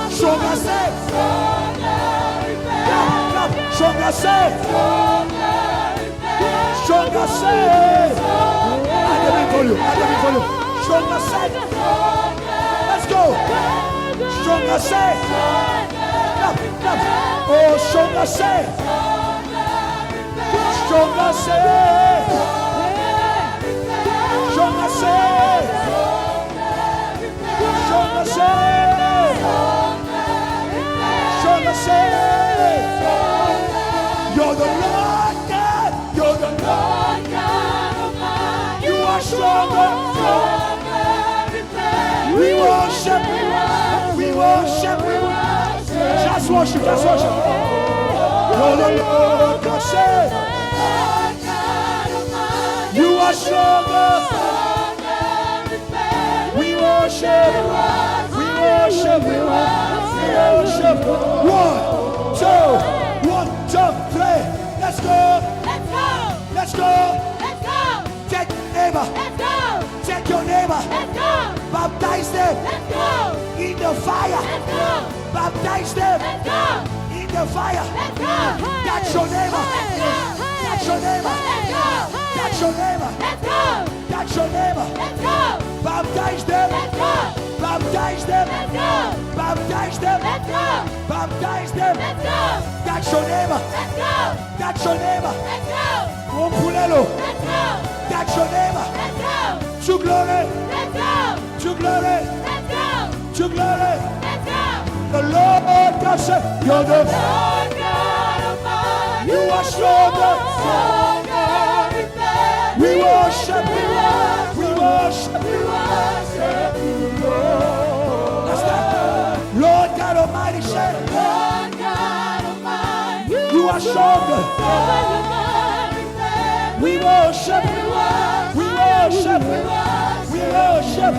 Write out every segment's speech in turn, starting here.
Stronger say. Stronger say. Stronger say. I never call you. Stronger say. Let's go. Stronger say. Oh, stronger say. Stronger say. Stronger say. Stronger say. Stronger say. You're the Lord God. You're the Lord God. You are stronger. We worship. We worship. Just worship. Just worship. You're the Lord God. Say. You are stronger. We worship. We worship. We worship. 1, 2, 1, 2, 3. Let's go. Let's go. Let's go. Let's go. Take neighbor. Let's go. Take your neighbor. Let's go. Baptize them. Let's go. In the fire. Let's go. Baptize them. Let's go. In the fire. Let's go. That's your neighbor. Let's go. That's your neighbor. Let's go. That's your neighbor. Let's go. That's your neighbor. Let's go. Baptize them. Let's go. Baptize them. Let's go. Baptize them. Let's go. Baptize them. Let's go. That's your neighbor. Let's go. That's your neighbor. Let's go. Let's go. That's your neighbor. Let's go. To glory. Let's go. To glory. Let's go. To glory. Let's go. The Lord God said, you're the Lord God Almighty. You are stronger. We worship. We worship. We worship you, Lord. That's that. Lord God Almighty said, Lord God Almighty. You are stronger. We worship. We worship. We worship.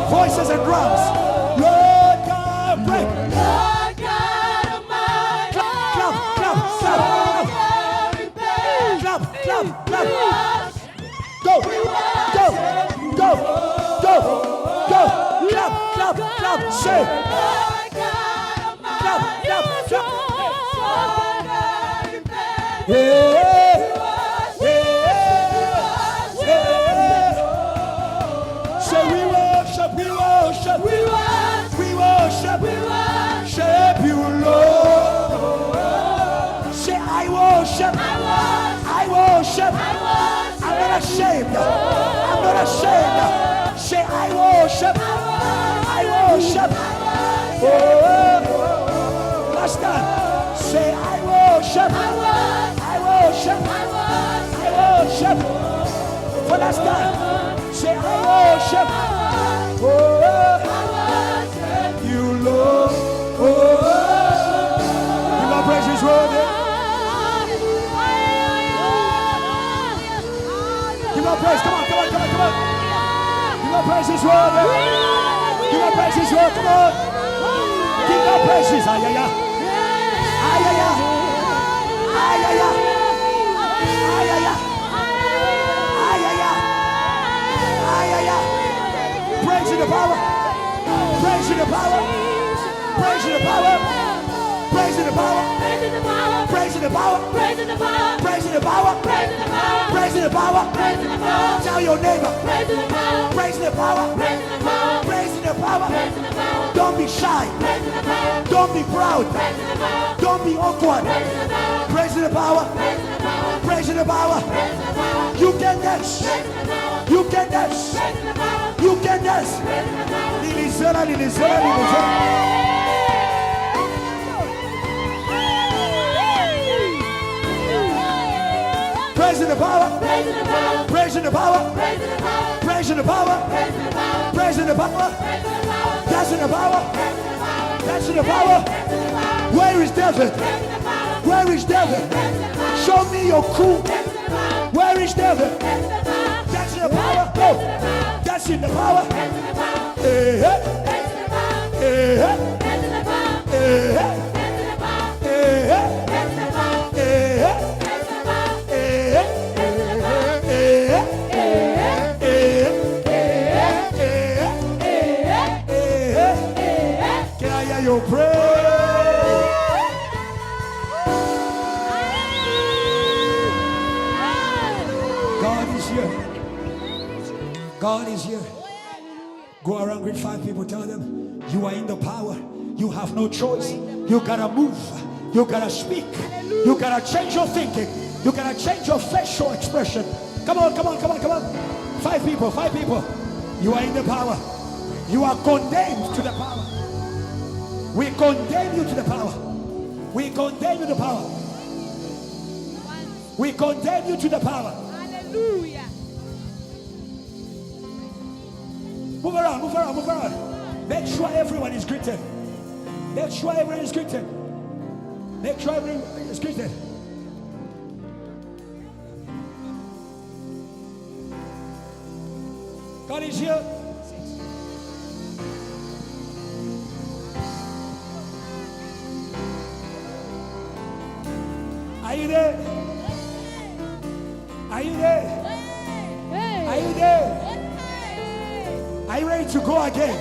Voices and drums. Lord God, break. Lord God Almighty. Clap, clap, clap, clap. Clap, clap, clap. Go, go, go, go, go. Clap, clap, clap. Say. Clap, clap, clap. Yeah. Worship you, Lord. Say, I worship. I worship. I'm not ashamed. I'm not ashamed. Say, I worship. I worship. Oh, last time. Say, I worship. I worship. I worship. For last time. Say, I worship. Oh, you, Lord. Give our praises worthy. Give our praise. Come on, come on, come on, come on. Give our praises worthy. Give our praises worthy. Come on. Give our praises. Ay, ay, ay. Ay, ay, ay. Ay, ay, ay. Ay, ay, ay. Ay, ay, ay. Ay, ay, ay. Praise in the power. Praise in the power. Praise in the power. Praise in the power. Praise in the power. Praise in the power. Praise in the power. Praise in the power. Praise in the power. Praise in the power. Tell your neighbor. Praise in the power. Praise in the power. Praise in the power. Praise in the power. Praise in the power. Don't be shy. Praise in the power. Don't be proud. Praise in the power. Don't be awkward. Praise in the power. Praise in the power. Praise in the power. Praise in the power. You can dance. You can dance. You can dance. Lilizera, Lilizera, Lilizera. Praise in the power. Praise in the power. Praise in the power. Praise in the power. Praise in the power. That's in the power. That's in the power. Where is David? Where is David? Show me your crew. Where is David? That's in the power. Oh, that's in the power. Hey, hey. Hey, hey. Hey, hey. your praise. God is here. God is here. Go around, greet 5 people, tell them you are in the power. You have no choice. You gotta move. You gotta speak. You gotta change your thinking. You gotta change your facial expression. Come on, come on, come on, come on. 5 people, 5 people. You are in the power. You are condemned to the power. We condemn you to the power. We condemn you to the power. We condemn you to the power. Hallelujah. Move around, move around, move around. Make sure everyone is greeted. Make sure everyone is greeted. Make sure everyone is greeted. God is here. Are you there? Are you there? Are you there? Are you ready to go again?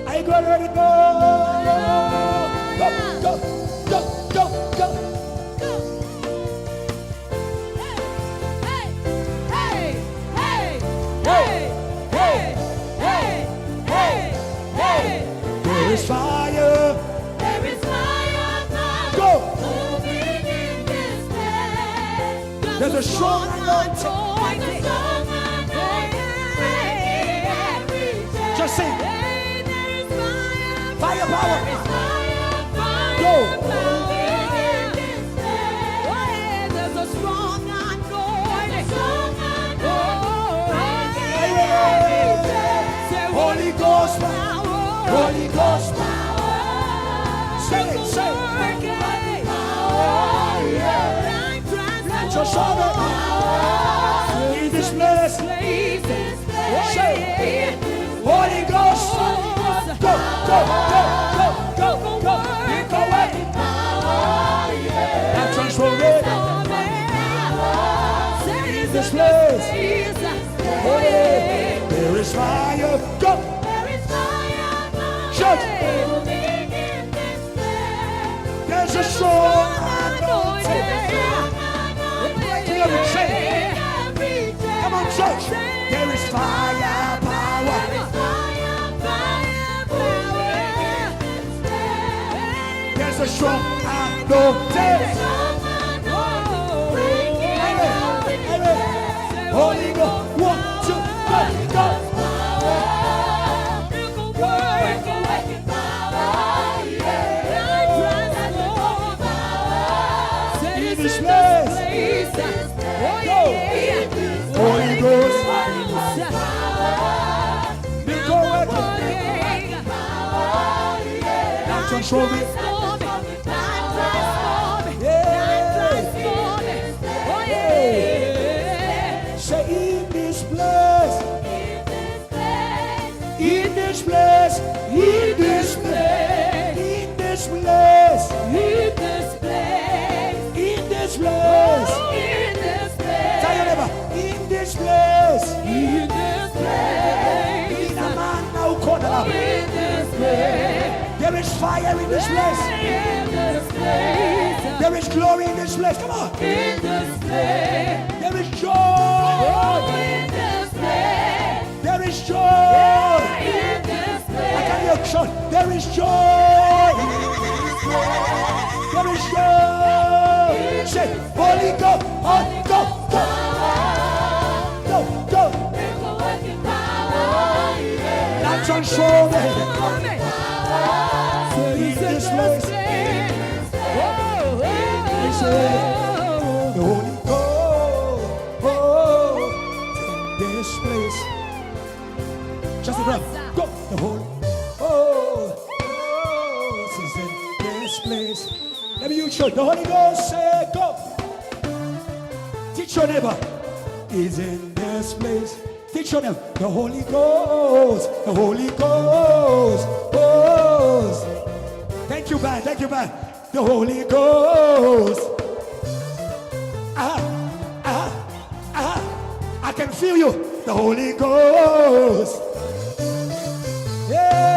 Are you ready to go? Go, go, go, go, go. There is fire. There is fire. Go. Moving in this place. There's a strong anointing. Just sing. Fire power. Go. There's a strong anointing. Holy Ghost power. Holy Ghost power. Say it, say it. Let your soul in this place. Say it. Holy Ghost. Go, go, go, go, go, go. Go away. And transform it. In this place. Oh, yeah. There is fire. Go. Shout. There's a strong anointing. Breaking every chain. Come on, church. There is fire, power. There's a strong anointing. Holy Ghost. 1, 2, 3, go. Holy Ghost, now control me. Say in this place, in this place, in this place, in this place, in this place, in this place. Tell your neighbor, in this place, in this place, in a man now called up. There is fire in this place. There is glory in this place. Come on. There is joy. There is joy. I can hear a shout. There is joy. There is joy. Say, Holy Ghost, Holy Ghost, go, go, go. Now transform it. In this place, the Holy Ghost, in this place. Just a drum. Go. The Holy Ghost is in this place. Let me use you. The Holy Ghost say go. Teach your neighbor. Is in this place. Teach your neighbor. The Holy Ghost. The Holy Ghost. Ghost. Thank you, man. Thank you, man. The Holy Ghost. I can feel you. The Holy Ghost. Yeah.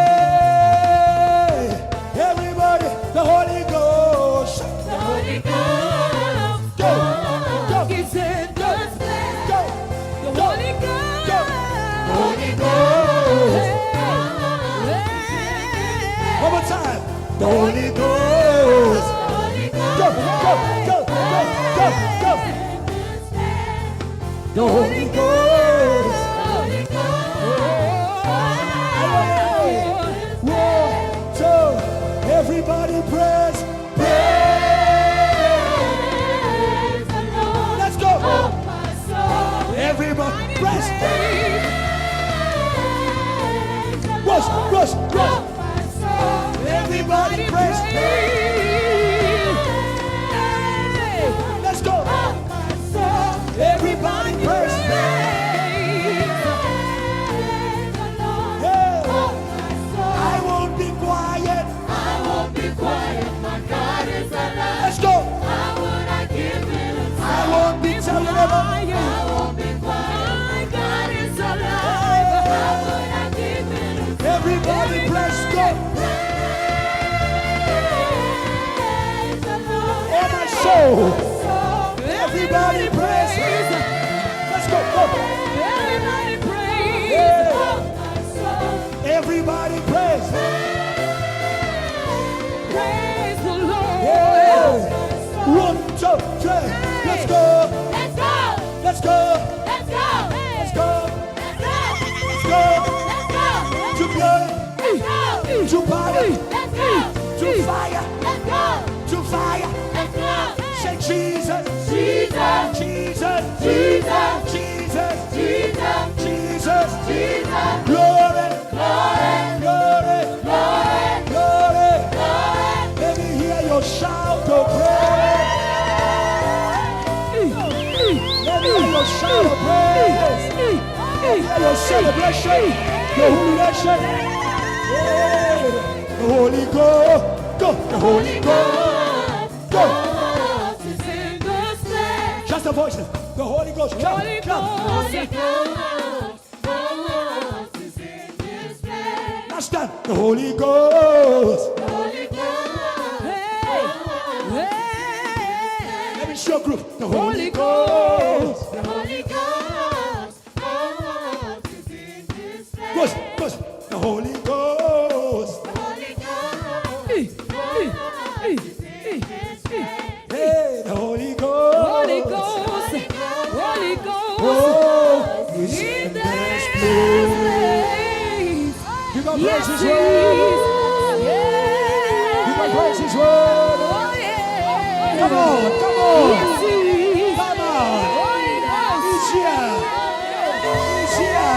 One more time. The Holy Ghost. Go, go, go, go, go, go. The Holy Ghost. One, two. Everybody praise. Praise the Lord. Let's go. Everybody praise. Rush, rush, rush. Everybody praise. Let's go. Everybody praise. I won't be quiet. My God is alive. Let's go. How would I give it a I won't be telling them. I won't be quiet. My God is alive. How would I give it a Everybody praise. Go. praise the Lord. Oh my soul. Everybody praise. Let's go. Go. Everybody praise. Yeah. Oh, my soul. Everybody praise. Praise the Lord. Yeah. 1, 2, 3. Let's go. Let's go. Let's go. Let's go. Let's go. Let's go. Let's go. Let's go. To blood. Let's go. To power. Let's go. To fire. Let's go. To fire. Let's go. Say Jesus. Jesus. Jesus. Jesus. Jesus. Jesus. Jesus. Jesus. Glory. Glory. Glory. Glory. Glory. Glory. Let me hear your shout of praise. Let me hear your shout of praise. Hear your celebration. Your jubilation. Yeah. The Holy Ghost. Go. The Holy Ghost. Go. Ghost is in this place. Just the voices. The Holy Ghost. Come. Holy Come. Ghost is in this place. Now stand. The Holy Ghost. Holy Ghost. Hey. Let me show group. The Holy Ghost. The Holy Ghost. Ghost is in this place. Ghost. Ghost. The Holy Ghost. The Holy Ghost. Ghost is in this place. Hey, the Holy Ghost. Holy Ghost. Holy Ghost. Oh, is In in this this place. place. You can Yes, praise His Jesus. word. Yeah. You can praise His word. Oh, yeah. Come on, come on. Yes, Jesus. Come on. Holy Ghost. He's here. He's here.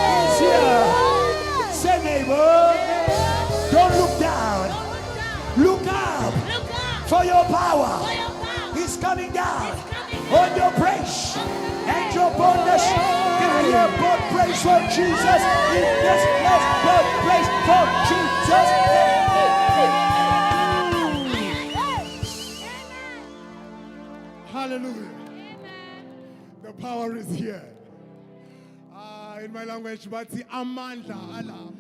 He's here. Say, neighbor, don't look down. Look up for your power. He's coming down on your praise and your boldness. Can I hear bold praise for Jesus in this place? Bold praise for Jesus. Hallelujah. The power is here. In my language, but amandla Allah.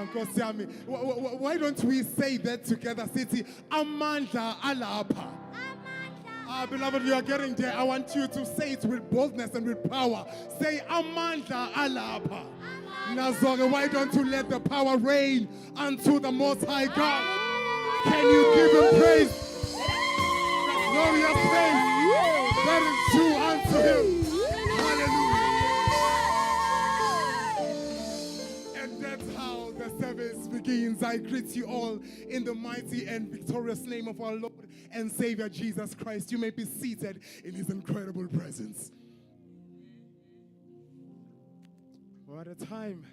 Nkosi yami. Why don't we say that together? City amandla alapha. Beloved, you are getting there. I want you to say it with boldness and with power. Say amandla alapha. Nazonge, why don't you let the power reign unto the Most High God? Can you give Him praise? Glorious praise that is due unto Him. Hallelujah. And that's how the service begins. I greet you all in the mighty and victorious name of our Lord and Savior Jesus Christ. You may be seated in His incredible presence. What a time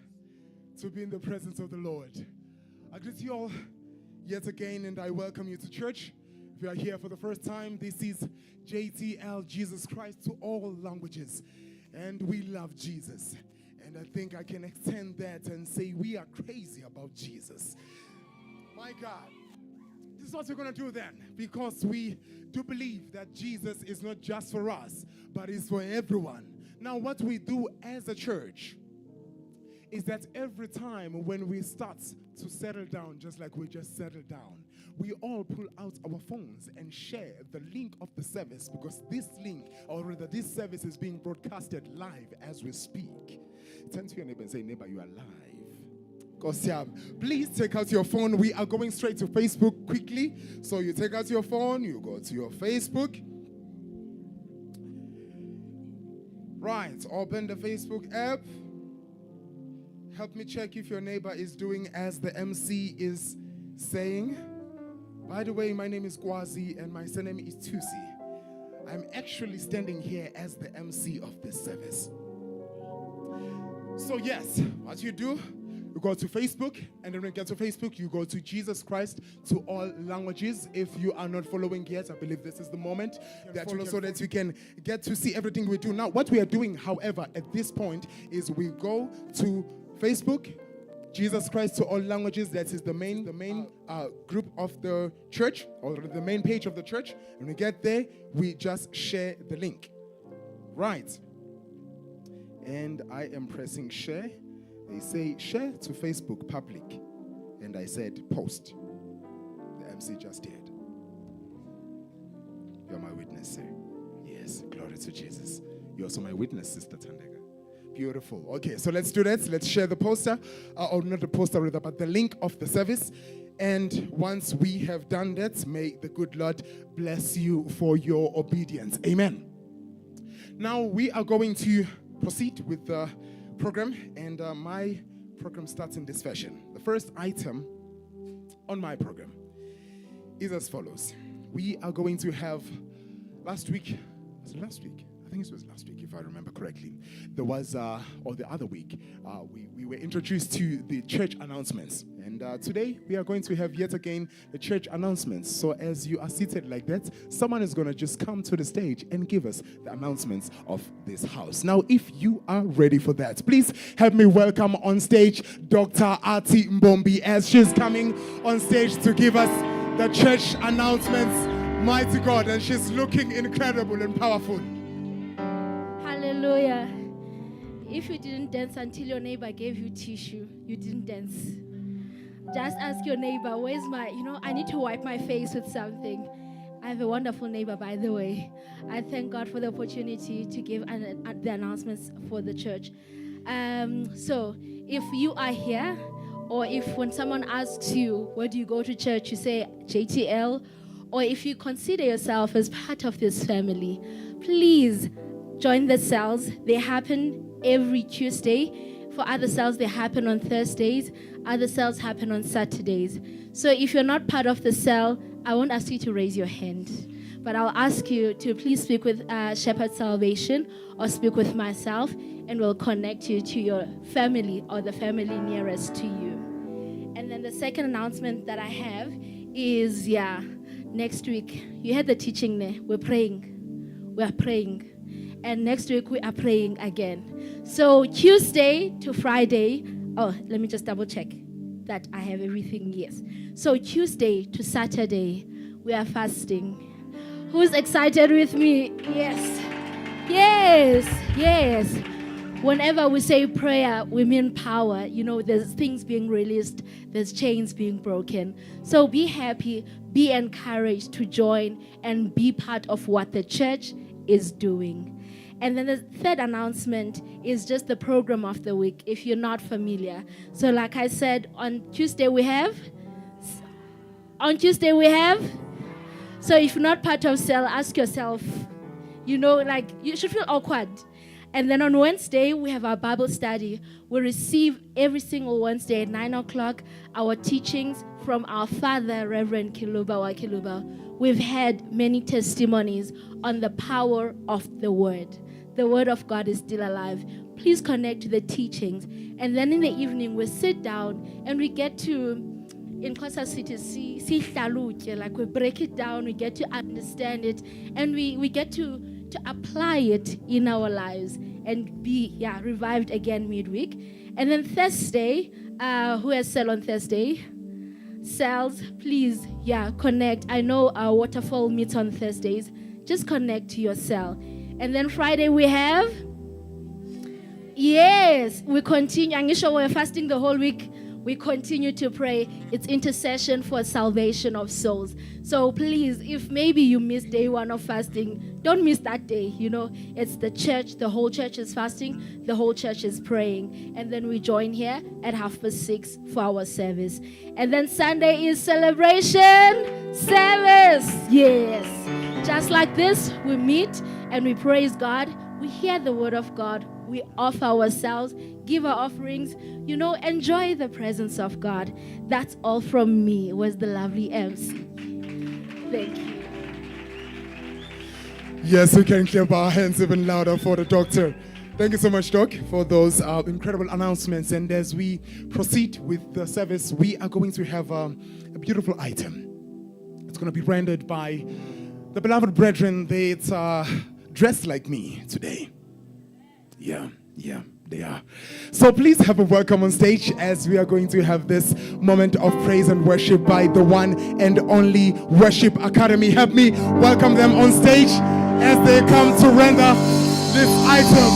to be in the presence of the Lord. I greet you all yet again, and I welcome you to church. If you are here for the first time, this is JTL, Jesus Christ to all languages. And we love Jesus. And I think I can extend that and say we are crazy about Jesus. My God. This is what we're going to do then, because we do believe that Jesus is not just for us, but is for everyone. Now, what we do as a church is that every time when we start to settle down, just like we just settled down, we all pull out our phones and share the link of the service, because this link, or rather this service, is being broadcasted live as we speak. Turn to your neighbor and say, neighbor, you are live. Please take out your phone. We are going straight to Facebook quickly. So you take out your phone, you go to your Facebook. Right, open the Facebook app. Help me check if your neighbor is doing as the MC is saying. By the way, my name is Kwazi and my surname is Tusi. I'm actually standing here as the MC of this service. So yes, what you do, you go to Facebook, and then when you get to Facebook, you go to Jesus Christ to all languages. If you are not following yet, I believe this is the moment that you so that you can get to see everything we do. Now, what we are doing, however, at this point, is we go to Facebook, Jesus Christ to all languages. That is the main group of the church, or the main page of the church. When we get there, we just share the link. Right. And I am pressing share. They say share to Facebook public. And I said post. The MC just did. You're my witness, sir. Yes, glory to Jesus. You're also my witness, Sister Tandega. Beautiful. Okay, so let's do that. Let's share the poster, or not the poster rather, but the link of the service. And once we have done that, may the good Lord bless you for your obedience. Amen. Now we are going to proceed with the program, and my program starts in this fashion. The first item on my program is as follows. We are going to have last week, I think it was last week, if I remember correctly. There was, or the other week, we were introduced to the church announcements. And today, we are going to have yet again the church announcements. So as you are seated like that, someone is going to just come to the stage and give us the announcements of this house. Now, if you are ready for that, please help me welcome on stage Dr. Ati Mbombi as she's coming on stage to give us the church announcements. Mighty God, and she's looking incredible and powerful. Hallelujah. If you didn't dance until your neighbor gave you tissue, you didn't dance. Just ask your neighbor, where's my, I need to wipe my face with something. I have a wonderful neighbor, by the way. I thank God for the opportunity to give the announcements for the church. So if you are here, or if when someone asks you, where do you go to church, you say JTL, or if you consider yourself as part of this family, please join the cells. They happen every Tuesday. For other cells, they happen on Thursdays. Other cells happen on Saturdays. So if you're not part of the cell, I won't ask you to raise your hand. But I'll ask you to please speak with Shepherd Salvation or speak with myself, and we'll connect you to your family or the family nearest to you. And then the second announcement that I have is, next week, you had the teaching there. We're praying. We are praying. And next week, we are praying again. So Tuesday to Friday, let me just double check that I have everything, yes. So Tuesday to Saturday, we are fasting. Who's excited with me? Yes. Yes. Yes. Whenever we say prayer, we mean power. There's things being released. There's chains being broken. So be happy, be encouraged to join and be part of what the church is doing. And then the third announcement is just the program of the week, if you're not familiar. So like I said, on Tuesday we have. So if you're not part of cell, ask yourself, you should feel awkward. And then on Wednesday, we have our Bible study. We receive every single Wednesday at 9 o'clock our teachings from our father, Reverend Kiluba. We've had many testimonies on the power of the Word. The Word of God is still alive. Please connect to the teachings. And then in the evening, we sit down and we get to, in Xhosa City, we break it down, we get to understand it, and we get to apply it in our lives and be revived again midweek. And then Thursday, who has cell on Thursday? Cells, please, connect. I know our waterfall meets on Thursdays. Just connect to your cell. And then Friday we have? Yes, we continue. I'm sure we're fasting the whole week. we continue to pray. It's intercession for salvation of souls. So please, if maybe you missed day 1 of fasting, don't miss that day. You know, it's the church, the whole church is fasting, the whole church is praying. And then we join here at 6:30 for our service. And then Sunday is celebration service. Yes. Just like this, we meet and we praise God. We hear the word of God. We offer ourselves, give our offerings, enjoy the presence of God. That's all from me, was the lovely MC. Thank you. Yes, we can clap our hands even louder for the doctor. Thank you so much, Doc, for those incredible announcements. And as we proceed with the service, we are going to have a beautiful item. It's going to be rendered by the beloved brethren. It's dressed like me today. Yeah, they are. So please have a welcome on stage as we are going to have this moment of praise and worship by the one and only Worship Academy. Help me welcome them on stage as they come to render this item.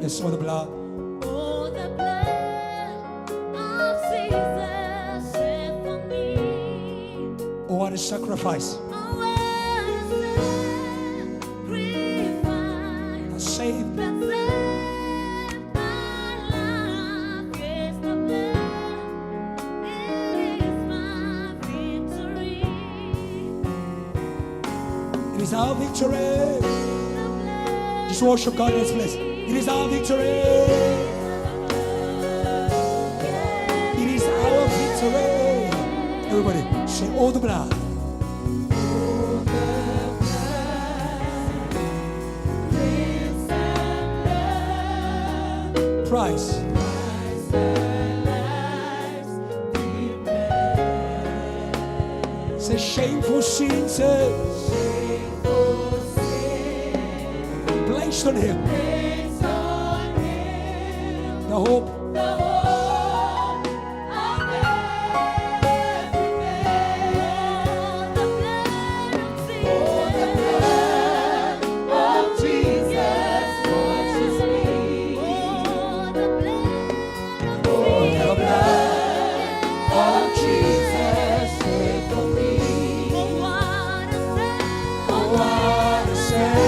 Yes, all the blood. Oh, the blood of Jesus shed for me. Oh, what a sacrifice. Oh, what a sacrifice. A saved. That saved my life. Yes, the blood is my victory. It is our victory. The blood Just worship God in this place. It is our victory. It is our victory. Everybody, say, oh, the blood. Price. Say, shameful sin, say, placed on him. The hope. the hope of every man. The blood of Jesus washes me. Oh, the blood of Jesus shed for me. Oh, what a sacrifice.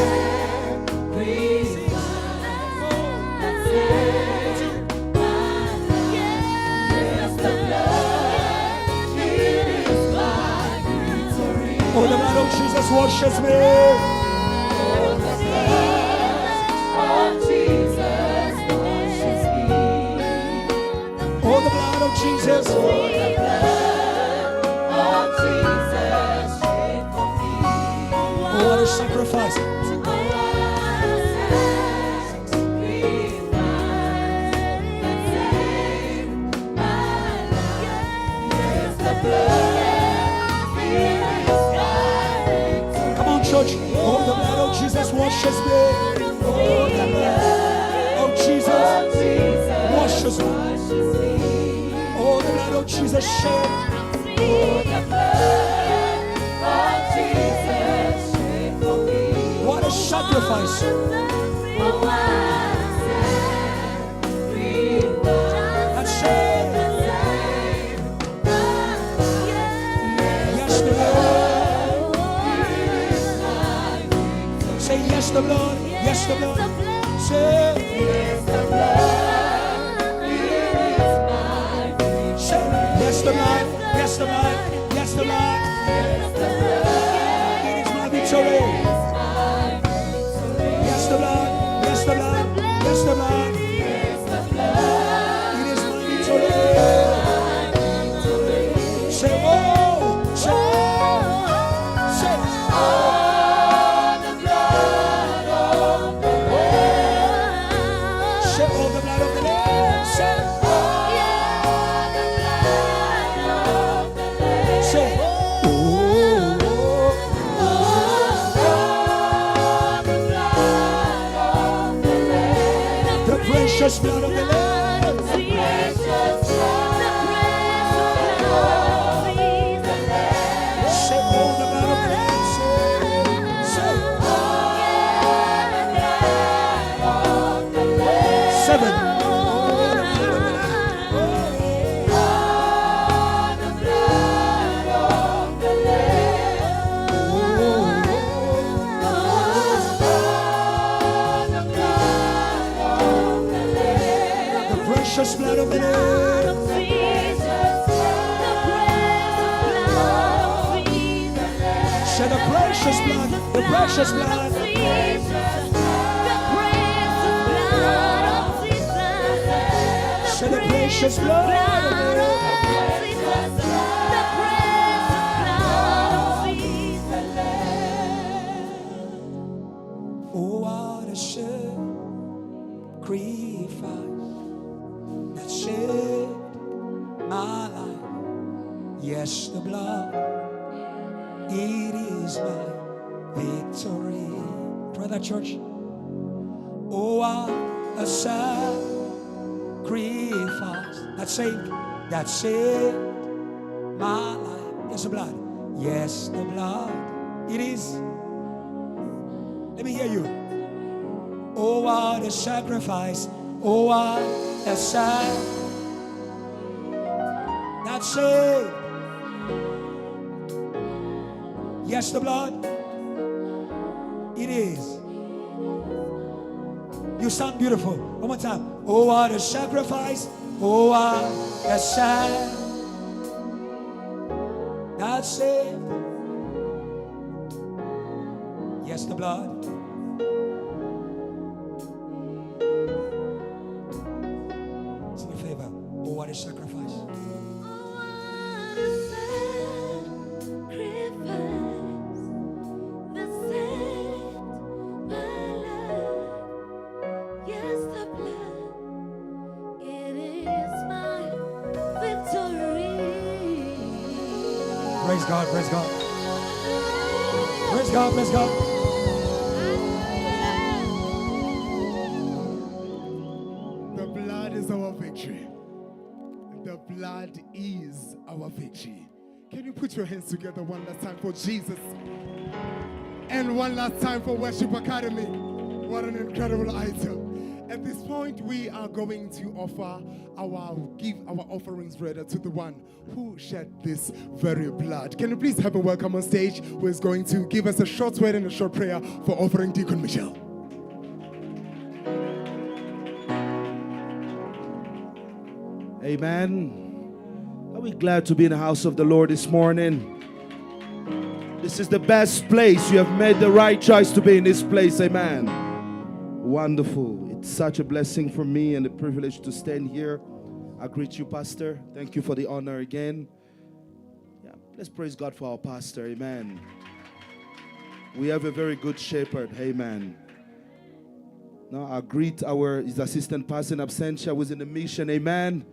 Oh, the blood of Jesus washes me. Oh, the blood of Jesus. Oh, what a sacrifice. Come on, church. Oh, the blood of Jesus washes me. Oh, the blood of Jesus washes me. Oh, the blood of Jesus shed. What a sacrifice. That's it. Yes, the Lord. Say yes, the Lord. Yes, the Lord. Say yes, the Lord. Say yes, the Lord. Yes, the Lord. Yes, the Lord. It is my victory. Yes, the Lord. Yes, the Lord. Yes, the Lord. It is my victory. Say oh. Say say oh. The blood of the Lamb. Say oh, the blood of the Lamb. Say oh. The blood of the Lamb. Say oh. The precious blood of the Lamb. Say oh, the blood of the Lamb. Say seven. The precious blood of the Lamb. Say the precious blood, the precious blood. Say the precious blood. Oh, what a sacrifice that saved my life. Yes, the blood. It is my victory. Try that, church. Oh, what a sacrifice that saved my life. Yes, the blood. Yes, the blood. It is. Let me hear you. Oh, what a sacrifice. Oh, what a sacrifice that saved. Yes, the blood. It is. You sound beautiful. One more time. Oh, what a sacrifice. Oh, what a sacrifice that saved. Yes, the blood. It's in your favor. Oh, what a sacrifice. Praise God, praise God. Praise God, praise God. The blood is our victory. The blood is our victory. Can you put your hands together one last time for Jesus? And one last time for Worship Academy. What an incredible item. At this point, we are going to give our offerings rather to the one who shed this very blood. Can you please have a welcome on stage, who is going to give us a short word and a short prayer for offering Deacon Michelle. Amen. Are we glad to be in the house of the Lord this morning? This is the best place. You have made the right choice to be in this place. Amen. Wonderful. It's such a blessing for me and a privilege to stand here. I greet you, Pastor. Thank you for the honor again. Yeah, let's praise God for our pastor. Amen. We have a very good shepherd. Amen. Now I greet his assistant pastor in absentia who is in the mission. Amen.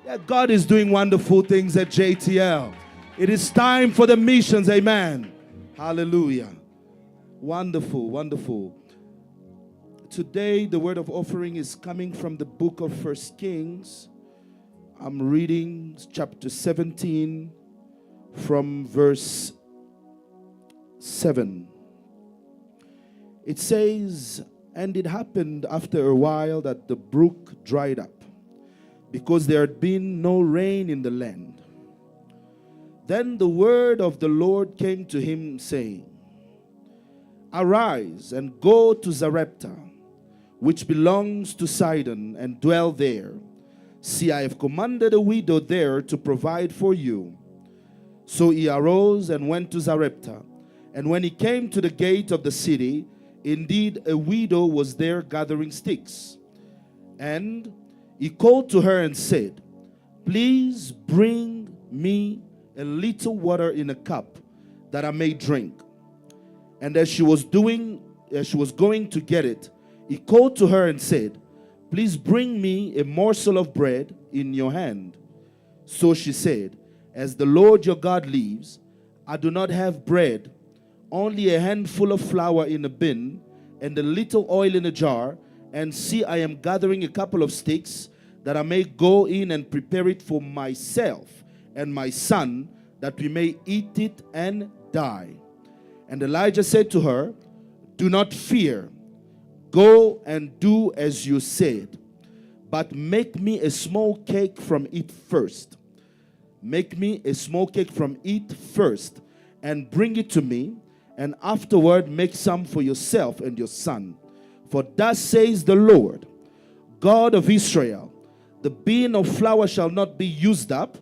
Yeah, God is doing wonderful things at JTL. It is time for the missions. Amen. Hallelujah. Wonderful, wonderful. Today, the word of offering is coming from the book of 1 Kings. I'm reading chapter 17 from verse 7. It says, and it happened after a while that the brook dried up, because there had been no rain in the land. Then the word of the Lord came to him, saying, Arise and go to Zarephath, which belongs to Sidon, and dwell there. See, I have commanded a widow there to provide for you. So he arose and went to Zarephath. And when he came to the gate of the city, indeed a widow was there gathering sticks. And he called to her and said, Please bring me a little water in a cup, that I may drink. And as she was going to get it, he called to her and said, Please bring me a morsel of bread in your hand. So she said, As the Lord your God lives, I do not have bread, only a handful of flour in a bin, and a little oil in a jar. And see, I am gathering a couple of sticks, that I may go in and prepare it for myself and my son, that we may eat it and die. And Elijah said to her, Do not fear. Go and do as you said, but make me a small cake from it first. Make me a small cake from it first, and bring it to me, and afterward make some for yourself and your son. For thus says the Lord, God of Israel, the bin of flour shall not be used up,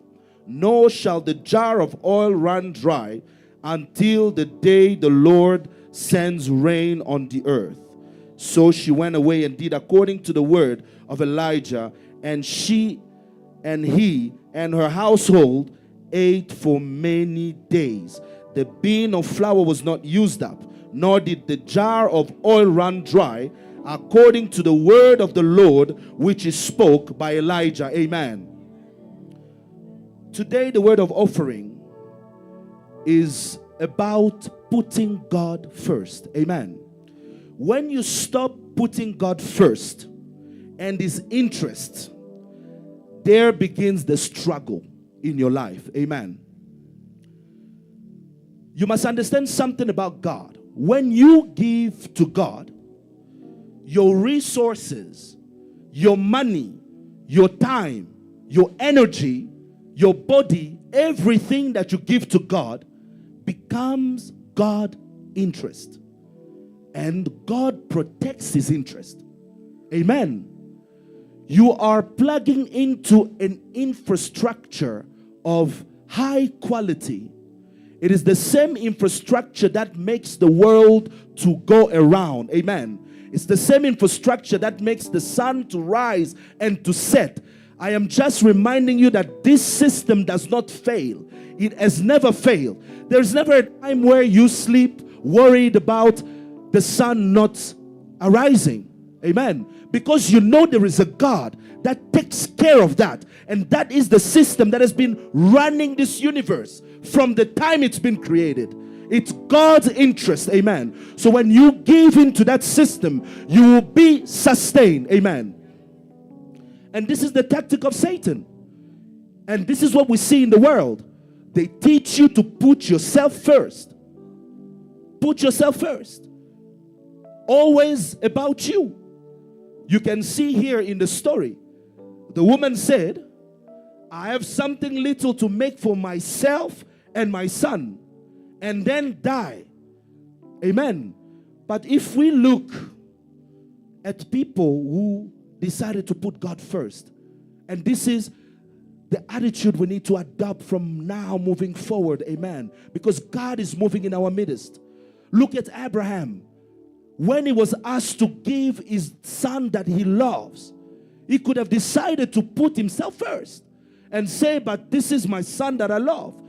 nor shall the jar of oil run dry, until the day the Lord sends rain on the earth. So she went away and did according to the word of Elijah, and she and he and her household ate for many days. The bin of flour was not used up, nor did the jar of oil run dry, according to the word of the Lord which is spoke by Elijah. Amen. Today the word of offering is about putting God first. Amen. When you stop putting God first and his interest, there begins the struggle in your life. Amen. You must understand something about God. When you give to God, your resources, your money, your time, your energy, your body, everything that you give to God becomes God's interest. And God protects his interest. Amen. You are plugging into an infrastructure of high quality. It is the same infrastructure that makes the world to go around. Amen. It's the same infrastructure that makes the sun to rise and to set. I am just reminding you that this system does not fail. It has never failed. There's never a time where you sleep worried about the sun not arising. Amen. Because you know there is a God that takes care of that. And that is the system that has been running this universe from the time it's been created. It's God's interest. Amen. So when you give into that system, you will be sustained. Amen. And this is the tactic of Satan. And this is what we see in the world. They teach you to put yourself first. Put yourself first. Always about you. You can see here in the story, the woman said, I have something little to make for myself and my son, and then die. Amen. But if we look at people who decided to put God first, and this is the attitude we need to adopt from now moving forward. Amen. Because God is moving in our midst. Look at Abraham. When he was asked to give his son that he loves, he could have decided to put himself first and say, but this is my son that I love.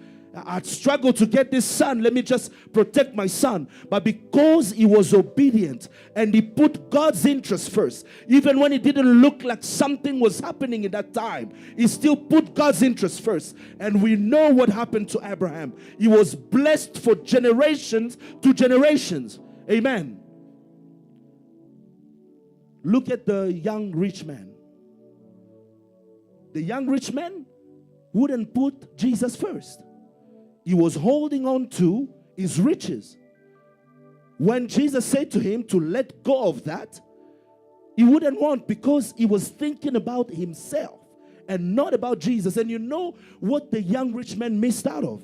I'd struggle to get this son. Let me just protect my son. But because he was obedient and he put God's interest first, even when it didn't look like something was happening in that time, he still put God's interest first. And we know what happened to Abraham. He was blessed for generations to generations. Amen. Look at the young rich man. The young rich man wouldn't put Jesus first. He was holding on to his riches. When Jesus said to him to let go of that, he wouldn't want, because he was thinking about himself and not about Jesus. And you know what the young rich man missed out of?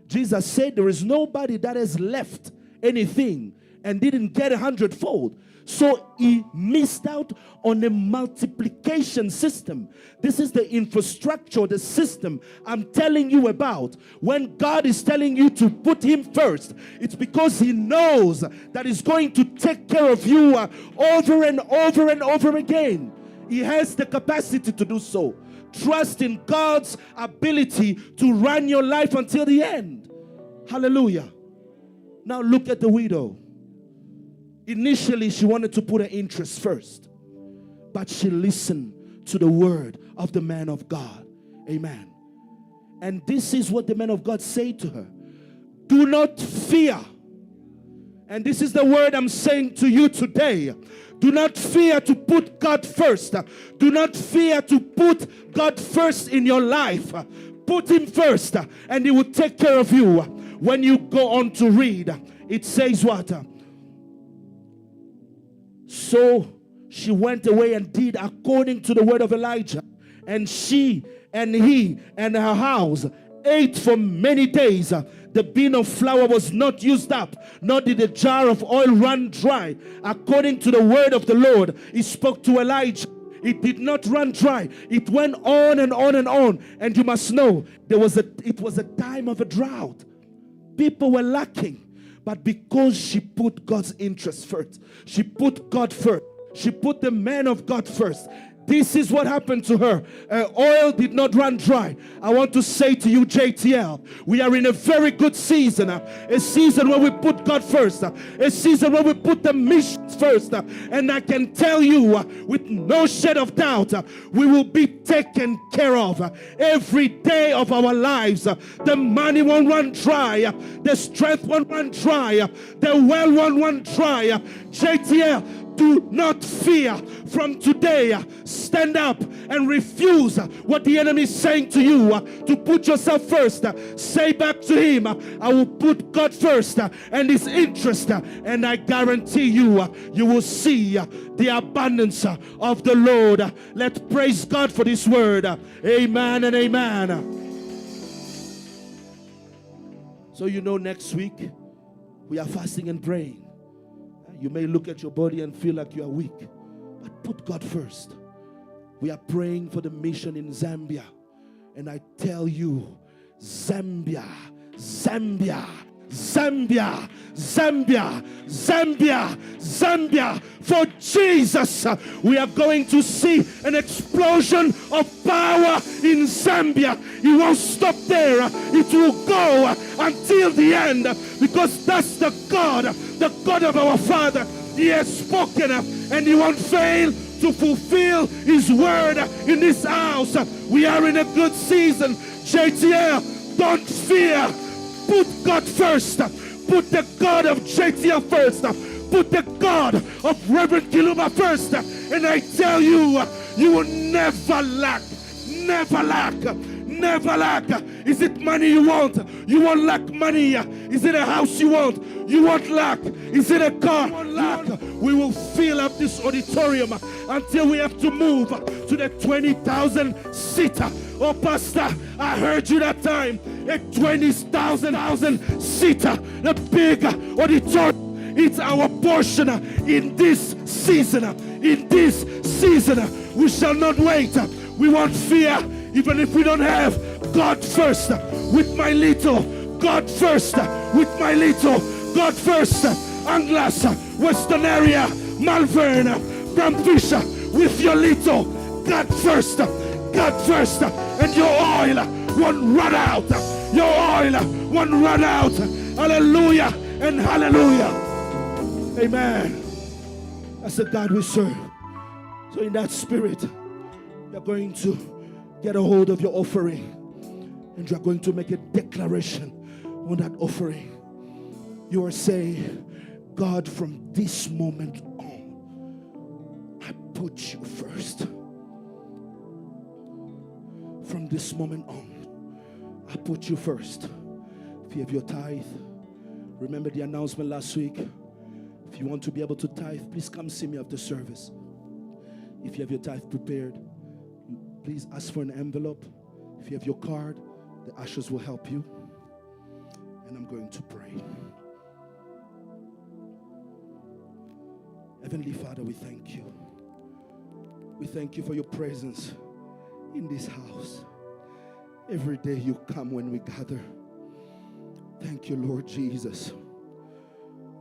Jesus said there is nobody that has left anything and didn't get 100-fold. So he missed out on a multiplication system. This is the infrastructure, the system I'm telling you about. When God is telling you to put him first, it's because he knows that he's going to take care of you over and over and over again. He has the capacity to do so. Trust in God's ability to run your life until the end. Hallelujah. Now look at the widow. Initially, she wanted to put her interests first, but she listened to the word of the man of God. Amen. And this is what the man of God said to her. Do not fear. And this is the word I'm saying to you today. Do not fear to put God first. Do not fear to put God first in your life. Put him first, and he will take care of you. When you go on to read, it says what? So she went away and did according to the word of Elijah. And she and he and her house ate for many days. The bin of flour was not used up, nor did the jar of oil run dry. According to the word of the Lord, he spoke to Elijah. It did not run dry. It went on and on and on. And you must know, it was a time of a drought. People were lacking. But because she put God's interest first, she put God first, she put the man of God first, this is what happened to her. Oil did not run dry. I want to say to you, JTL, we are in a very good season. A season where we put God first. A season where we put the mission first. And I can tell you with no shade of doubt, we will be taken care of every day of our lives. The money won't run dry. The strength won't run dry. The well won't run dry. JTL, do not fear. From today, stand up and refuse what the enemy is saying to you to put yourself first. Say back to him, I will put God first and his interest, and I guarantee you, you will see the abundance of the Lord. Let's praise God for this word. Amen and amen. So you know, next week we are fasting and praying. You may look at your body and feel like you are weak, but put God first. We are praying for the mission in Zambia. And I tell you, Zambia, Zambia, Zambia, Zambia, Zambia, Zambia. For Jesus, we are going to see an explosion of power in Zambia. It won't stop there. It will go until the end, because that's the God of our Father. He has spoken and he won't fail to fulfill his word in this house. We are in a good season. JTL, don't fear. Put God first. Put the God of JTL first. Put the God of Reverend Kiluba first. And I tell you, you will never lack. Never lack. Never lack. Is it money you want? You won't lack money. Is it a house you want? You won't lack. Is it a car? You won't lack. We will fill up this auditorium until we have to move to the 20,000 seater. Oh, Pastor, I heard you that time. A 20,000 seater. The big auditorium. It's our portion in this season. In this season, we shall not wait. We won't fear, even if we don't have God first. With my little, God first. With my little, God first. Anglas, Western area, Malvern, Bramfisher. With your little, God first. God first. And your oil won't run out. Your oil won't run out. Hallelujah and hallelujah. Amen. That's the God we serve. So in that spirit, you're going to get a hold of your offering, and you're going to make a declaration on that offering. You are saying, God, from this moment on, I put you first. From this moment on, I put you first. If you have your tithe, remember the announcement last week. If you want to be able to tithe, please come see me after service. If you have your tithe prepared, please ask for an envelope. If you have your card, the ushers will help you. And I'm going to pray. Heavenly Father, we thank you. We thank you for your presence in this house. Every day you come when we gather. Thank you, Lord Jesus.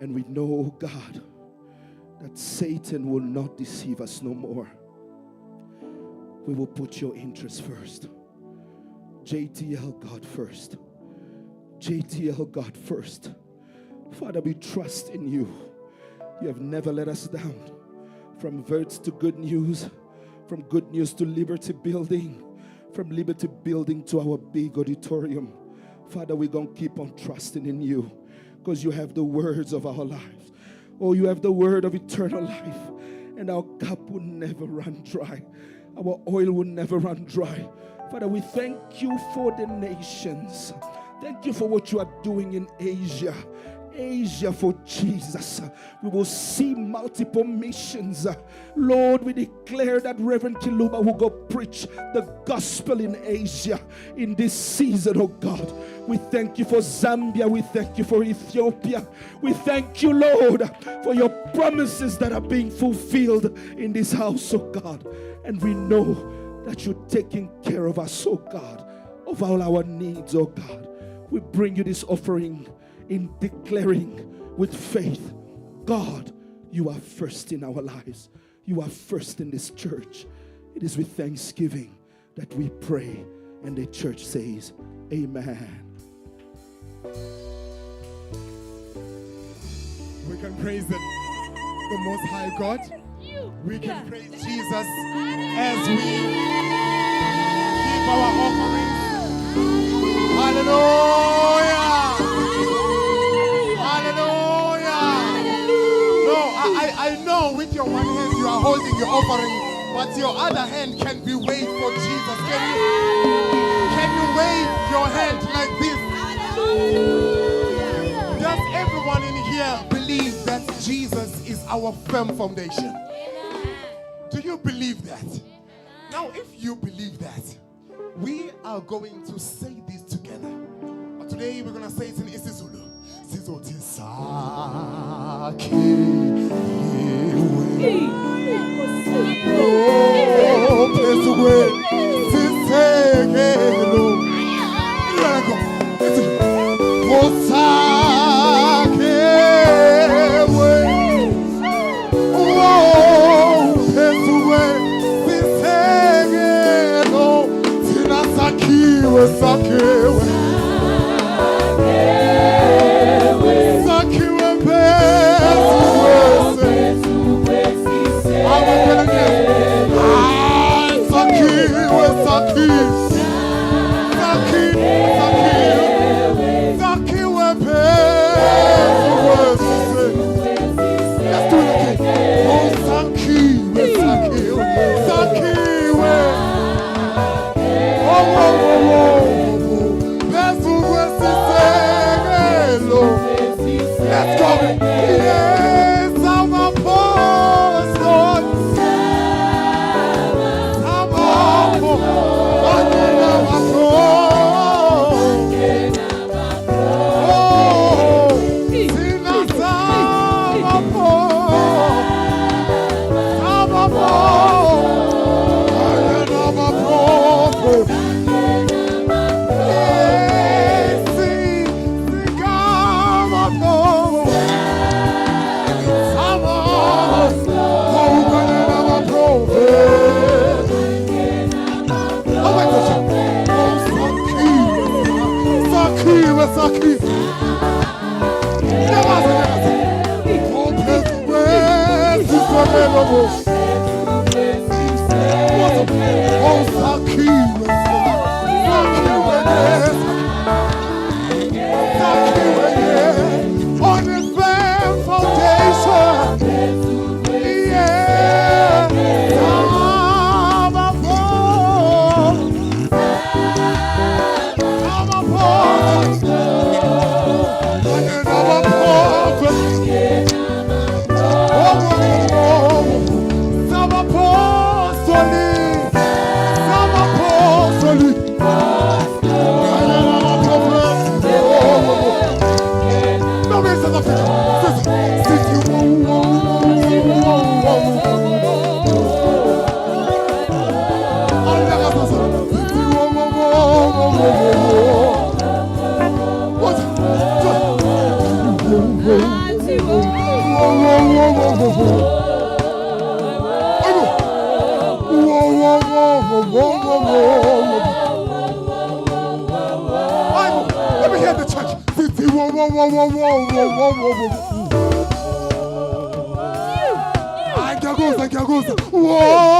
And we know, God, that Satan will not deceive us no more. We will put your interests first. JTL, God, first. JTL, God, first. Father, we trust in you. You have never let us down. From Verts to Good News, from Good News to Liberty Building, from Liberty Building to our big auditorium. Father, we're going to keep on trusting in you because you have the words of our lives. Oh, you have the word of eternal life, and our cup will never run dry. Our oil will never run dry. Father, we thank you for the nations. Thank you for what you are doing in Asia. Asia for Jesus. We will see multiple missions. Lord, we declare that Reverend Kiluba will go preach the gospel in Asia in this season, oh God. We thank you for Zambia. We thank you for Ethiopia. We thank you, Lord, for your promises that are being fulfilled in this house, oh God. And we know that you're taking care of us, oh God, of all our needs, oh God. We bring you this offering in declaring with faith, God, you are first in our lives. You are first in this church. It is with thanksgiving that we pray, and the church says, amen. We can praise the Most High God. We can praise Jesus as we give our offerings. Hallelujah! I know with your one hand you are holding your offering, but your other hand can be waved for Jesus. Can you wave your hand like this? Does everyone in here believe that Jesus is our firm foundation? Do you believe that? Now, if you believe that, we are going to say this together. But today we're going to say it in isiZulu. Sizoti sakhe oh phezu kwesithekelo yako osakhe oh phezu kwesithekelo thina sakhiwe sakhiwe Let's go! Yes, I'm a apostle. I'm Ngiyakuza. Whoa.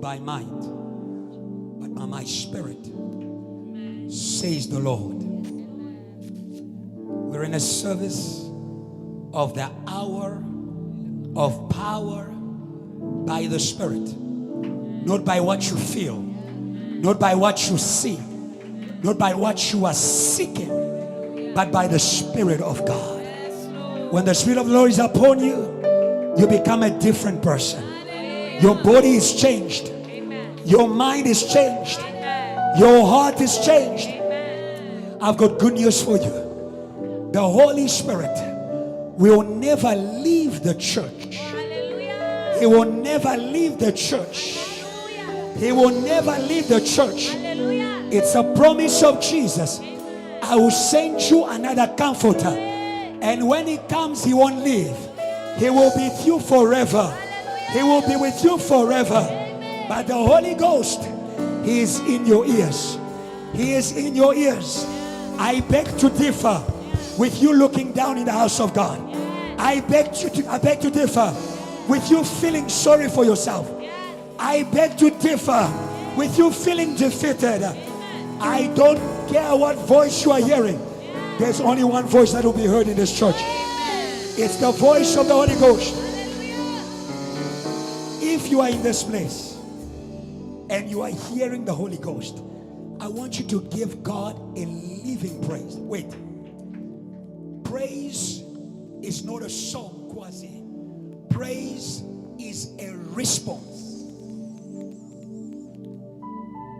By might, but by my spirit, says the Lord. We're in a service of the hour of power by the Spirit, not by what you feel, not by what you see, not by what you are seeking, but by the Spirit of God. When the Spirit of the Lord is upon you, you become a different person. Your body is changed. Amen. Your mind is changed. Amen. Your heart is changed. Amen. I've got good news for you. The Holy Spirit will never leave the church. Hallelujah. He will never leave the church. Hallelujah. He will never leave the church. Hallelujah. It's a promise of Jesus. Amen. I will send you another comforter. Amen. And when he comes, he won't leave. He will be with you forever. He will be with you forever. Amen. But the Holy Ghost, he is in your ears. He is in your ears. I beg to differ with you looking down in the house of God. I beg to differ with you feeling sorry for yourself. I beg to differ with you feeling defeated. I don't care what voice you are hearing. There's only one voice that will be heard in this church. It's the voice of the Holy Ghost. If you are in this place and you are hearing the Holy Ghost, I want you to give God a living praise. Wait. Praise is not a song, quasi. Praise is a response.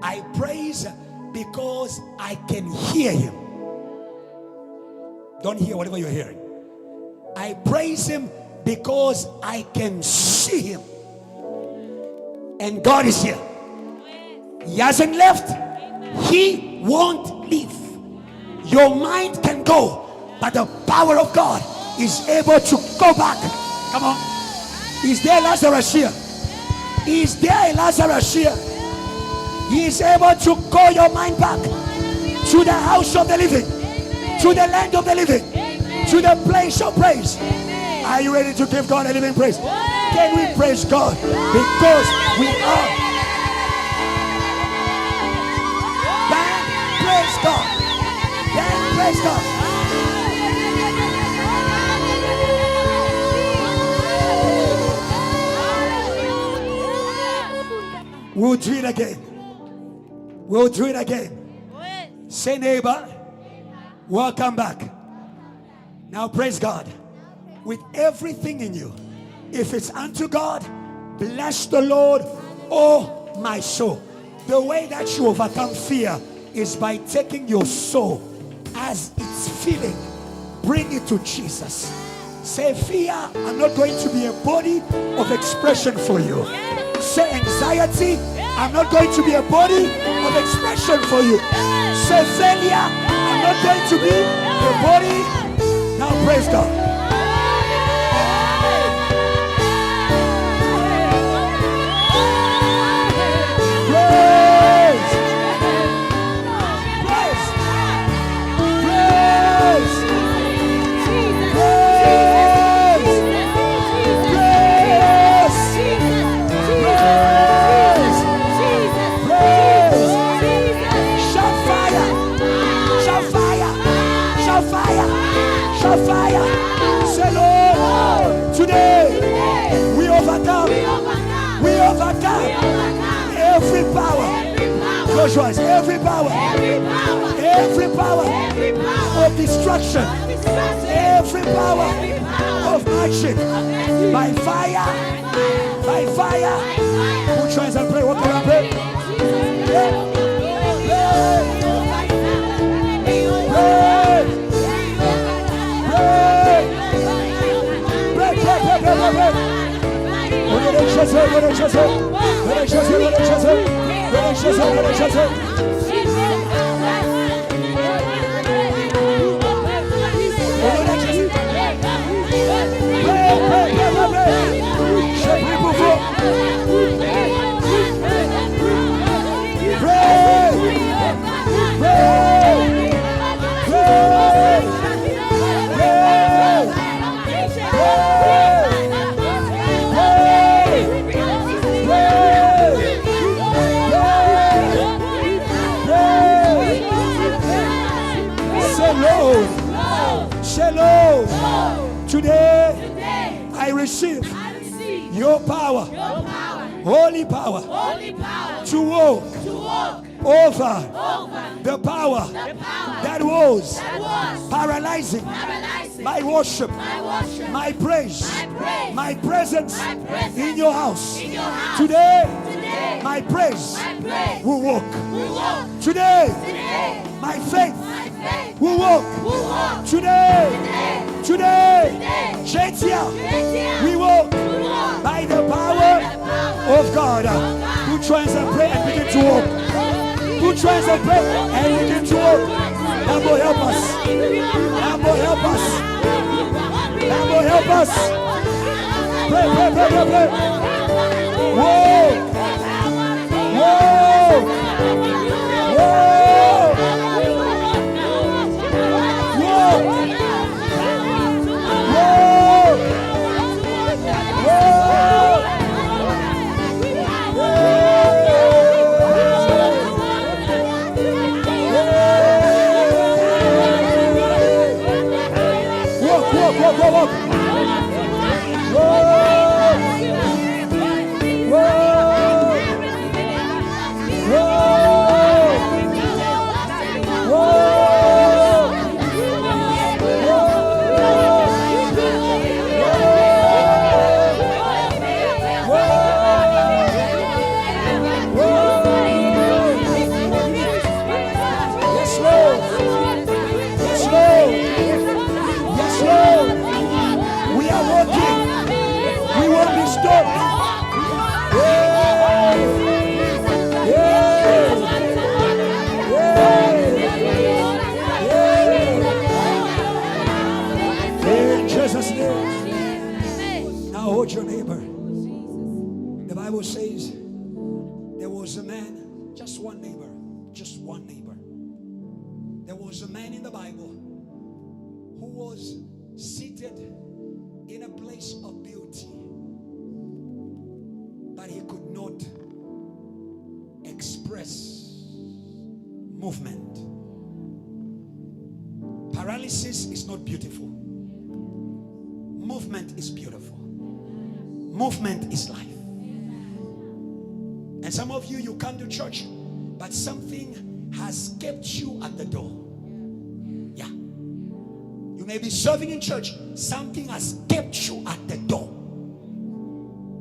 I praise because I can hear Him. Don't hear whatever you're hearing. I praise Him because I can see Him. And God is here. He hasn't left. He won't leave. Your mind can go, but the power of God is able to go back. Come on. Is there Lazarus here? Is there a Lazarus here? He is able to call your mind back to the house of the living, to the land of the living, to the place of praise. Are you ready to give God a living praise? Can we praise God? Because we are. Then praise God. Then praise God. We'll do it again. We'll do it again. Say, neighbor, welcome back. Now praise God with everything in you. If it's unto God, bless the Lord, oh my soul. The way that you overcome fear is by taking your soul as it's feeling, bring it to Jesus. Say, fear, I'm not going to be a body of expression for you. Say, anxiety, I'm not going to be a body of expression for you. Say, failure, I'm not going to be a body. Now praise God. Fire. Say, Lord, today we overcome every power. Close your eyes. Every power of destruction, every power of hardship, by fire. Put your hands and pray. What can I pray? Shalom. Today I receive your power, holy power, to walk over the power that was paralyzing my worship, my praise, my presence in your house. Today my praise will walk. Today my faith will walk. Today, Jetia, we walk by the power of God. Put your hands and pray and begin to walk. Put your hands and pray and begin to walk. That will help us. That will help us. That will help us. Pray. Whoa. walk. Hold your neighbor. The Bible says there was a man, just one neighbor. There was a man in the Bible who was seated in a place of beauty, but he could not express movement. Paralysis is not beautiful. Movement is beautiful. Movement is life. And some of you come to church, but something has kept you at the door. Yeah. You may be serving in church, something has kept you at the door.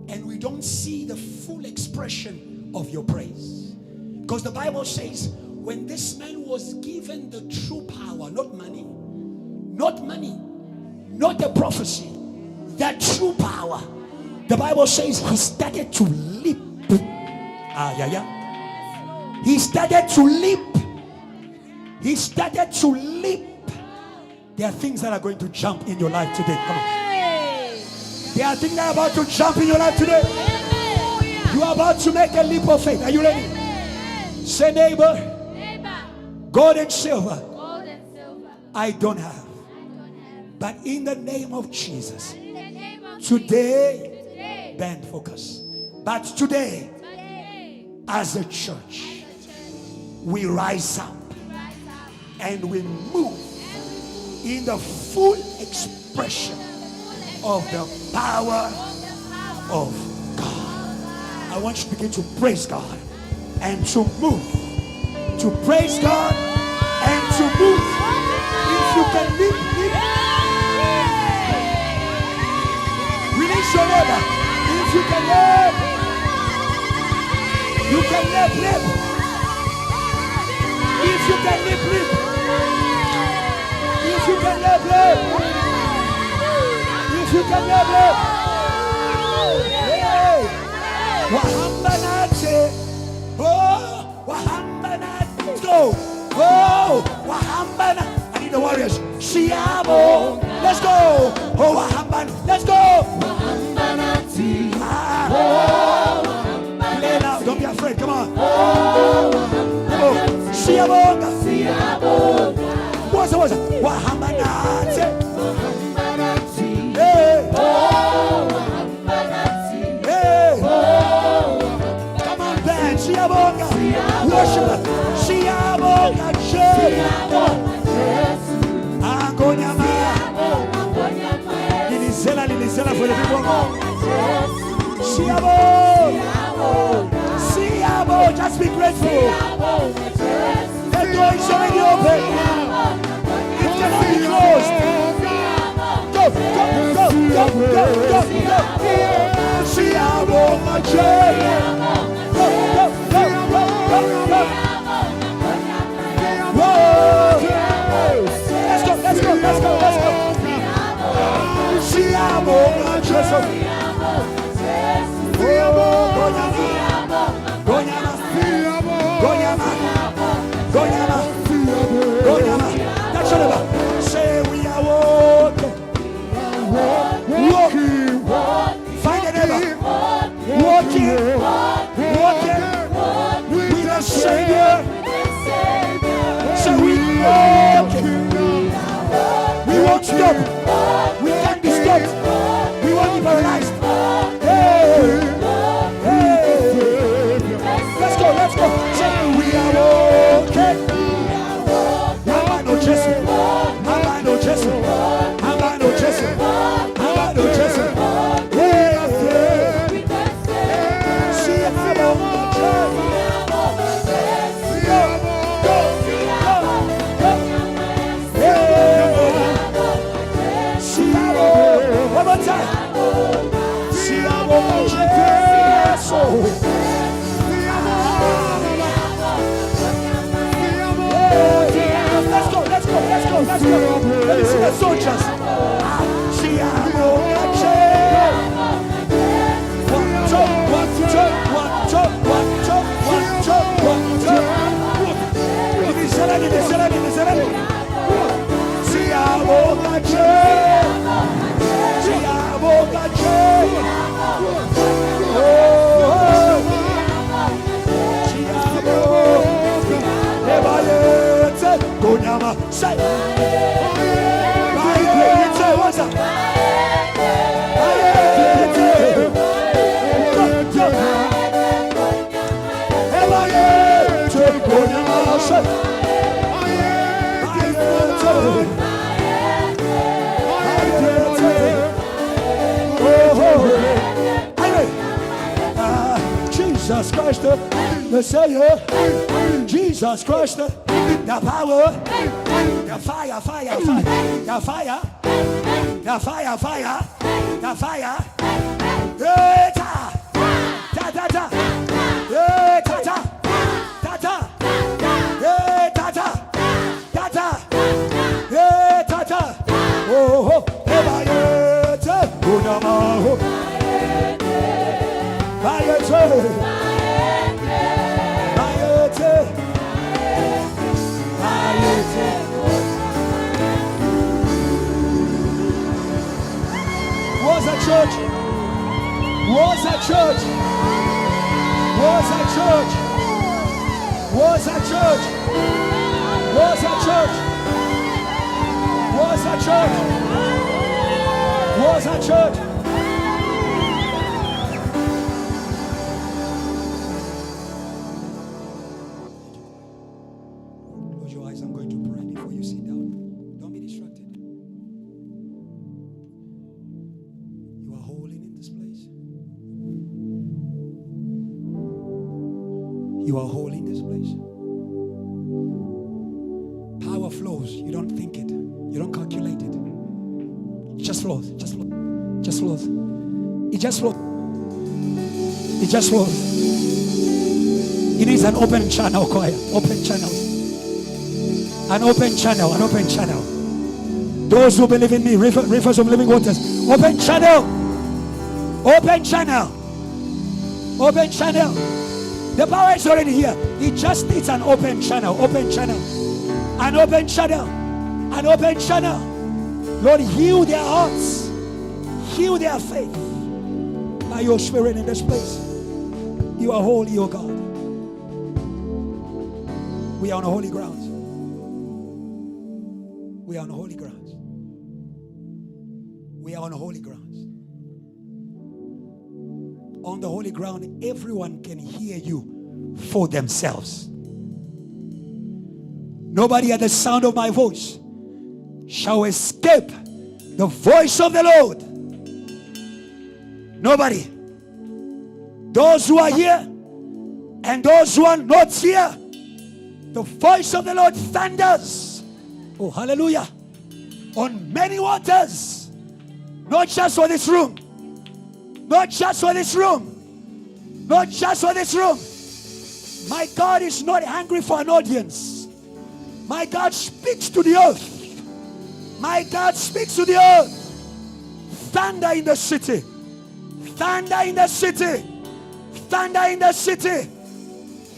And we don't see the full expression of your praise. Because the Bible says, when this man was given the true power, not money, not a prophecy, that true power, the Bible says he started to leap. He started to leap. He started to leap. There are things that are going to jump in your life today. Come on. There are things that are about to jump in your life today. You are about to make a leap of faith. Are you ready? Say, neighbor, gold and silver I don't have. But in the name of Jesus, today, band focus. But today, as a church, we rise up and we move in the full expression of the power of God. I want you to begin to praise God and to move. To praise God and to move. If you can leap. Release your neighbor. If you can live, you can live. If you can live. If you can live. If you can live. Hey. Wahambanate. Oh, Wahambanate. Let's go. Oh, Wahambana. I need the warriors. Siamo. Let's go. Oh, Wahambana. Let's go. Wahambanati. Play now. Don't be afraid. Come on. Oh, Siaboga. What's it? Wahambanati. Hey. Hey. Come on, band. Siaboga. Worship. Siaboga. Angonyama. Lilizela for the people. Siabo. Just be grateful. The door is already open. It cannot be closed. Go. Siabo, my child. Go. Let's go. Siamo, my child. Gonyama. That's all about. Say we are walking. Find a neighbor. Walking with the Savior. So we walking. We won't stop. We can't be stopped. We won't be paralyzed. the soldiers. Say, what's up? Jesus Christ, the Messiah. Jesus Christ, the power, the fire, fire, fire, the fire, the fire, fire, the fire. Ta ta ta ta, ta ta ta ta, ta ta ta ta, ta ta. Oh, was a church. Was a church. Was a church. Was a church. Was a church. Was a church. Was a church. Close your eyes. I'm going to pray before you sit down. Don't be distracted. You are holy in this place. You are holy in this place. Power flows. You don't think it. You don't calculate it. It just flows. Just flows. Just flows. It just flows. It just flows. It is an open channel, choir. Open channel. An open channel. An open channel. Those who believe in me, rivers of living waters. Open channel. Open channel. Open channel. The power is already here. It just needs an open channel. Open channel. An open channel. An open channel. Lord, heal their hearts. Heal their faith. By your spirit in this place. You are holy, O God. We are on holy grounds. We are on holy grounds. We are on holy grounds. On the holy ground, everyone can hear you for themselves. Nobody at the sound of my voice shall escape the voice of the Lord. Nobody. Those who are here and those who are not here, the voice of the Lord thunders. Oh, hallelujah. On many waters. Not just for this room. Not just for this room. Not just for this room. My God is not hungry for an audience. My God speaks to the earth. My God speaks to the earth. Thunder in the city. Thunder in the city. Thunder in the city.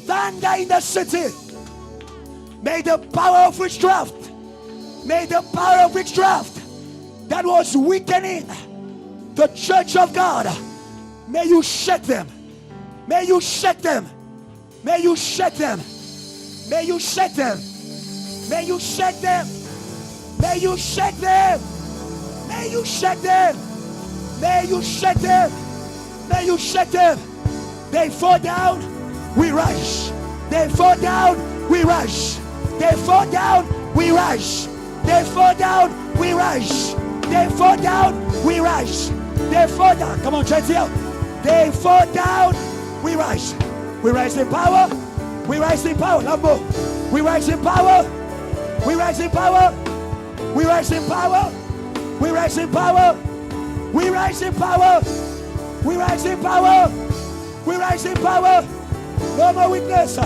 Thunder in the city. May the power of witchcraft, may the power of witchcraft that was weakening the church of God, may you shake them. May you shake them. May you shake them. May you shake them. May you shake them. May you shake them. May you shake them. May you shake them. May you shake them. They fall down, we rush. They fall down, we rush. They fall down, we rush. They fall down, we rush. They fall down, we rush. They fall down. Come on, try it out. They fall down, we rush. We rise in power. We rise in power. Lambo. We rise in power. We rise in power. We rise in power. We rise in power. We rise in power. We rise in power. We rise in power. No more witness.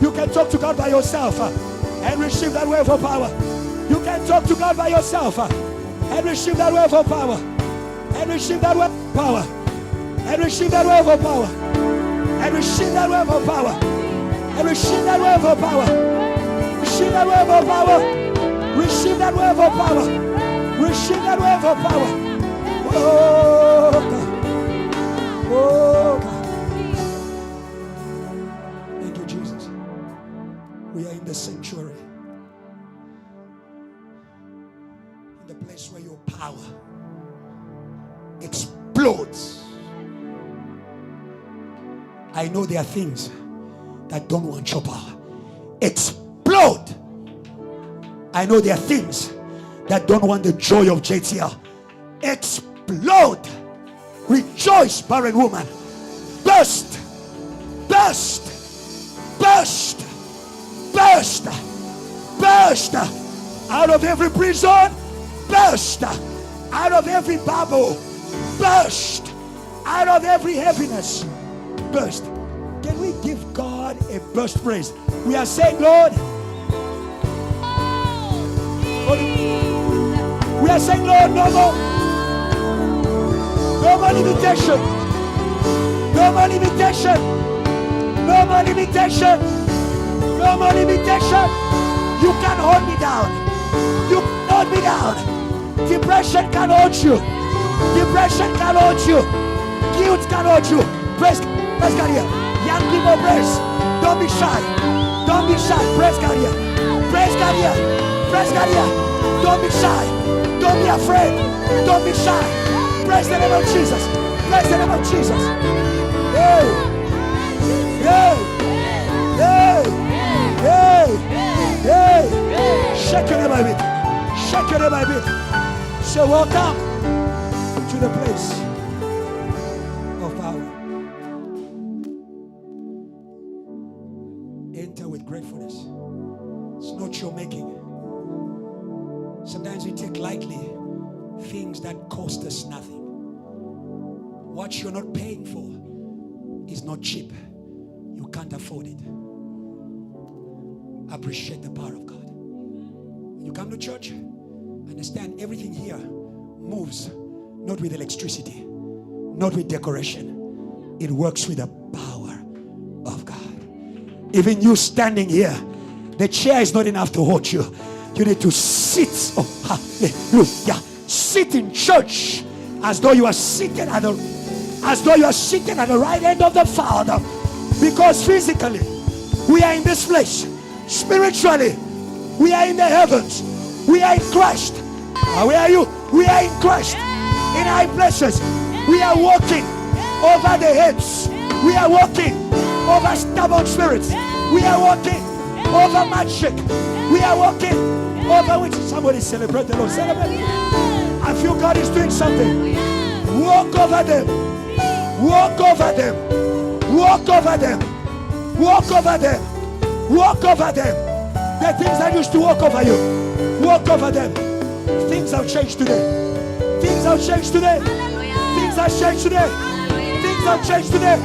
You can talk to God by yourself and receive that word for power. You can talk to God by yourself and receive that wave of power. And receive that wave of power. And receive that wave of power. And receive that wave of power. And receive that wave of power. Receive that wave of power. Receive that wave of power. Receive that wave of power. Oh God. Oh God. Thank you, Jesus. We are in the sanctuary. In the place where your power explodes. I know there are things that don't want your power. Explode. I know there are things that don't want the joy of JTL. Explode. Rejoice, barren woman. Burst. Burst. Burst. Burst. Burst. Out of every prison. Burst. Out of every bubble. Burst. Out of every heaviness. Burst. Can we give God a burst praise? We are saying, Lord. We are saying, Lord, no more. No more limitation. No more limitation. No more limitation. No more limitation. You can't hold me down. You can't hold me down. Depression can't hold you. Depression can't hold you. Guilt can't hold you. Praise God here. Young people, praise. Don't be shy. Don't be shy. Praise God here. Praise God here. Praise God here. Don't be shy. Don't be afraid. Don't be shy. Praise the name of Jesus. Praise the name of Jesus. Hey. Hey. Hey. Hey. Hey. Shake your name a bit. Shake your name a bit. So welcome to the place of power. Enter with gratefulness. It's not your making. Sometimes we take lightly things that cost us nothing. What you're not paying for is not cheap. You can't afford it. Appreciate the power of God. When you come to church, understand everything here moves not with electricity, not with decoration. It works with the power of God. Even you standing here, the chair is not enough to hold you. You need to sit. Oh, hallelujah. Sit in church as though you are seated at the right hand of the Father. Because physically, we are in this place. Spiritually, we are in the heavens. We are in Christ. Where are you? We are in Christ. In high places. We are walking over the heads. We are walking over stubborn spirits. We are walking over magic. We are walking over which somebody celebrate the Lord. Celebrate. I feel God is doing something. Walk over them. Walk over them. Walk over them. Walk over them. Walk over them. The things that used to walk over you. Walk over them. Things have changed today. Things have changed today. Things have changed today. Things have changed today.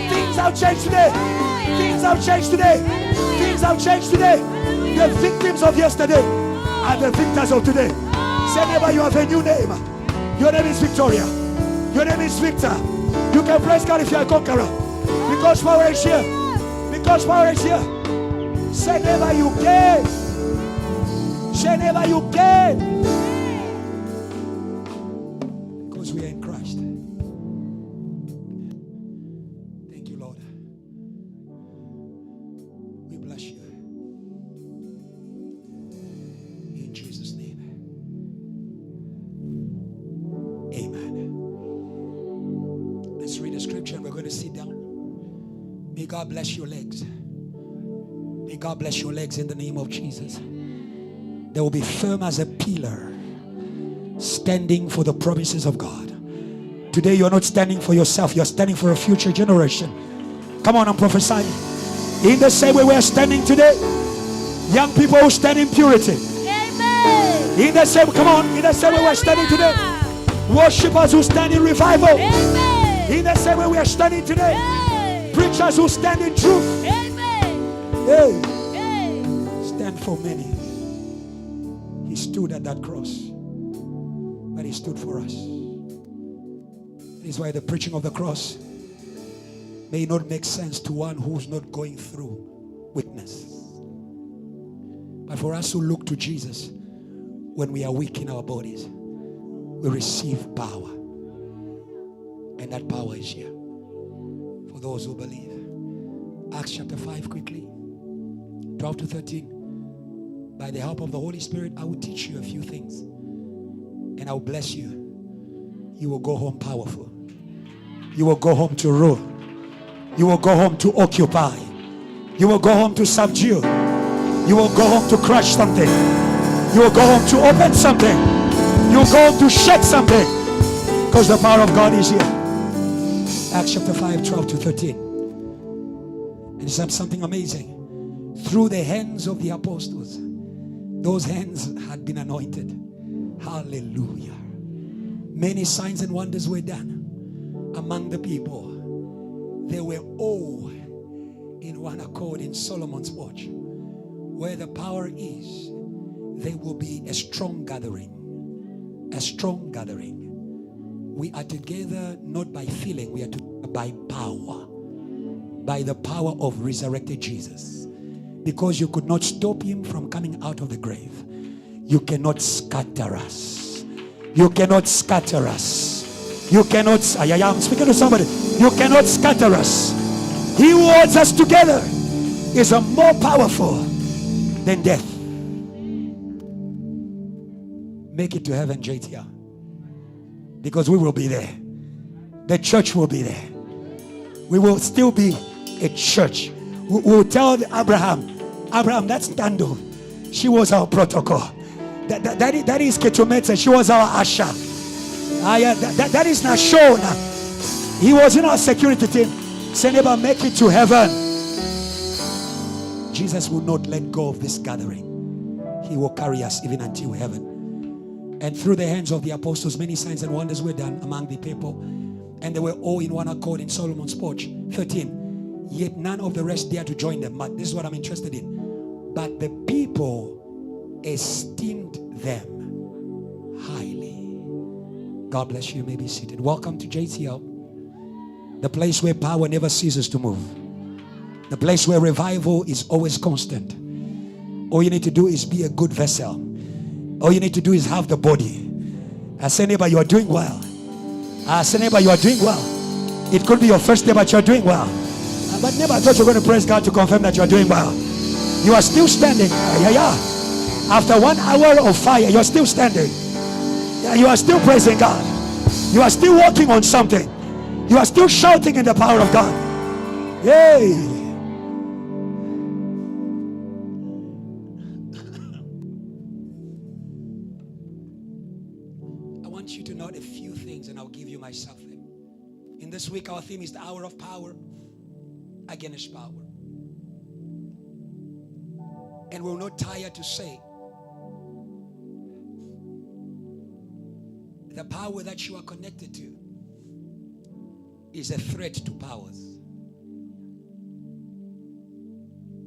Things have changed today. Things have changed today. Things have changed today. The victims of yesterday are the victors of today. Say never, you have a new name. Your name is Victoria. Your name is Victor. You can praise God if you are a conqueror. Because power is here. Because power is here. Say never, you can. Say never, you can. Because we are in Christ. Thank you, Lord. We bless you. In Jesus' name. Amen. Let's read the scripture and we're going to sit down. May God bless your legs. May God bless your legs in the name of Jesus. They will be firm as a pillar, standing for the promises of God. Today you're not standing for yourself, you're standing for a future generation. Come on, I'm prophesying. In the same way we are standing today, young people who stand in purity. Amen. In the same, come on, in the same way we are standing today, worshippers who stand in revival. Amen. In the same way we are standing today, preachers who stand in truth. Amen. Hey, stand for many. stood at that cross, but he stood for us. This is why the preaching of the cross may not make sense to one who's not going through weakness. But for us who look to Jesus, when we are weak in our bodies, we receive power. And that power is here for those who believe. Acts chapter 5 quickly, 12 to 13. By the help of the Holy Spirit, I will teach you a few things. And I will bless you. You will go home powerful. You will go home to rule. You will go home to occupy. You will go home to subdue. You will go home to crush something. You will go home to open something. You will go home to shake something. Because the power of God is here. Acts chapter 5, 12 to 13. And it's something amazing. Through the hands of the apostles, those hands had been anointed. Hallelujah. Many signs and wonders were done among the people. They were all in one accord in Solomon's porch. Where the power is, there will be a strong gathering. A strong gathering. We are together not by feeling, we are together by power. By the power of resurrected Jesus. Because you could not stop him from coming out of the grave. You cannot scatter us. You cannot scatter us. You cannot, I'm speaking to somebody. You cannot scatter us. He who holds us together is a more powerful than death. Make it to heaven, JTR. Because we will be there. The church will be there. We will still be a church. We will tell Abraham, that's Tando. She was our protocol. That is Ketumete. She was our usher. That is Nashona. He was in our security team. Say, neighbor, make it to heaven. Jesus will not let go of this gathering. He will carry us even until heaven. And through the hands of the apostles, many signs and wonders were done among the people. And they were all in one accord in Solomon's porch. 13. Yet none of the rest dared to join them. But this is what I'm interested in. But the people esteemed them highly. God bless you. You may be seated. Welcome to JTL, the place where power never ceases to move, the place where revival is always constant. All you need to do is be a good vessel. All you need to do is have the body. I say, neighbor, you are doing well. I say, neighbor, you are doing well. It could be your first day, but you are doing well. But neighbor, I thought you were going to praise God to confirm that you are doing well. You are still standing. After 1 hour of fire, you are still standing. You are still praising God. You are still working on something. You are still shouting in the power of God. Yay! I want you to note a few things and I'll give you myself. In this week, our theme is the hour of power against power. And we're not tired to say the power that you are connected to is a threat to powers.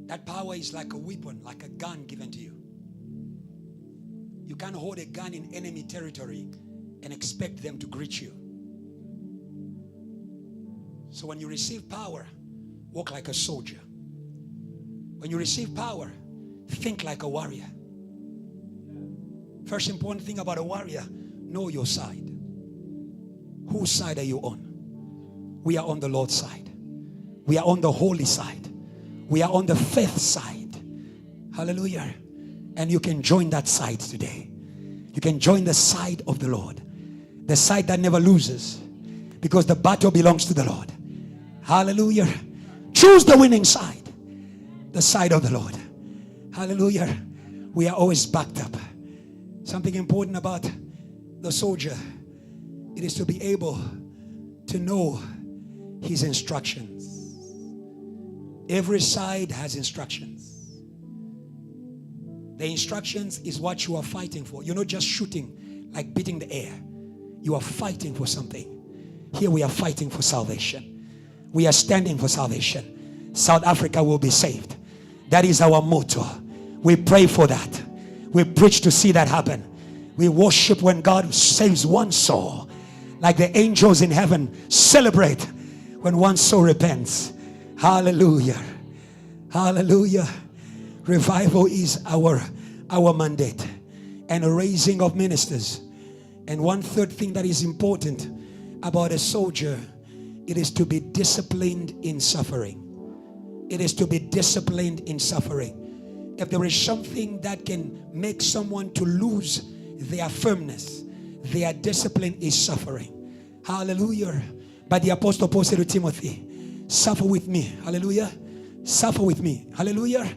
That power is like a weapon, like a gun given to you. You can't hold a gun in enemy territory and expect them to greet you. So when you receive power, walk like a soldier. When you receive power, think like a warrior. First important thing about a warrior, know your side. Whose side are you on? We are on the Lord's side. We are on the holy side. We are on the faith side. Hallelujah. And you can join that side today. You can join the side of the Lord. The side that never loses. Because the battle belongs to the Lord. Hallelujah. Choose the winning side. The side of the Lord. Hallelujah. We are always backed up. Something important about the soldier, it is to be able to know his instructions. Every side has instructions. The instructions is what you are fighting for. You're not just shooting like beating the air. You are fighting for something. Here we are fighting for salvation. We are standing for salvation. South Africa will be saved. That is our motto. We pray for that. We preach to see that happen. We worship when God saves one soul. Like the angels in heaven celebrate when one soul repents. Hallelujah. Hallelujah. Revival is our mandate, and a raising of ministers. And one third thing that is important about a soldier, it is to be disciplined in suffering. It is to be disciplined in suffering. If there is something that can make someone to lose their firmness, their discipline is suffering. Hallelujah. But the apostle Paul said to Timothy, suffer with me. Hallelujah. Suffer with me. Hallelujah.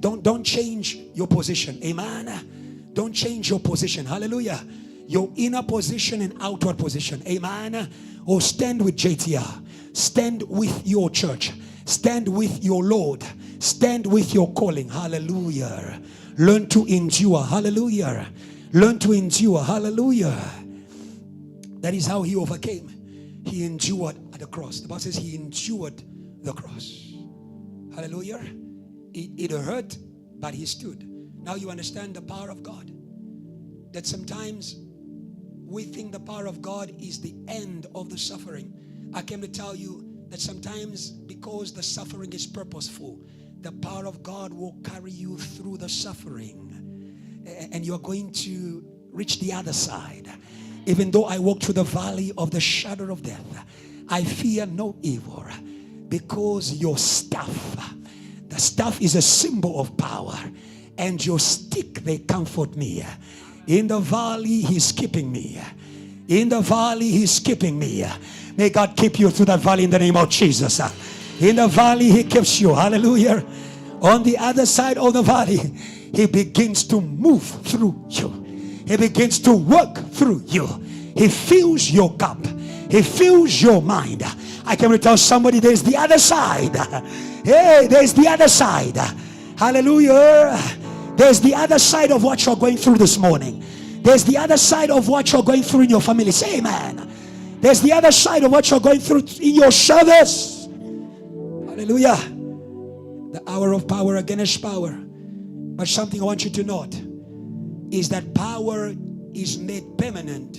Don't change your position. Amen. Don't change your position. Hallelujah. Your inner position and outward position. Amen. Oh, stand with JTR. Stand with your church. Stand with your Lord. Stand with your calling. Hallelujah. Learn to endure. Hallelujah. Learn to endure. Hallelujah. That is how he overcame. He endured at the cross. The Bible says he endured the cross. Hallelujah. It hurt, but he stood. Now you understand the power of God. That sometimes we think the power of God is the end of the suffering. I came to tell you that sometimes, because the suffering is purposeful, the power of God will carry you through the suffering, and you're going to reach the other side. Even though I walk through the valley of the shadow of death, I fear no evil, because your staff, the staff is a symbol of power, and your stick, they comfort me. In the valley, he's keeping me. In the valley, he's keeping me. May God keep you through that valley in the name of Jesus. In the valley, he keeps you. Hallelujah. On the other side of the valley, he begins to move through you. He begins to work through you. He fills your cup. He fills your mind. I can tell somebody there's the other side. Hey, there's the other side. Hallelujah. There's the other side of what you're going through this morning. There's the other side of what you're going through in your family. Say amen. There's the other side of what you're going through in your service. Hallelujah. The hour of power against power. But something I want you to note is that power is made permanent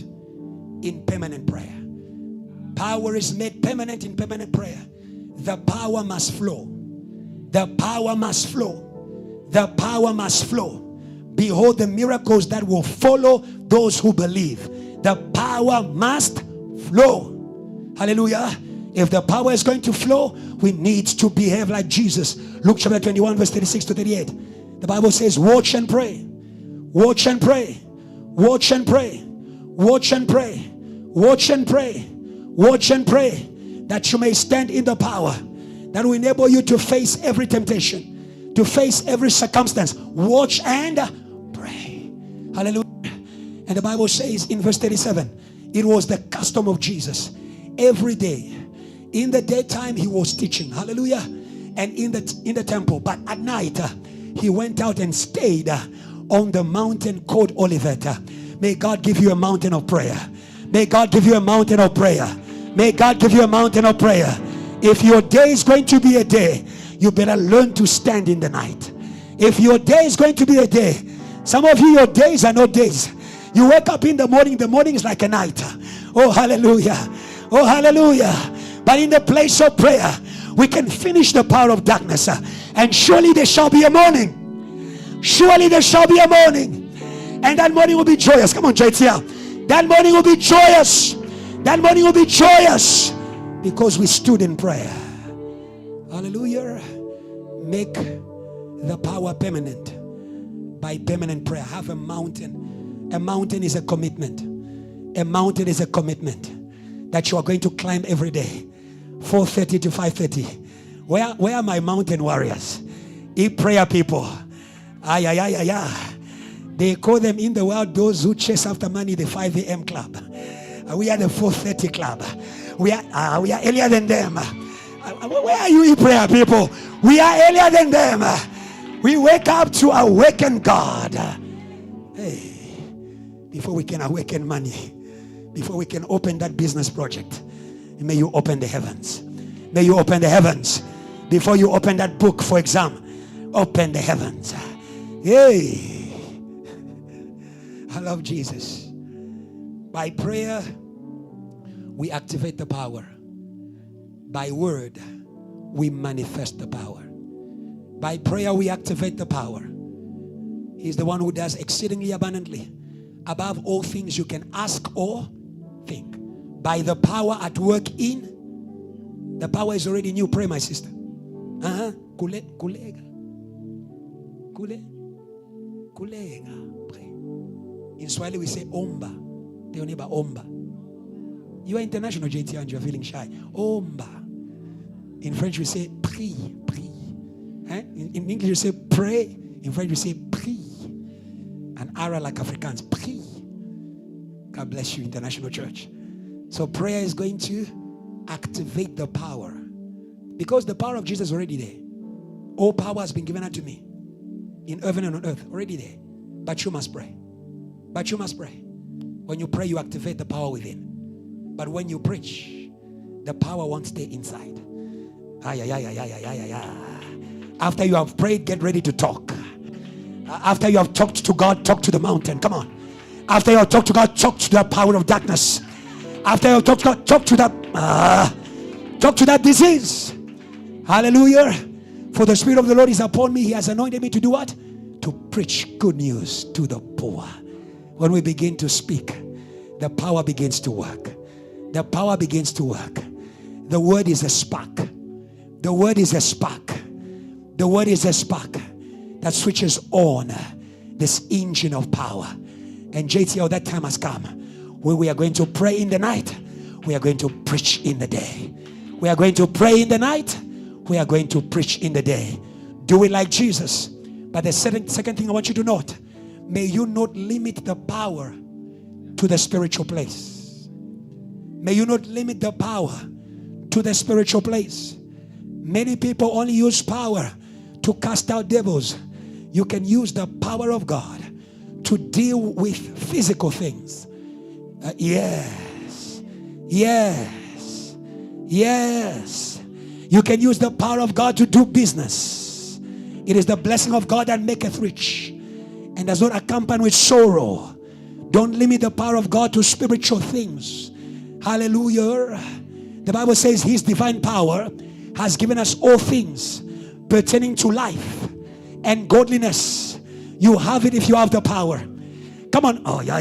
in permanent prayer. Power is made permanent in permanent prayer. The power must flow. The power must flow. The power must flow. Behold the miracles that will follow those who believe. The power must flow. Hallelujah. If the power is going to flow, we need to behave like Jesus. Luke chapter 21 verse 36 to 38. The Bible says, watch and pray. Watch and pray. Watch and pray. Watch and pray. Watch and pray. Watch and pray, that you may stand in the power that will enable you to face every temptation, to face every circumstance. Watch and pray. Hallelujah. And the Bible says in verse 37, it was the custom of Jesus every day. In the daytime he was teaching. Hallelujah. And in the temple. But at night he went out and stayed on the mountain called Olivet. May God give you a mountain of prayer. May God give you a mountain of prayer. May God give you a mountain of prayer. If your day is going to be a day, you better learn to stand in the night. If your day is going to be a day, some of you, your days are not days. You wake up in the morning is like a night. Oh hallelujah. Oh hallelujah. But in the place of prayer, we can finish the power of darkness, and surely there shall be a morning. Surely there shall be a morning, and that morning will be joyous. Come on, JTL. That morning will be joyous. That morning will be joyous, because we stood in prayer. Hallelujah. Make the power permanent by permanent prayer. Have a mountain. A mountain is a commitment. A mountain is a commitment that you are going to climb every day. 4:30 to 5:30. Where are my mountain warriors? Prayer people. They call them in the world those who chase after money, the 5 a.m. club. We are the 4:30 club. We are earlier than them. Where are you, prayer people? We are earlier than them. We wake up to awaken God. Hey, before we can awaken money, before we can open that business project, may you open the heavens. May you open the heavens. Before you open that book for exam, open the heavens. Hey. love Jesus. By prayer, we activate the power. By word, we manifest the power. By prayer, we activate the power. He's the one who does exceedingly abundantly, above all things you can ask or think. By the power at work in, the power is already new. Pray, my sister. Kulega. Pray. In Swahili we say omba. Tell your neighbor omba. You are international, JT, and you are feeling shy. Omba. In French we say prie. In English you say pray. In French we say prie. And Ara like Afrikaans, prie. God bless you, International Church. So prayer is going to activate the power. Because the power of Jesus is already there. All power has been given unto me. In heaven and on earth, already there. But you must pray. But you must pray. When you pray, you activate the power within. But when you preach, the power won't stay inside. After you have prayed, get ready to talk. After you have talked to God, talk to the mountain. Come on. After you have talked to God, talk to the power of darkness. After you have talked to God, talk to that disease. Hallelujah. For the Spirit of the Lord is upon me. He has anointed me to do what? To preach good news to the poor. When we begin to speak, the power begins to work. The power begins to work. The word is a spark. The word is a spark. The word is a spark that switches on this engine of power. And JTL, that time has come where we are going to pray in the night. We are going to preach in the day. We are going to pray in the night. We are going to preach in the day. Do it like Jesus. But the second thing I want you to note, may you not limit the power to the spiritual place. May you not limit the power to the spiritual place. Many people only use power to cast out devils. You can use the power of God to deal with physical things. Yes. You can use the power of God to do business. It is the blessing of God that maketh rich and does not accompany with sorrow. Don't limit the power of God to spiritual things. Hallelujah. The Bible says his divine power has given us all things pertaining to life and godliness. You have it if you have the power. Come on. Oh, yeah.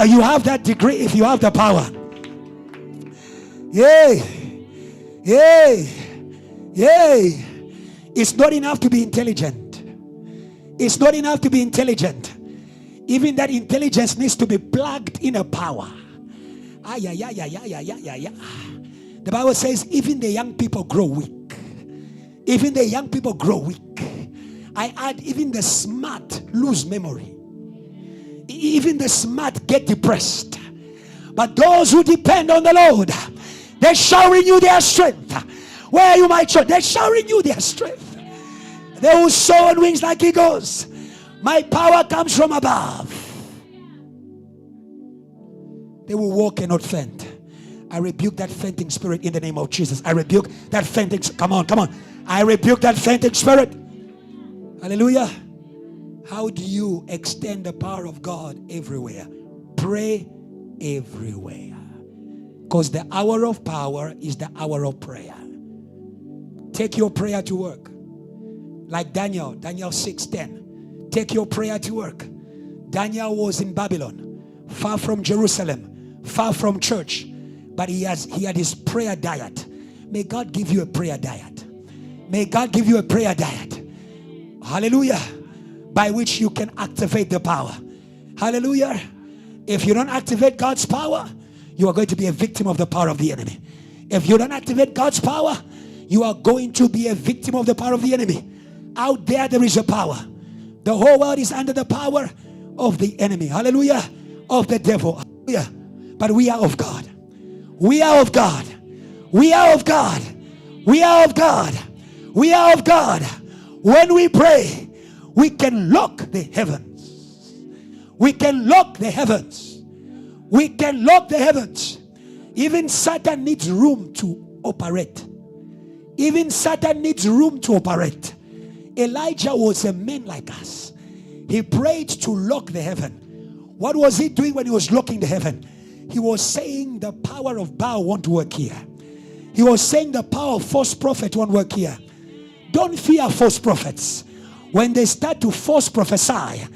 You have that degree if you have the power. Yay. It's not enough to be intelligent. It's not enough to be intelligent. Even that intelligence needs to be plugged in a power. The Bible says even the young people grow weak. Even the young people grow weak. I add, even the smart lose memory. Even the smart get depressed. But those who depend on the Lord, they shall renew their strength. Where are you, my church? They shall renew their strength. They will soar on wings like eagles. My power comes from above. They will walk and not faint. I rebuke that fainting spirit in the name of Jesus. I rebuke that fainting. Come on. I rebuke that fainting spirit. Hallelujah. How do you extend the power of God everywhere? Pray everywhere. Because the hour of power is the hour of prayer. Take your prayer to work. Like Daniel 6:10. Take your prayer to work. Daniel was in Babylon, far from Jerusalem, far from church, but he had his prayer diet. May God give you a prayer diet. May God give you a prayer diet. Hallelujah. By which you can activate the power. Hallelujah. If you don't activate God's power, you are going to be a victim of the power of the enemy. If you don't activate God's power, you are going to be a victim of the power of the enemy. Out there is a power. The whole world is under the power of the enemy. Hallelujah. Of the devil. Hallelujah. But we are of God. We are of God. We are of God. We are of God. We are of God. When we pray, we can lock the heavens. We can lock the heavens. We can lock the heavens. Even Satan needs room to operate. Even Satan needs room to operate. Elijah was a man like us. He prayed to lock the heaven. What was he doing when he was locking the heaven? He was saying the power of Baal won't work here. He was saying the power of false prophet won't work here. Don't fear false prophets. When they start to false prophesy,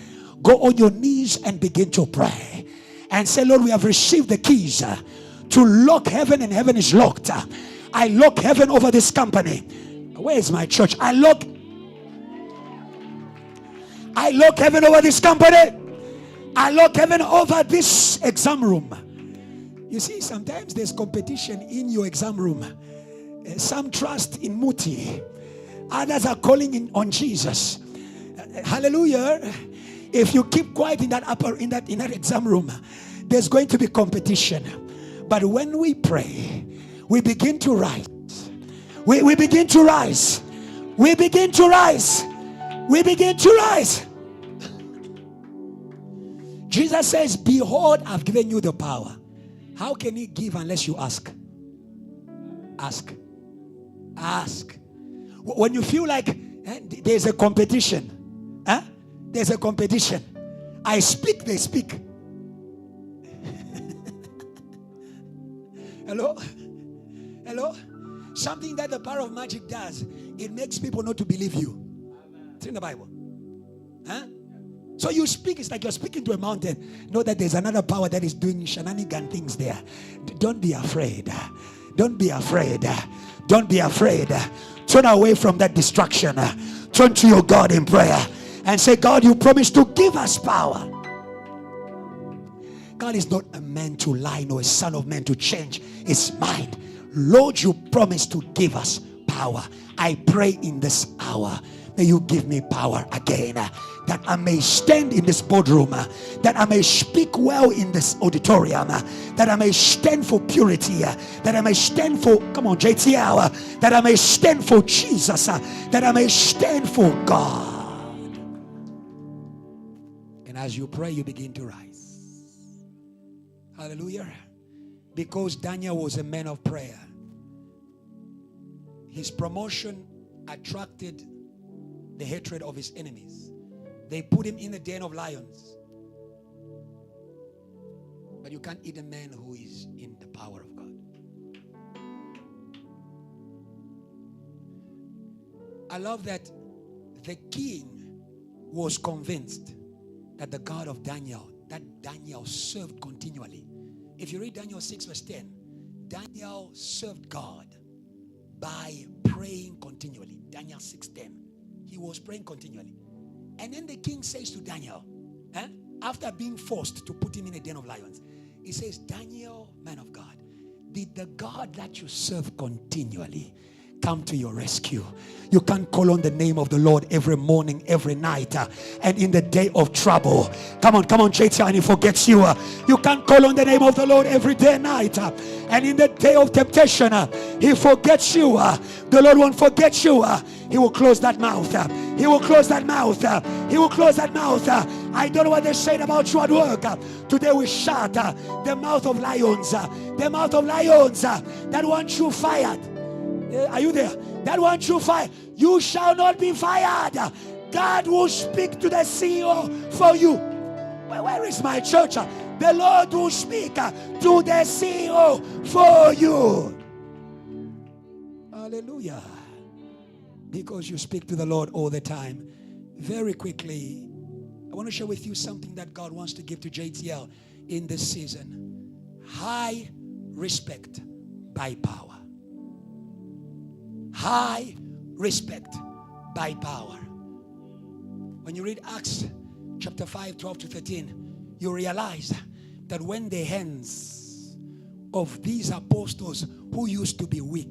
go on your knees and begin to pray. And say, Lord, we have received the keys to lock heaven, and heaven is locked. I lock heaven over this company. Where is my church? I lock heaven over this company. I lock heaven over this exam room. You see, sometimes there's competition in your exam room. Some trust in Muti. Others are calling on Jesus. Hallelujah. If you keep quiet in that exam room, there's going to be competition. But when we pray, we begin to rise. We begin to rise. We begin to rise. We begin to rise. Jesus says, behold, I've given you the power. How can he give unless you ask? Ask. Ask. When you feel like there's a competition, there's a competition. I speak, they speak. Hello? Hello? Something that the power of magic does, it makes people not to believe you. It's in the Bible. So you speak, it's like you're speaking to a mountain. Know that there's another power that is doing shenanigan things there. Don't be afraid. Don't be afraid. Don't be afraid. Turn away from that distraction. Turn to your God in prayer and say, God, you promised to give us power. God is not a man to lie, nor a son of man to change his mind. Lord, you promised to give us power. I pray in this hour, may you give me power again, that I may stand in this boardroom, that I may speak well in this auditorium, that I may stand for purity, that I may stand for, come on, JTL, that I may stand for Jesus, that I may stand for God. And as you pray, you begin to rise. Hallelujah. Because Daniel was a man of prayer, his promotion attracted the hatred of his enemies. They put him in the den of lions. But you can't eat a man who is in the power of God. I love that the king was convinced that the God of Daniel, that Daniel served continually. If you read Daniel 6 verse 10, Daniel served God by praying continually. Daniel 6:10. He was praying continually. And then the king says to Daniel, after being forced to put him in a den of lions, he says, Daniel, man of God, did the God that you serve continually come to your rescue? You can call on the name of the Lord every morning, every night, and in the day of trouble. Come on, JT, and he forgets you. You can call on the name of the Lord every day and night, and in the day of temptation, he forgets you. The Lord won't forget you. He will close that mouth. He will close that mouth. He will close that mouth. I don't know what they said about you at work. Today we shut the mouth of lions. The mouth of lions that want you fired. Are you there? That want you fired. You shall not be fired. God will speak to the CEO for you. Where is my church? The Lord will speak to the CEO for you. Hallelujah. Because you speak to the Lord all the time. Very quickly, I want to share with you something that God wants to give to JTL in this season. High respect by power. High respect by power. When you read Acts chapter 5, 12 to 13, you realize that when the hands of these apostles who used to be weak,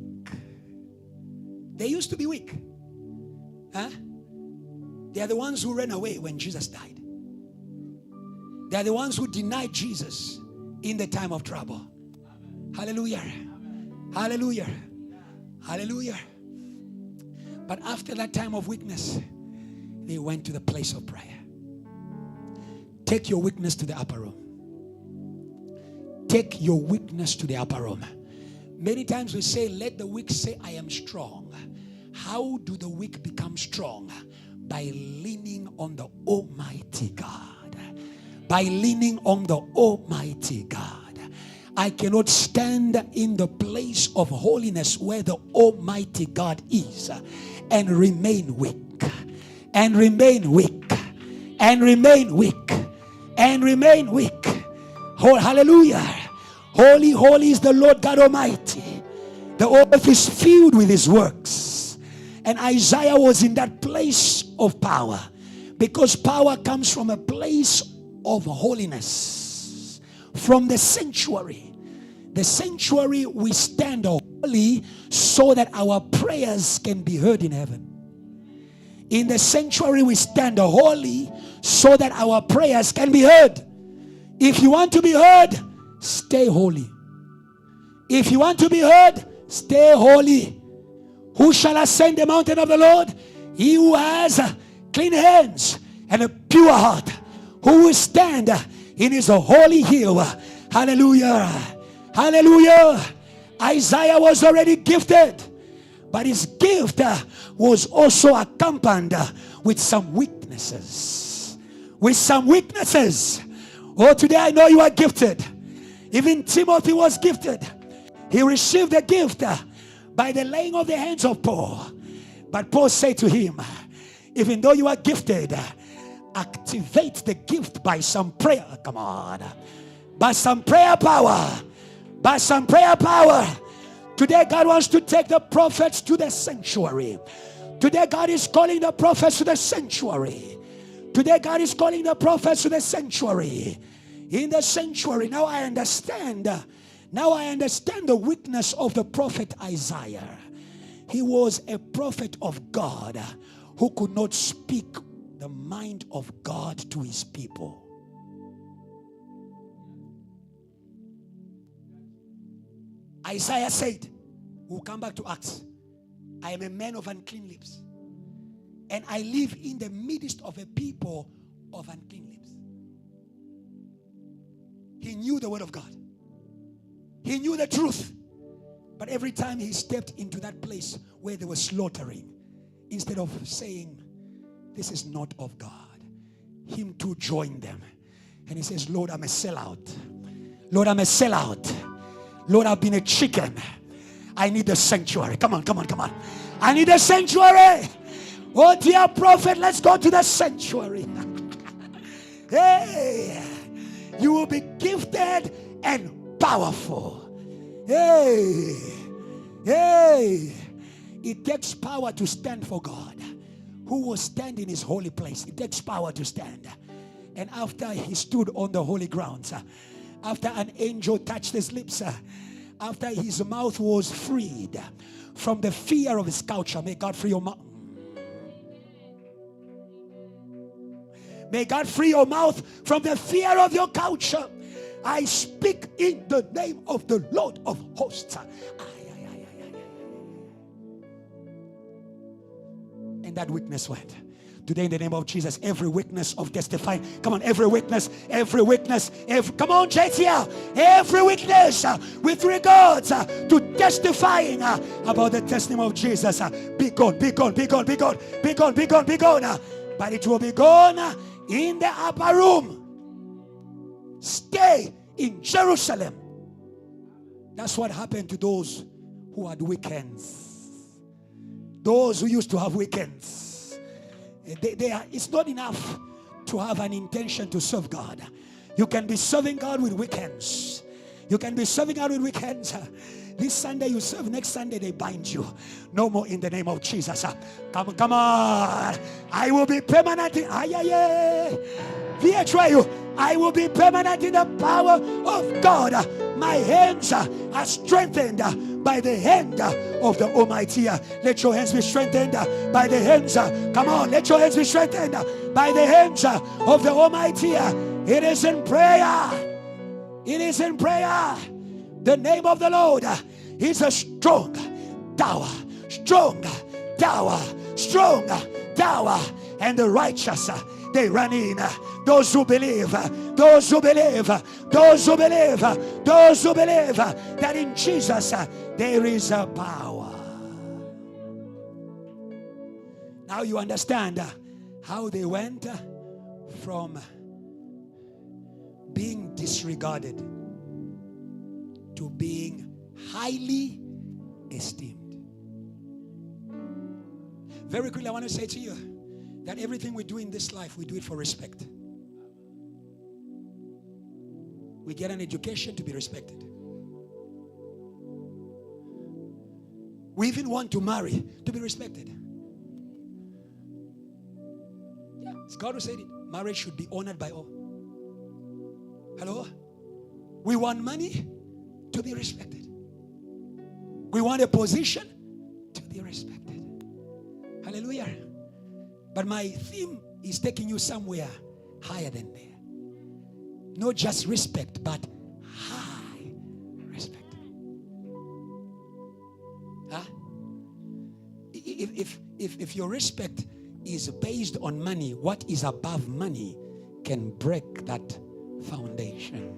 they used to be weak. They are the ones who ran away when Jesus died. They are the ones who denied Jesus in the time of trouble. Hallelujah. Hallelujah. Hallelujah. But after that time of weakness, they went to the place of prayer. Take your weakness to the upper room. Take your weakness to the upper room. Many times we say, let the weak say, I am strong. How do the weak become strong? By leaning on the Almighty God. By leaning on the Almighty God, I cannot stand in the place of holiness where the Almighty God is and remain weak, and remain weak, and remain weak, and remain weak. Oh, hallelujah. Holy, holy is the Lord God Almighty. The earth is filled with his works. And Isaiah was in that place of power, because power comes from a place of holiness, from the sanctuary. The sanctuary, we stand holy so that our prayers can be heard in heaven. In the sanctuary, we stand holy so that our prayers can be heard. If you want to be heard, stay holy. If you want to be heard, stay holy. Who shall ascend the mountain of the Lord? He who has clean hands and a pure heart, who will stand in his holy hill. Hallelujah. Hallelujah. Isaiah was already gifted, but his gift was also accompanied with some weaknesses. With some weaknesses. Oh, today I know you are gifted. Even Timothy was gifted. He received the gift by the laying of the hands of Paul. But Paul said to him, even though you are gifted, activate the gift by some prayer. Come on. By some prayer power. By some prayer power. Today God wants to take the prophets to the sanctuary. Today God is calling the prophets to the sanctuary. Today God is calling the prophets to the sanctuary. In the sanctuary, now I understand. Now I understand the weakness of the prophet Isaiah. He was a prophet of God who could not speak the mind of God to his people. Isaiah said, we'll come back to Acts, I am a man of unclean lips, and I live in the midst of a people of unclean lips. He knew the word of God. He knew the truth. But every time he stepped into that place where they were slaughtering, instead of saying, this is not of God, him too joined them. And he says, Lord, I'm a sellout. Lord, I'm a sellout. Lord, I've been a chicken. I need a sanctuary. Come on, come on, come on. I need a sanctuary. Oh, dear prophet, let's go to the sanctuary. Hey, you will be gifted and powerful. Hey, hey. It takes power to stand for God. Who will stand in his holy place? It takes power to stand. And after he stood on the holy grounds, after an angel touched his lips, after his mouth was freed from the fear of his culture, may God free your mouth. May God free your mouth from the fear of your culture. I speak in the name of the Lord of hosts. And that weakness went. Today in the name of Jesus, every weakness of testifying. Come on, every weakness, come on, JTL. Every weakness with regards to testifying about the testimony of Jesus. Be gone, be gone, be gone, be gone, be gone, be gone, be gone. But it will be gone in the upper room. Stay in Jerusalem. That's what happened to those who had weekends. Those who used to have weekends. It's not enough to have an intention to serve God. You can be serving God with weekends. You can be serving God with weekends. This Sunday you serve, next Sunday they bind you. No more in the name of Jesus. Come on. I will be permanent in I will be permanent in the power of God. My hands are strengthened by the hand of the Almighty. Let your hands be strengthened by the hands. Come on, let your hands be strengthened by the hands of the Almighty. It is in prayer. It is in prayer. The name of the Lord is a strong tower. Strong tower. Strong tower. And the righteous, they run in. Those who believe, those who believe, those who believe, those who believe that in Jesus there is a power. Now you understand how they went from being disregarded to being highly esteemed. Very quickly, I want to say to you that everything we do in this life, we do it for respect. We get an education to be respected. We even want to marry to be respected. Yeah, it's God who said it. Marriage should be honored by all. Hello? We want money to be respected. We want a position to be respected. Hallelujah. But my theme is taking you somewhere higher than there. Not just respect, but high respect. Huh? If your respect is based on money, what is above money can break that foundation.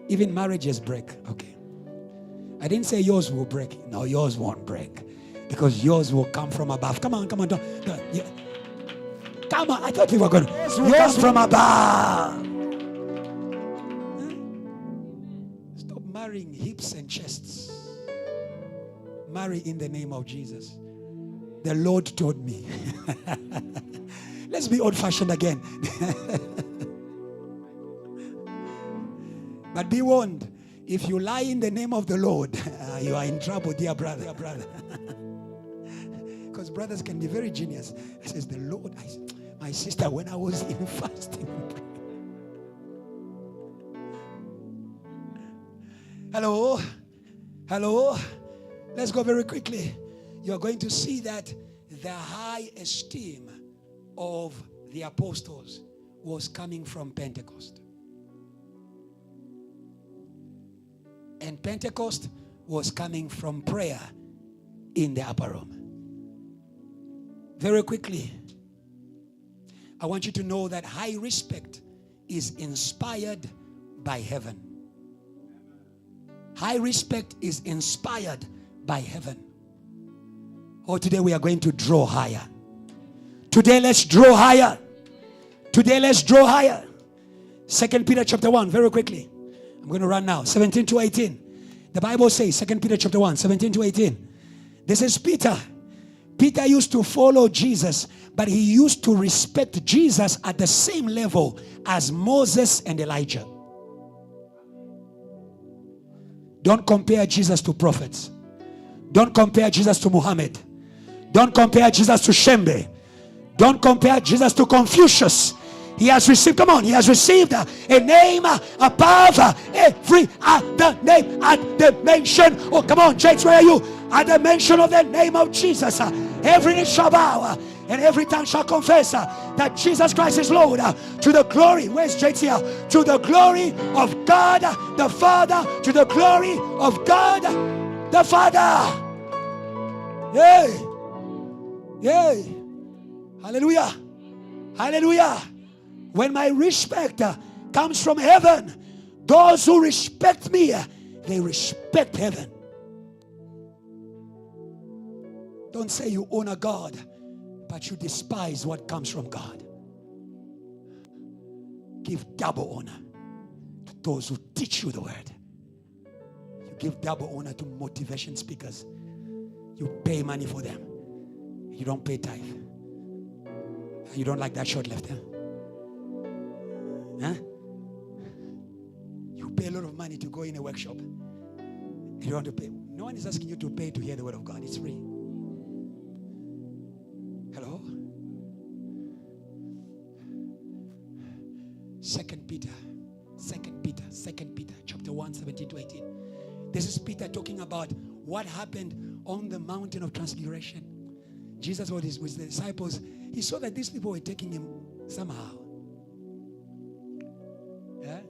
Even marriages break. Okay. I didn't say yours will break. No, yours won't break. Because yours will come from above. Come on. Don't. Yeah. Come on. I thought we were going to. Yours from above. Stop marrying hips and chests. Marry in the name of Jesus. The Lord told me. Let's be old-fashioned again. But be warned. If you lie in the name of the Lord, you are in trouble, dear brother. Because brothers can be very genius. I says, the Lord, my sister, when I was in fasting. Hello? Let's go very quickly. You're going to see that the high esteem of the apostles was coming from Pentecost. And Pentecost was coming from prayer in the upper room. Very quickly, I want you to know that high respect is inspired by heaven. High respect is inspired by heaven. Oh, today we are going to draw higher. Today let's draw higher. 2 Peter chapter 1, very quickly. I'm going to run now. 17 to 18. The Bible says, 2 Peter chapter 1, 17 to 18. This is Peter. Peter used to follow Jesus, but he used to respect Jesus at the same level as Moses and Elijah. Don't compare Jesus to prophets. Don't compare Jesus to Muhammad. Don't compare Jesus to Shembe. Don't compare Jesus to Confucius. He has received, he has received a name above every other name at the mention. Oh, come on, Jakes, where are you? At the mention of the name of Jesus, every knee shall bow and every tongue shall confess that Jesus Christ is Lord, to the glory, where's Jakes here? To the glory of God the Father, to the glory of God the Father. Yay! Yay! Hallelujah! Hallelujah! When my respect comes from heaven, those who respect me, they respect heaven. Don't say you honor God, but you despise what comes from God. Give double honor to those who teach you the word. You give double honor to motivation speakers. You pay money for them. You don't pay tithe. You don't like that short left, huh? You pay a lot of money to go in a workshop. You don't want to pay. No one is asking you to pay to hear the word of God. It's free. Hello? 2 Peter chapter 1, 17 to 18. This is Peter talking about what happened on the mountain of transfiguration. Jesus was with the disciples. He saw that these people were taking him somehow. Yeah?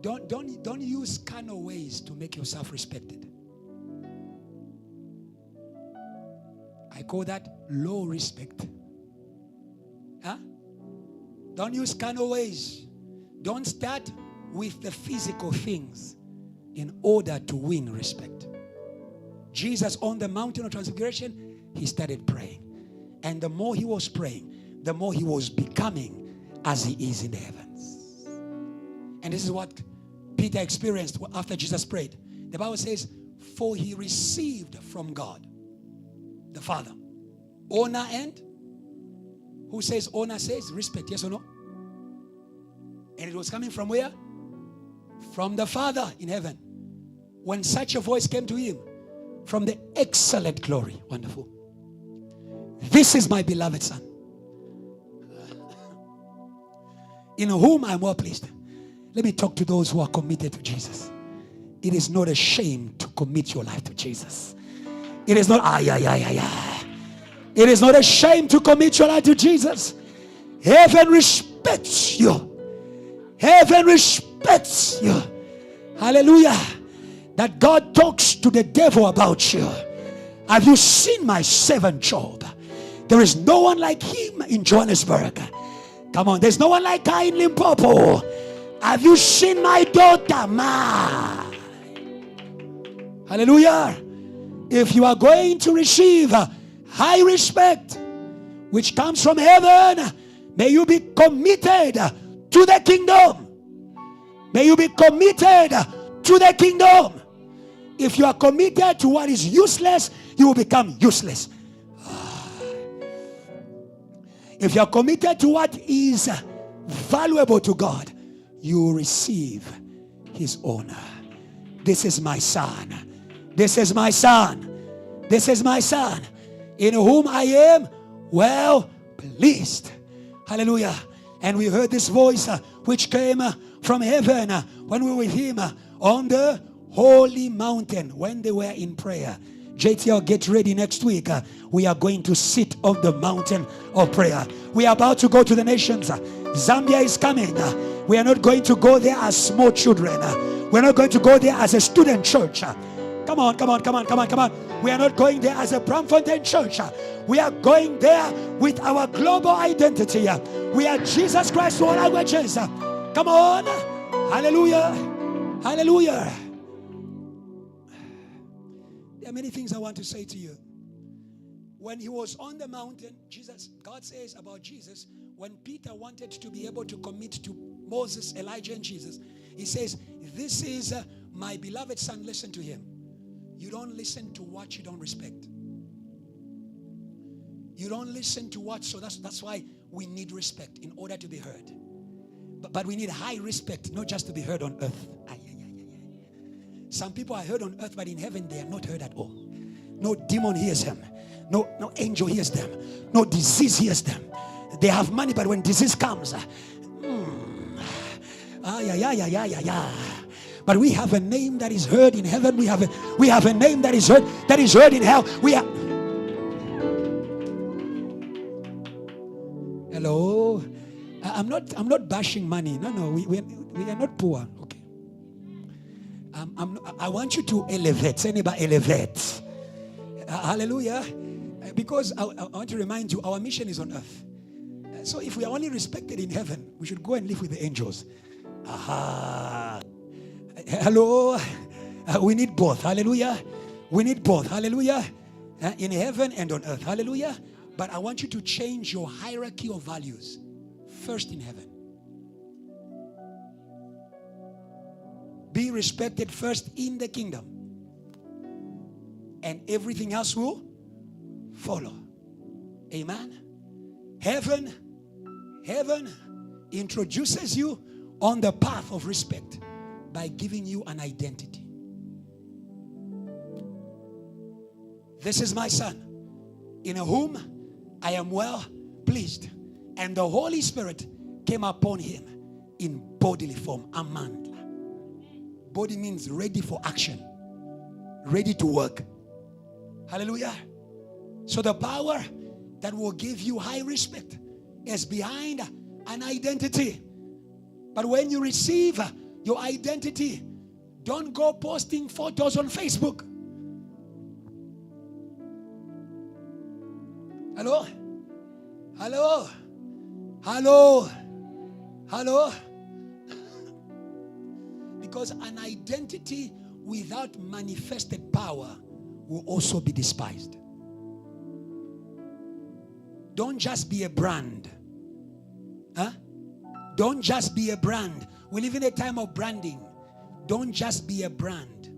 Don't use carnal ways to make yourself respected. I call that low respect. Huh? Don't use carnal ways. Don't start with the physical things in order to win respect. Jesus on the mountain of transfiguration, he started praying. And the more he was praying, the more he was becoming as he is in the heavens. And this is what Peter experienced after Jesus prayed. The Bible says, for he received from God, the Father, honor and, who says honor says respect, yes or no? And it was coming from where? From the Father in heaven. When such a voice came to him, from the excellent glory. Wonderful. This is my beloved Son, in whom I am well pleased. Let me talk to those who are committed to Jesus. It is not a shame to commit your life to Jesus. It is not, It is not a shame to commit your life to Jesus. Heaven respects you. Heaven respects you. Hallelujah. That God talks to the devil about you. Have you seen my servant Job? There is no one like him in Johannesburg. Come on, there's no one like her in Limpopo. Have you seen my daughter Ma? Hallelujah. If you are going to receive high respect which comes from heaven, may you be committed to the kingdom. May you be committed to the kingdom. If you are committed to what is useless, you will become useless. If you are committed to what is valuable to God, you will receive his honor. This is my son. This is my son. This is my son, in whom I am well pleased. Hallelujah. And we heard this voice which came from heaven when we were with him on the holy mountain when they were in prayer. JTL, get ready next week. We are going to sit on the mountain of prayer. We are about to go to the nations. Zambia is coming. We are not going to go there as small children. We're not going to go there as a student church. Come on. We are not going there as a Bramfontein church. We are going there with our global identity. We are Jesus Christ to all languages. Come on. Hallelujah. Hallelujah. There are many things I want to say to you. When he was on the mountain, God says about Jesus, when Peter wanted to be able to commit to Moses, Elijah, and Jesus, he says, this is my beloved son, listen to him. You don't listen to what you don't respect. You don't listen to what, so that's why we need respect in order to be heard. But we need high respect, not just to be heard on earth. Some people are heard on earth, but in heaven they are not heard at all. No demon hears them. No angel hears them. No disease hears them. They have money, but when disease comes, but we have a name that is heard in heaven. We have a name that is heard in hell. Hello. I'm not bashing money. No. We are not poor. Okay. I want you to elevate. Say neighbor, elevate. Hallelujah. Because I want to remind you, our mission is on earth. So if we are only respected in heaven, we should go and live with the angels. Hello. We need both. Hallelujah. We need both. Hallelujah. In heaven and on earth. Hallelujah. But I want you to change your hierarchy of values. First in heaven. Be respected first in the kingdom. And everything else will follow. Amen. Heaven introduces you on the path of respect by giving you an identity. This is my son, in whom I am well pleased. And the Holy Spirit came upon him in bodily form. Amandla. Body means ready for action, ready to work. Hallelujah. So the power that will give you high respect is behind an identity. But when you receive your identity, don't go posting photos on Facebook. Hello? Hello? Hello? Hello? Because an identity without manifested power will also be despised. Don't just be a brand. Don't just be a brand. We live in a time of branding. Don't just be a brand.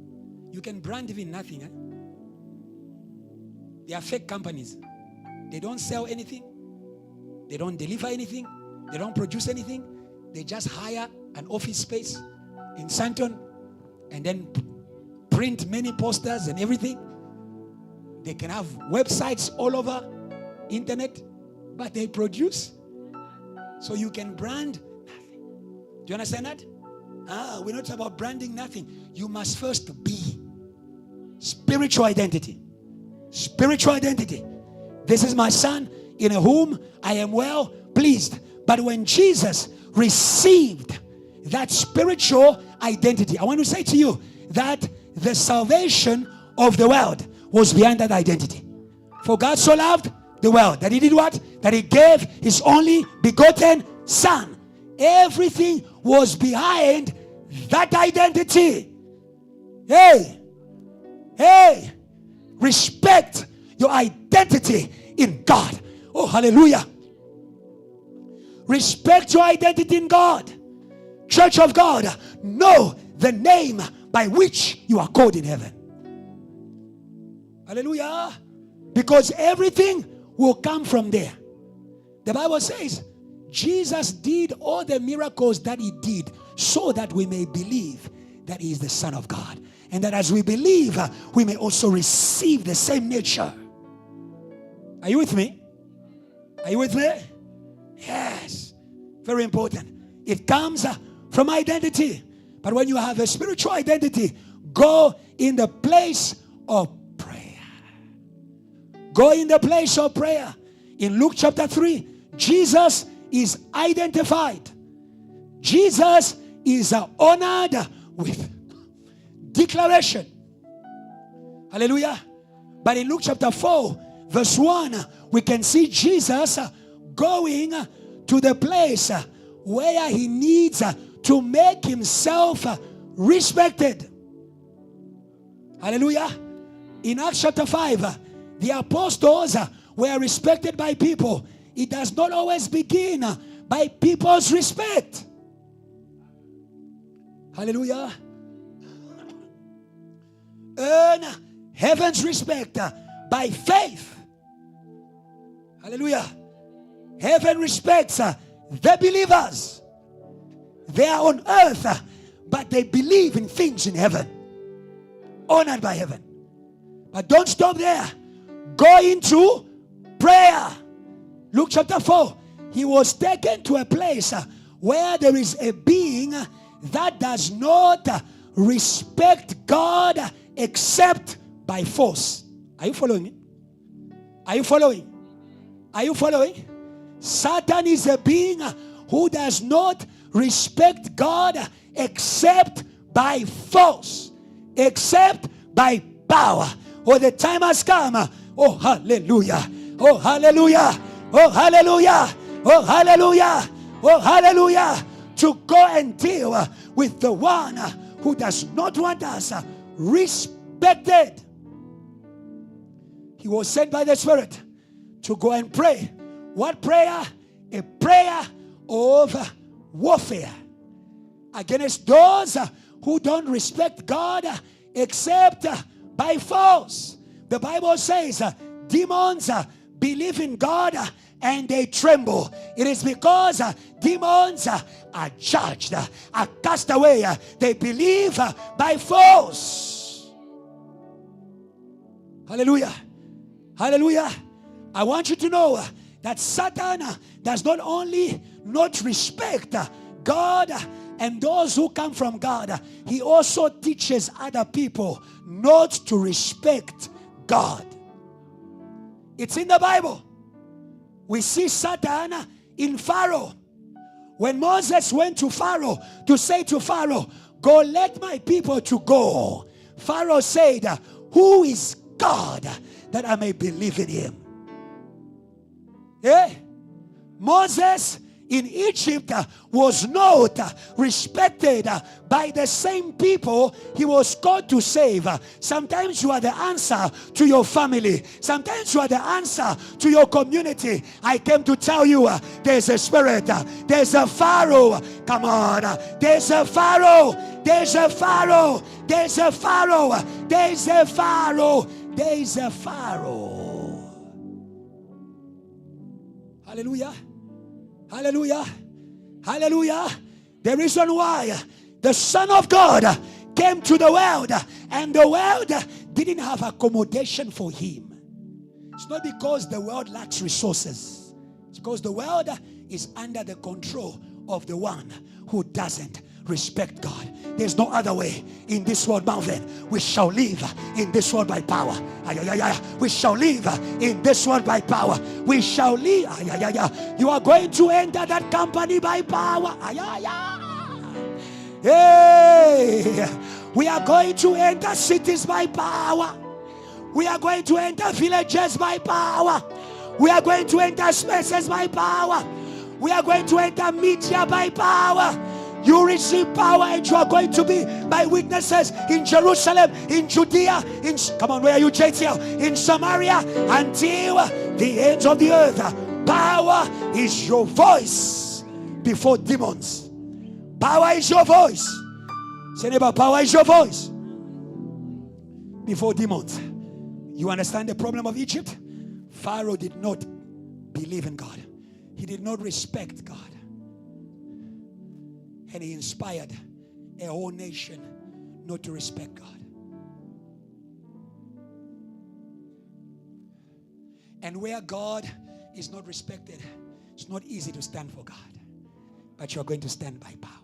You can brand even nothing. They are fake companies. They don't sell anything. They don't deliver anything. They don't produce anything. They just hire an office space in Santon and then print many posters and everything. They can have websites all over internet, but they produce. So you can brand nothing. Do you understand that? We're not about branding nothing. You must first be. Spiritual identity. Spiritual identity. This is my son in whom I am well pleased. But when Jesus received that spiritual identity, I want to say to you that the salvation of the world was behind that identity. For God so loved the world that he did what? That he gave his only begotten son. Everything was behind that identity. Hey, respect your identity in God. Oh, hallelujah. Respect your identity in God. Church of God, know the name by which you are called in heaven. Hallelujah. Because everything will come from there. The Bible says Jesus did all the miracles that he did so that we may believe that he is the Son of God. And that as we believe, we may also receive the same nature. Are you with me? Are you with me? Yes. Very important. It comes from identity. But when you have a spiritual identity, go in the place of prayer. Go in the place of prayer. In Luke chapter 3, Jesus is identified. Jesus is honored with declaration. Hallelujah. But in Luke chapter 4, verse 1, we can see Jesus going to the place where he needs to make himself respected. Hallelujah. In Acts chapter 5, the apostles were respected by people. It does not always begin by people's respect. Hallelujah. Earn heaven's respect by faith. Hallelujah. Heaven respects the believers. They are on earth, but they believe in things in heaven. Honored by heaven. But don't stop there. Go into prayer. Luke chapter 4. He was taken to a place where there is a being that does not respect God except by force. Are you following me? Are you following? Are you following? Satan is a being who does not respect God except by force, except by power. Oh, the time has come. Oh, hallelujah. Oh, hallelujah. Oh, hallelujah. Oh, hallelujah. Oh, hallelujah. To go and deal with the one who does not want us respected. He was sent by the Spirit to go and pray. What prayer? A prayer of warfare against those who don't respect God except by force. The Bible says demons believe in God and they tremble. It is because demons are judged, are cast away. They believe by force. Hallelujah. Hallelujah. I want you to know that Satan does not only not respect God and those who come from God, he also teaches other people not to respect God. It's in the Bible. We see Satan in Pharaoh. When Moses went to Pharaoh to say to Pharaoh, "Go, let my people to go," Pharaoh said, "Who is God that I may believe in him?" Yeah. Moses in Egypt was not respected by the same people he was called to save. Sometimes you are the answer to your family. Sometimes you are the answer to your community. I came to tell you there's a spirit. There's a Pharaoh. Come on. There's a Pharaoh. There's a Pharaoh. There's a Pharaoh. There's a Pharaoh. There's a Pharaoh. Hallelujah. Hallelujah. Hallelujah. The reason why the Son of God came to the world and the world didn't have accommodation for him. It's not because the world lacks resources. It's because the world is under the control of the one who doesn't respect God. There's no other way in this world, mountain. We shall live in this world by power. We shall live in this world by power. We shall live. You are going to enter that company by power. Hey, we are going to enter cities by power. We are going to enter villages by power. We are going to enter spaces by power. We are going to enter media by power. You receive power and you are going to be my witnesses in Jerusalem, in Judea, come on, where are you, JTL? In Samaria, until the ends of the earth. Power is your voice before demons. Power is your voice. Say neighbor, power is your voice before demons. You understand the problem of Egypt? Pharaoh did not believe in God. He did not respect God. And he inspired a whole nation not to respect God. And where God is not respected, it's not easy to stand for God. But you're going to stand by power.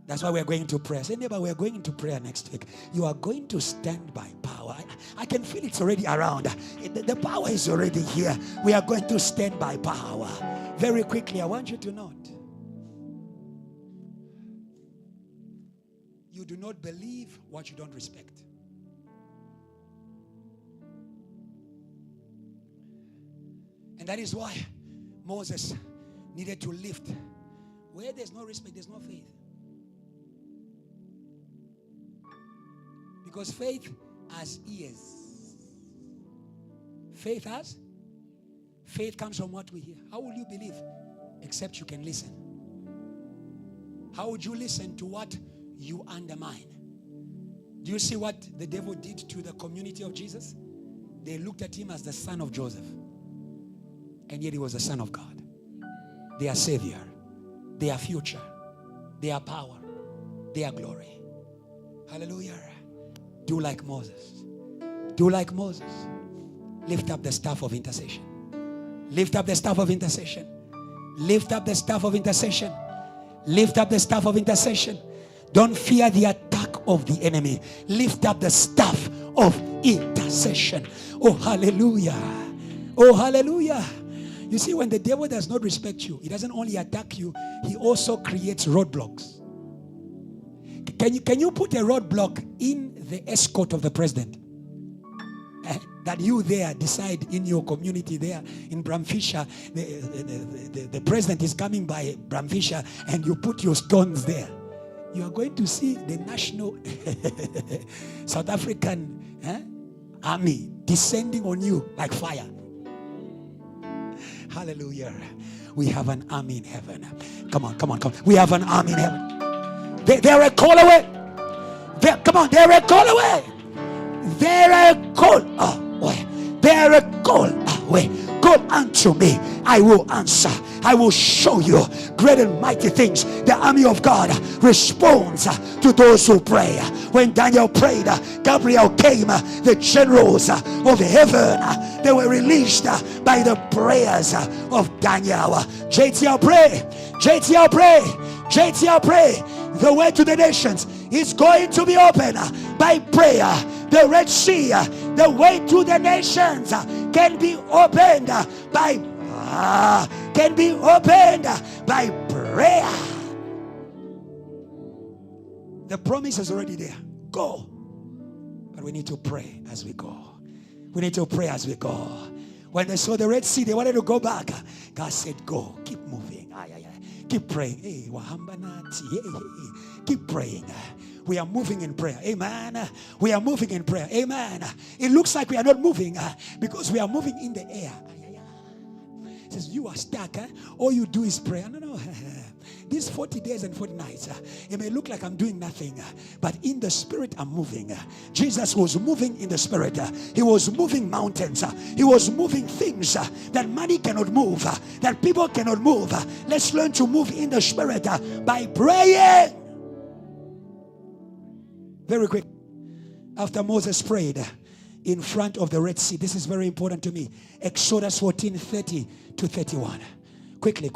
That's why we're going to prayer. Say, neighbor, we're going into prayer next week. You are going to stand by power. I can feel it's already around. The power is already here. We are going to stand by power. Very quickly, I want you to note. You do not believe what you don't respect. And that is why Moses needed to lift. Where there's no respect, there's no faith. Because faith has ears. Faith comes from what we hear. How will you believe? Except you can listen. How would you listen to what you undermine? Do you see what the devil did to the community of Jesus? They looked at him as the son of Joseph. And yet he was the Son of God. Their Savior. Their future. Their power. Their glory. Hallelujah. Do like Moses. Do like Moses. Lift up the staff of intercession. Lift up the staff of intercession. Lift up the staff of intercession. Lift up the staff of intercession. Don't fear the attack of the enemy. Lift up the staff of intercession. Oh, hallelujah. Oh, hallelujah. You see, when the devil does not respect you, he doesn't only attack you, he also creates roadblocks. Can you put a roadblock in the escort of the president? That you there decide in your community there in Bramfisher, the president is coming by Bramfisher, and you put your stones there. You are going to see the national South African army descending on you like fire. Hallelujah. We have an army in heaven. Come on. We have an army in heaven. They're a call away. They're a call away. They're a call away. They're a call away. Call unto me, I will answer. I will show you great and mighty things. The army of God responds to those who pray. When Daniel prayed, Gabriel came. The generals of heaven, they were released by the prayers of Daniel. JTL pray. JTL pray. JTL pray. The way to the nations is going to be open by prayer. The Red Sea, the way to the nations can be opened by prayer. The promise is already there. Go. But we need to pray as we go. We need to pray as we go. When they saw the Red Sea, they wanted to go back. God said, go. Keep moving. Keep praying. Hey, wahambanati. Hey. Keep praying. We are moving in prayer. Amen. We are moving in prayer. Amen. It looks like we are not moving because we are moving in the air. It says you are stuck. All you do is pray. No. These 40 days and 40 nights, it may look like I'm doing nothing, but in the spirit I'm moving. Jesus was moving in the spirit. He was moving mountains. He was moving things that money cannot move, that people cannot move. Let's learn to move in the spirit by praying. Very quick. After Moses prayed in front of the Red Sea, this is very important to me. Exodus 14:30 to 31. Quickly.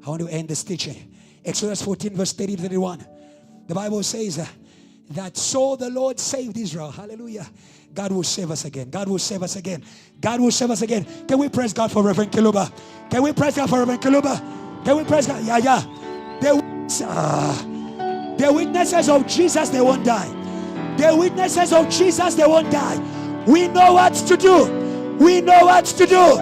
I want to end this teaching. Exodus 14 verse 30 to 31. The Bible says that so the Lord saved Israel. Hallelujah. God will save us again. God will save us again. God will save us again. Can we praise God for Reverend Kiluba? Can we praise God for Reverend Kiluba? Can we praise God? Yeah. The witnesses of Jesus, they won't die. The witnesses of Jesus, they won't die. We know what to do. We know what to do.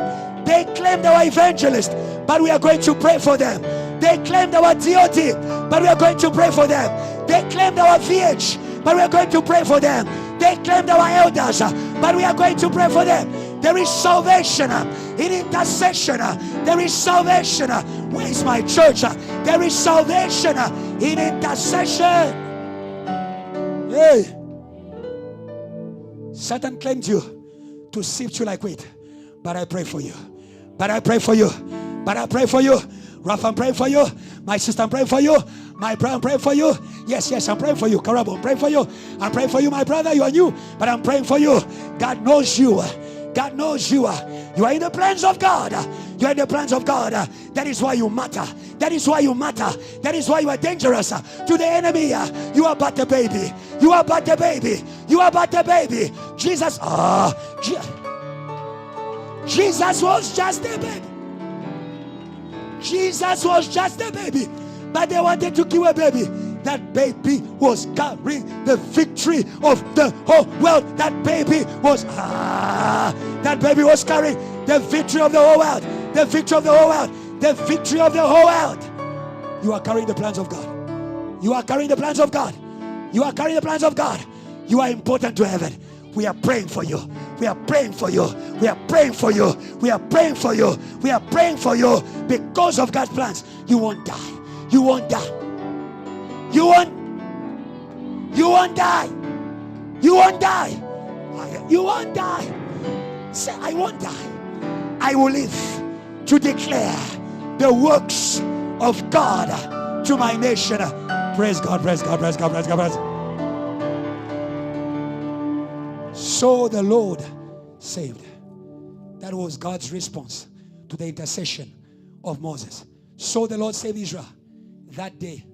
They claim they were evangelists, but we are going to pray for them. They claim they were DOT, but we are going to pray for them. They claim they were VH, but we are going to pray for them. They claim they were elders, but we are going to pray for them. There is salvation in intercession. There is salvation. Where is my church? There is salvation in intercession. Hey, Satan claimed you to sift you like wheat, but I pray for you. But I pray for you. But I pray for you. Raph, I'm praying for you. My sister, I'm praying for you. My brother, I'm praying for you. Yes, I'm praying for you. Karabo, I'm praying for you. I'm praying for you, my brother. You are new, but I'm praying for you. God knows you. God knows you. You are in the plans of God. You are in the plans of God. That is why you matter. That is why you matter. That is why you are dangerous to the enemy. You are but a baby. You are but a baby. You are but a baby. Jesus was just a baby. Jesus was just a baby, but they wanted to kill a baby. That baby was carrying the victory of the whole world. That baby was carrying the victory of the whole world. The victory of the whole world. The victory of the whole world. You are carrying the plans of God. You are carrying the plans of God. You are carrying the plans of God. You are important to heaven. We are praying for you. We are praying for you. We are praying for you. We are praying for you. We are praying for you. Because of God's plans, you won't die. You won't die. You won't die. You won't die. You won't die. Say, I won't die. I will live to declare the works of God to my nation. Praise God, praise God, praise God, praise God, praise God. So the Lord saved. That was God's response to the intercession of Moses. So the Lord saved Israel that day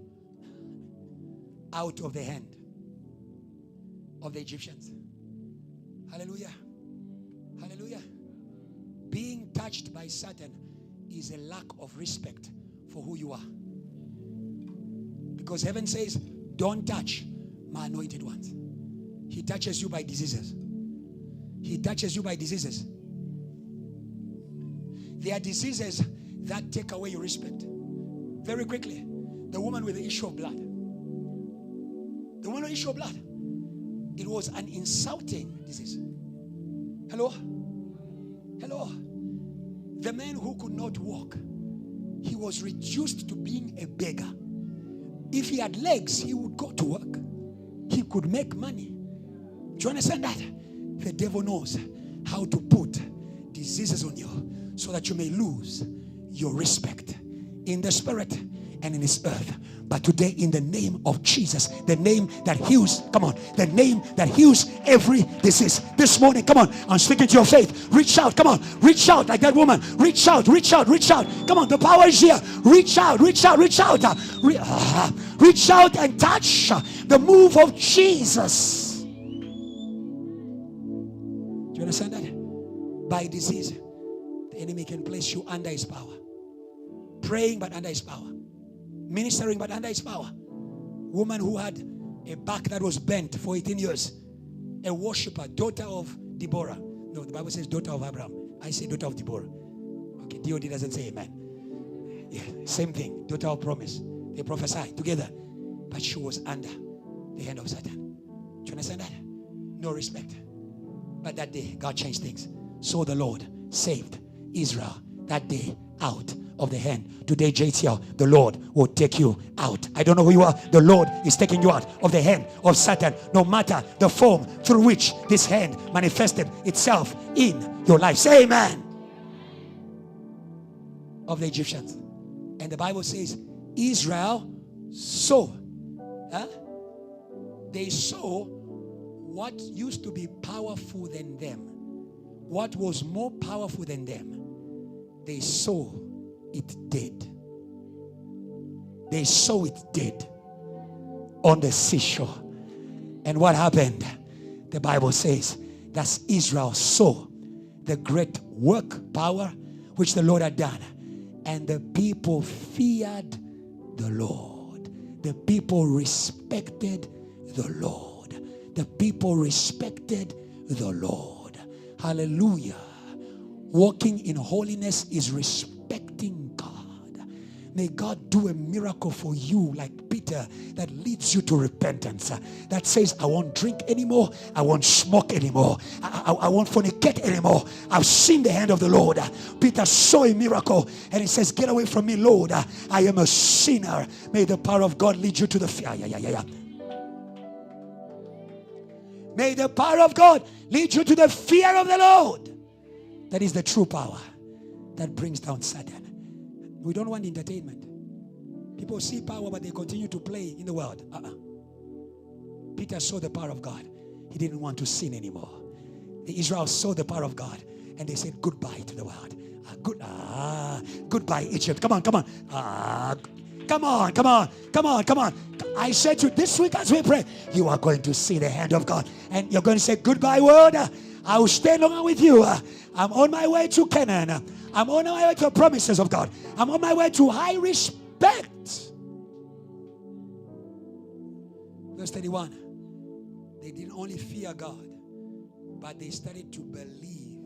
out of the hand of the Egyptians. Hallelujah. Hallelujah. Being touched by Satan is a lack of respect for who you are. Because heaven says, don't touch my anointed ones. He touches you by diseases. He touches you by diseases. There are diseases that take away your respect. Very quickly, the woman with the issue of blood. The woman with the issue of blood. It was an insulting disease. Hello? Hello? The man who could not walk, he was reduced to being a beggar. If he had legs, he would go to work. He could make money. Do you understand that? The devil knows how to put diseases on you so that you may lose your respect in the spirit and in this earth. But today, in the name of Jesus, the name that heals, come on, the name that heals every disease. This morning, come on, I'm speaking to your faith. Reach out, come on, reach out like that woman. Reach out, reach out, reach out. Come on, the power is here. Reach out, reach out, reach out. Reach out and touch the move of Jesus. Do you understand that? By disease, the enemy can place you under his power. Praying, but under his power. Ministering, but under his power. Woman who had a back that was bent for 18 years. A worshiper, daughter of Deborah. No, the Bible says daughter of Abraham. I say daughter of Deborah. Okay, DOD doesn't say amen. Yeah, same thing. Daughter of promise. They prophesied together. But she was under the hand of Satan. Do you understand that? No respect. But that day, God changed things. So the Lord saved Israel that day out of the hand. Today, JTL, the Lord will take you out. I don't know who you are. The Lord is taking you out of the hand of Satan. No matter the form through which this hand manifested itself in your life. Say amen. Of the Egyptians. And the Bible says Israel saw. They saw what used to be powerful than them. What was more powerful than them. They saw it dead. They saw it dead on the seashore. And what happened? The Bible says that Israel saw the great work, power, which the Lord had done. And the people feared the Lord. The people respected the Lord. The people respected the Lord. Hallelujah. Walking in holiness is respecting God. May God do a miracle for you like Peter that leads you to repentance. That says, I won't drink anymore. I won't smoke anymore. I won't fornicate anymore. I've seen the hand of the Lord. Peter saw a miracle and he says, get away from me, Lord. I am a sinner. May the power of God lead you to the fear. May the power of God lead you to the fear of the Lord. That is the true power that brings down Satan. We don't want entertainment. People see power, but they continue to play in the world. Peter saw the power of God. He didn't want to sin anymore. The Israelites saw the power of God, and they said goodbye to the world. Goodbye, Egypt. Come on. Come on. I said to you this week as we pray, you are going to see the hand of God, and you're going to say goodbye, world. I will stay longer with you. I'm on my way to Canaan. I'm on my way to the promises of God. I'm on my way to high respect. Verse 31. They didn't only fear God, but they started to believe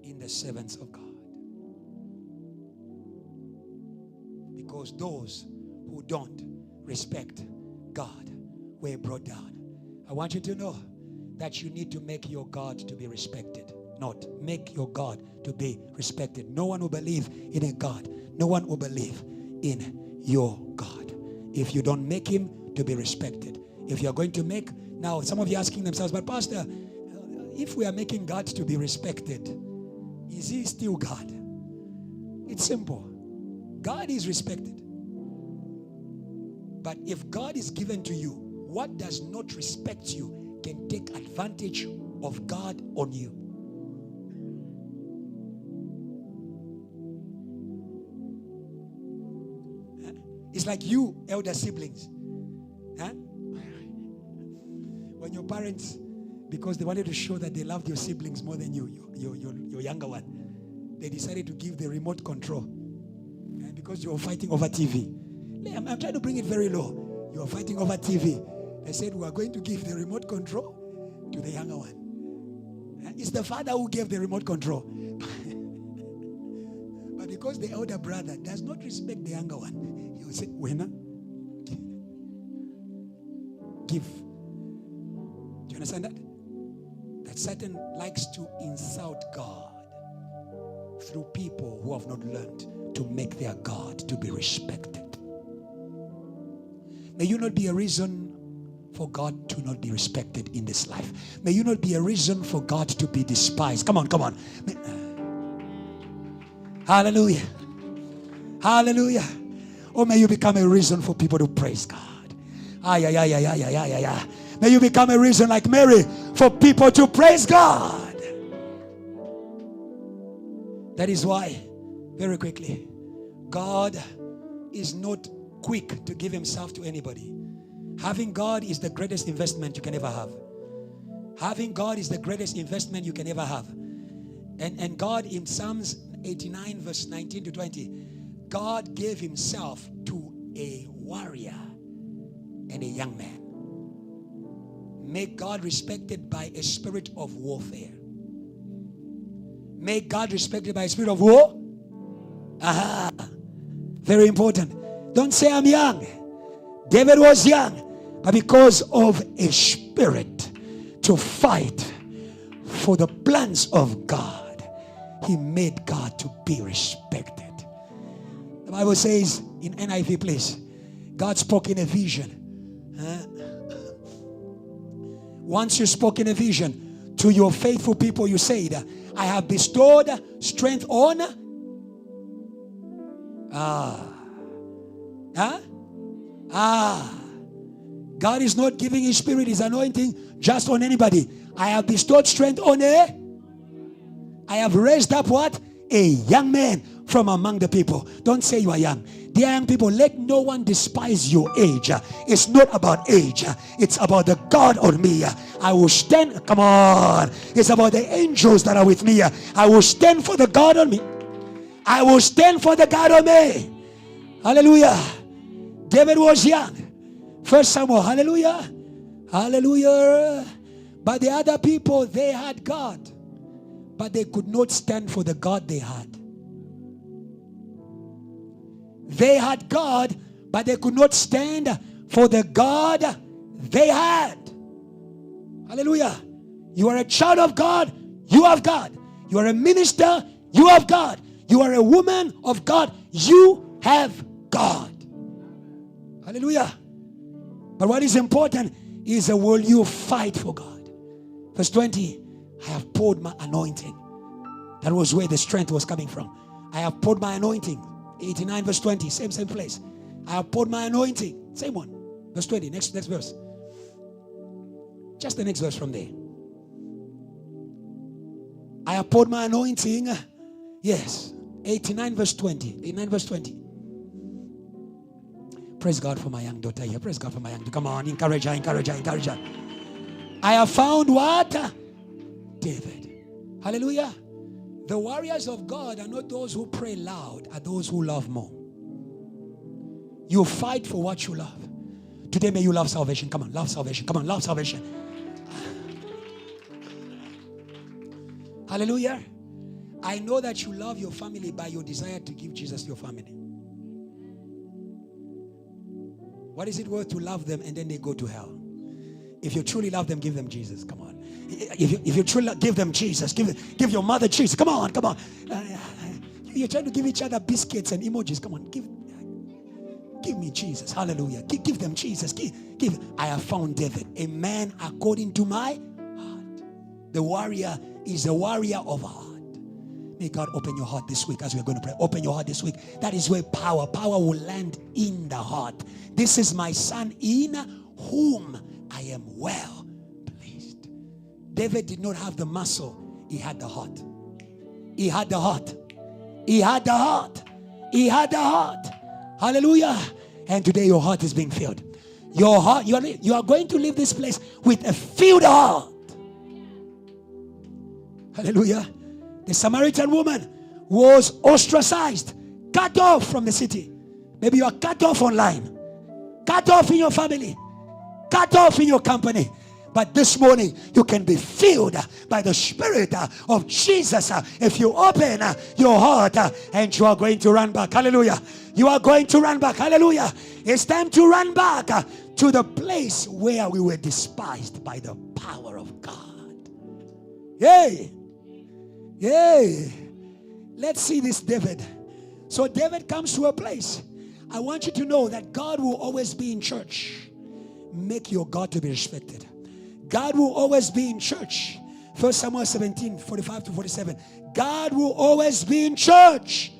in the servants of God. Because those who don't respect God were brought down. I want you to know that you need to make your God to be respected. Not make your God to be respected. No one will believe in a God. No one will believe in your God if you don't make him to be respected. If you're going to make, now some of you are asking themselves, but Pastor, if we are making God to be respected, is he still God? It's simple. God is respected. But if God is given to you, what does not respect you can take advantage of God on you. It's like you, elder siblings. When your parents, because they wanted to show that they loved your siblings more than you, your younger one, they decided to give the remote control. And because you were fighting over TV. I'm trying to bring it very low. You are fighting over TV. They said, we are going to give the remote control to the younger one. It's the father who gave the remote control. But because the elder brother does not respect the younger one, he will say, winner, give. Do you understand that? That Satan likes to insult God through people who have not learned to make their God to be respected. May you not be a reason for God to not be respected in this life. May you not be a reason for God to be despised. Come on. Hallelujah. Hallelujah. Or may you become a reason for people to praise God. May you become a reason like Mary for people to praise God. That is why, very quickly, God is not quick to give himself to anybody. Having God is the greatest investment you can ever have. Having God is the greatest investment you can ever have. And God in Psalms 89 verse 19 to 20, God gave himself to a warrior and a young man. Make God respected by a spirit of warfare. Make God respected by a spirit of war. Very important. Don't say I'm young. David was young, but because of a spirit to fight for the plans of God, he made God to be respected. The Bible says in NIV, please, God spoke in a vision. Once you spoke in a vision to your faithful people, you said, I have bestowed strength on God is not giving his spirit, his anointing just on anybody. I have bestowed strength on I have raised up what? A young man from among the people. Don't say you are young. Dear young people, let no one despise your age. It's not about age. It's about the God on me. I will stand. Come on. It's about the angels that are with me. I will stand for the God on me. I will stand for the God on me. Hallelujah. David was young. First Samuel. Hallelujah. Hallelujah. But the other people, they had God, but they could not stand for the God they had. They had God, but they could not stand for the God they had. Hallelujah. You are a child of God, you have God. You are a minister, you have God. You are a woman of God, you have God. Hallelujah. But what is important is, will you fight for God? Verse 20, I have poured my anointing. That was where the strength was coming from. I have poured my anointing. 89 verse 20, same place. I have poured my anointing. Same one. Verse 20, next verse. Just the next verse from there. I have poured my anointing. Yes. 89 verse 20. 89 verse 20. Praise God for my young daughter here. Praise God for my young daughter. Come on, encourage her, encourage her, encourage her. I have found what? David. Hallelujah. The warriors of God are not those who pray loud, are those who love more. You fight for what you love. Today may you love salvation. Come on, love salvation. Come on, love salvation. Hallelujah. I know that you love your family by your desire to give Jesus your family. What is it worth to love them and then they go to hell? If you truly love them, give them Jesus. Come on. If you truly give them Jesus, give your mother Jesus. Come on, come on. You're trying to give each other biscuits and emojis. Come on, give me Jesus. Hallelujah. Give them Jesus. Give. I have found David, a man according to my heart. The warrior is a warrior of heart. May God open your heart this week as we're going to pray. Open your heart this week. That is where power will land in the heart. This is my son in whom I am well pleased. David did not have the muscle. He had the heart. He had the heart. He had the heart. He had the heart. Hallelujah. And today your heart is being filled. Your heart, you are going to leave this place with a filled heart. Hallelujah. The Samaritan woman was ostracized, cut off from the city. Maybe you are cut off online, cut off in your family, cut off in your company. But this morning you can be filled by the Spirit of Jesus if you open your heart and you are going to run back. Hallelujah. You are going to run back. Hallelujah. It's time to run back to the place where we were despised by the power of God. Yay. Yay. Let's see this David. So David comes to a place. I want you to know that God will always be in church. Make your God to be respected. God will always be in church. 1 Samuel 17, 45 to 47. God will always be in church.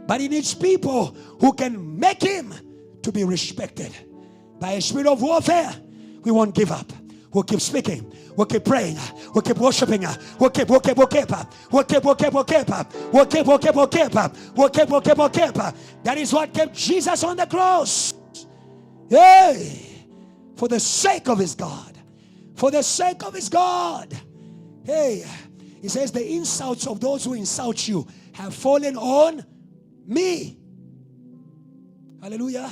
But he needs people who can make him to be respected. By a spirit of warfare, we won't give up. We'll keep speaking. We'll keep praying. We'll keep worshiping. We'll keep. That is what kept Jesus on the cross. Hey, for the sake of his God. For the sake of his God. Hey, he says the insults of those who insult you have fallen on me. Hallelujah.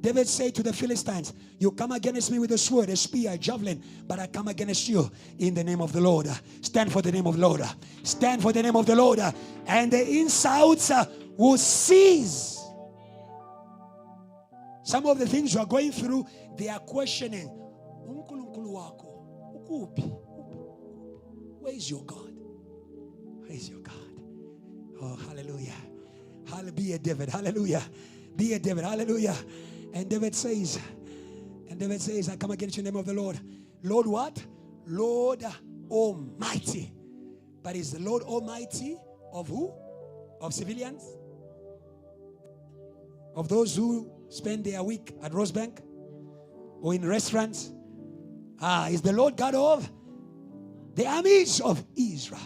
David said to the Philistines, you come against me with a sword, a spear, a javelin, but I come against you in the name of the Lord. Stand for the name of the Lord. Stand for the name of the Lord. And the insults will cease. Some of the things you are going through, they are questioning. "Unkulunkulu wako, ukuphi? Where is your God? Where is your God?" Oh, hallelujah. Be a David. Hallelujah. Be a David. Hallelujah. And David says, "I come against you in the name of the Lord." Lord what? Lord Almighty. But is the Lord Almighty of who? Of civilians? Of those who spend their week at Rosebank or in restaurants? Is the Lord God of the armies of Israel?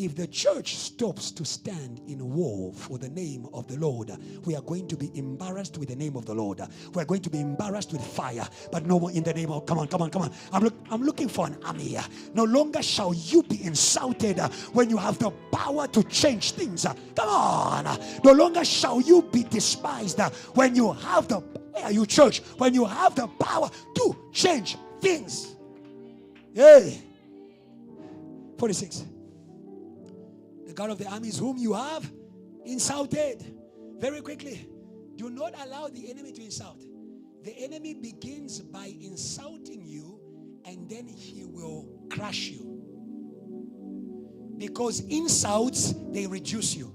If the church stops to stand in war for the name of the Lord, we are going to be embarrassed with the name of the Lord. We are going to be embarrassed with fire, but no more in the name of, come on. I'm looking for an army. No longer shall you be insulted when you have the power to change things. Come on. No longer shall you be despised when you have the, where are you, church? When you have the power to change things. Hey. 46. The God of the armies whom you have insulted. Very quickly, do not allow the enemy to insult. The enemy begins by insulting you, and then he will crush you. Because insults, they reduce you.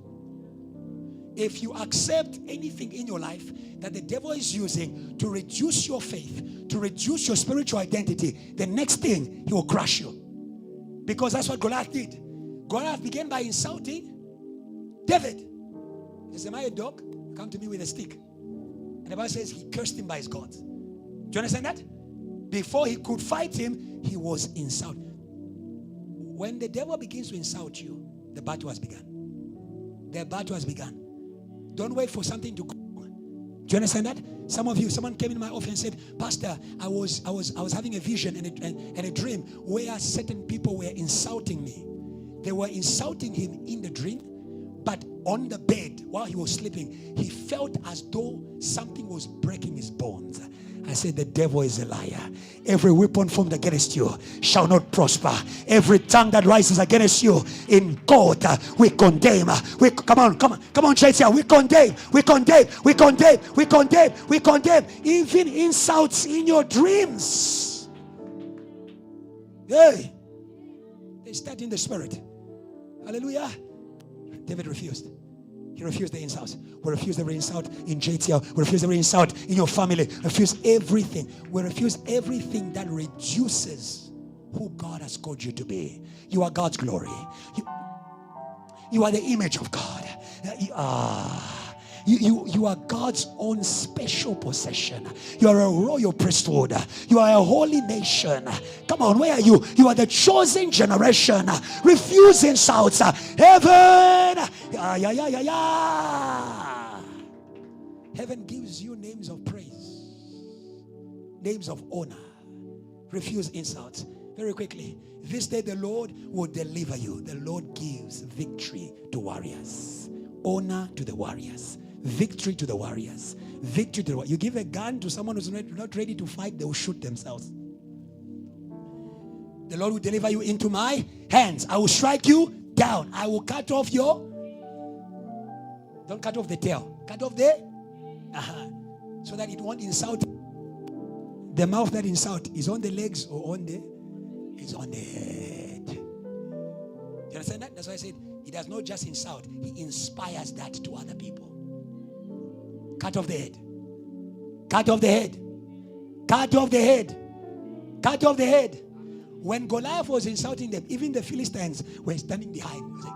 If you accept anything in your life that the devil is using to reduce your faith, to reduce your spiritual identity, the next thing, he will crush you. Because that's what Goliath did. Goliath began by insulting David. He said, "Am I a dog? Come to me with a stick." And the Bible says he cursed him by his gods. Do you understand that? Before he could fight him, he was insulted. When the devil begins to insult you, the battle has begun. The battle has begun. Don't wait for something to go. Do you understand that? Some of you, someone came in my office and said, "Pastor, I was having a vision and a dream where certain people were insulting me." They were insulting him in the dream, but on the bed while he was sleeping, he felt as though something was breaking his bones. I said, "The devil is a liar. Every weapon formed against you shall not prosper. Every tongue that rises against you in court, we condemn. Come on, church here. We condemn. Even insults in your dreams. Hey, they start in the spirit. Hallelujah. David refused. He refused the insults. We refuse every insult in JTL. We refuse every insult in your family. Refuse everything. We refuse everything that reduces who God has called you to be. You are God's glory. You are the image of God. You are God's own special possession. You are a royal priesthood. You are a holy nation. Come on, where are you? You are the chosen generation. Refuse insults. Heaven. Heaven gives you names of praise, names of honor. Refuse insults. Very quickly, this day the Lord will deliver you. The Lord gives victory to warriors, honor to the warriors, victory to the warriors, victory to the warriors. You give a gun to someone who's not ready to fight, they will shoot themselves. The Lord will deliver you into my hands. I will strike you down. I will cut off your, don't cut off the tail, cut off the so that it won't insult. The mouth that insult is on the legs or on the, is on the head. You understand that? That's why I said he does not just insult, he inspires that to other people. Cut off the head. Cut off the head. Cut off the head. Cut off the head. When Goliath was insulting them, even the Philistines were standing behind. It was like,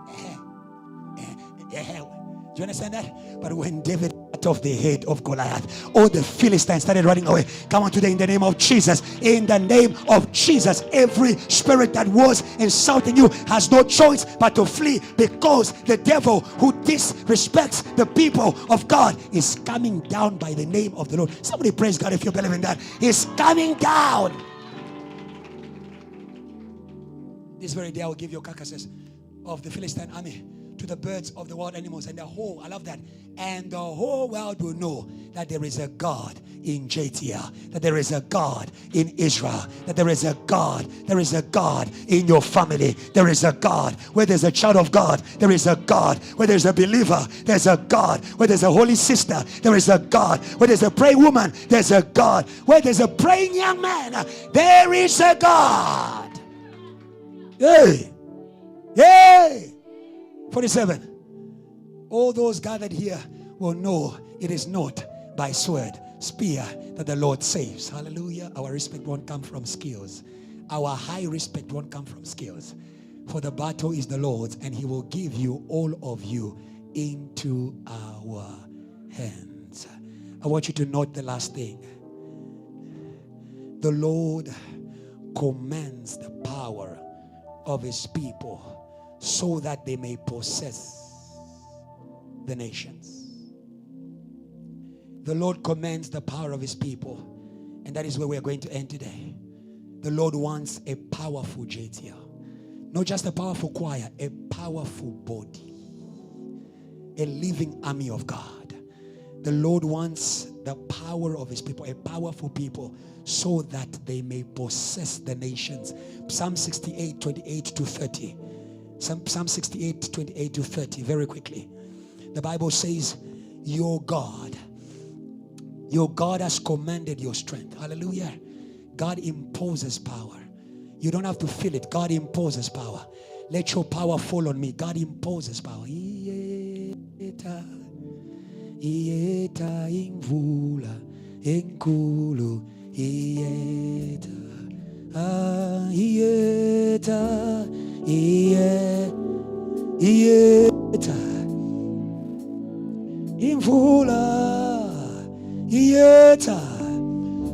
Do you understand that? But when David cut off the head of Goliath, all the Philistines started running away. Come on today, in the name of Jesus. In the name of Jesus, every spirit that was insulting you has no choice but to flee, because the devil who disrespects the people of God is coming down by the name of the Lord. Somebody praise God if you believe in that. He's coming down. This very day I will give you carcasses of the Philistine army to the birds of the wild animals, and I love that. And the whole world will know that there is a God in JTL, that there is a God in Israel, that there is a God in your family. There is a God. Where there's a child of God, there is a God. Where there's a believer, there's a God. Where there's a holy sister, there is a God. Where there's a praying woman, there's a God. Where there's a praying young man, there is a God. Yay! Yay! 47. All those gathered here will know it is not by sword, spear that the Lord saves. Hallelujah. Our respect won't come from skills. Our high respect won't come from skills. For the battle is the Lord's, and he will give you, all of you, into our hands. I want you to note the last thing. The Lord commands the power of his people so that they may possess the nations. The Lord commands the power of his people, and that is where we are going to end today. The Lord wants a powerful JTL, not just a powerful choir, a powerful body, a living army of God. The Lord wants the power of his people, a powerful people, so that they may possess the nations. Psalm 68, 28 to 30. Psalm 68, 28 to 30, very quickly. The Bible says, your God has commanded your strength. Hallelujah. God imposes power. You don't have to feel it. God imposes power. Let your power fall on me. God imposes power.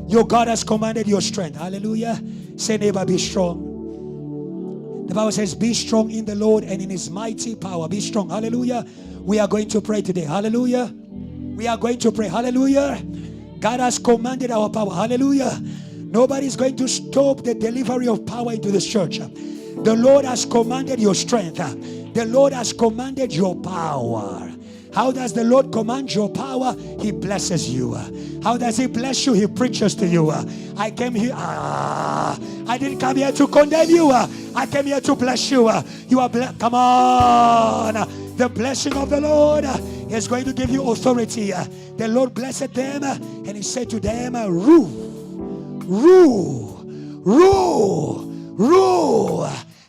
Your God has commanded your strength. Hallelujah. Say, neighbor, be strong. The Bible says, be strong in the Lord and in his mighty power. Be strong. Hallelujah. We are going to pray today. Hallelujah. We are going to pray. Hallelujah. God has commanded our power. Hallelujah. Nobody's going to stop the delivery of power into this church. The Lord has commanded your strength. The Lord has commanded your power. How does the Lord command your power? He blesses you. How does he bless you? He preaches to you. I came here. I didn't come here to condemn you. I came here to bless you. You are blessed. Come on. The blessing of the Lord is going to give you authority. The Lord blessed them, and he said to them, rule,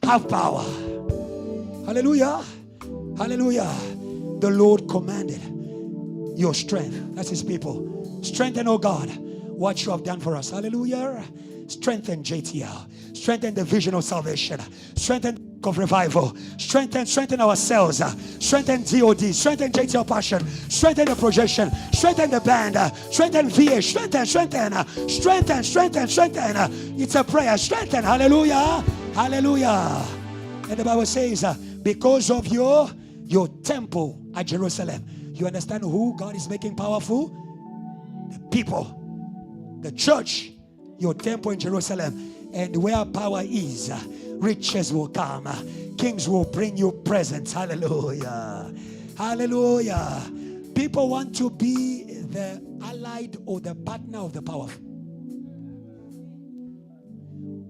have power. Hallelujah. Hallelujah. The Lord commanded your strength. That's his people. Strengthen, oh God, what you have done for us. Hallelujah. Strengthen JTL. Strengthen the vision of salvation. Strengthen of revival. Strengthen ourselves. Strengthen DOD. Strengthen JTL Passion. Strengthen the projection. Strengthen the band. Strengthen VA. Strengthen. It's a prayer. Strengthen. Hallelujah. Hallelujah. And the Bible says, because of your temple at Jerusalem. You understand who God is making powerful? The people, the church, your temple in Jerusalem. And where power is, riches will come. Kings will bring you presents. Hallelujah. Hallelujah. People want to be the allied or the partner of the powerful.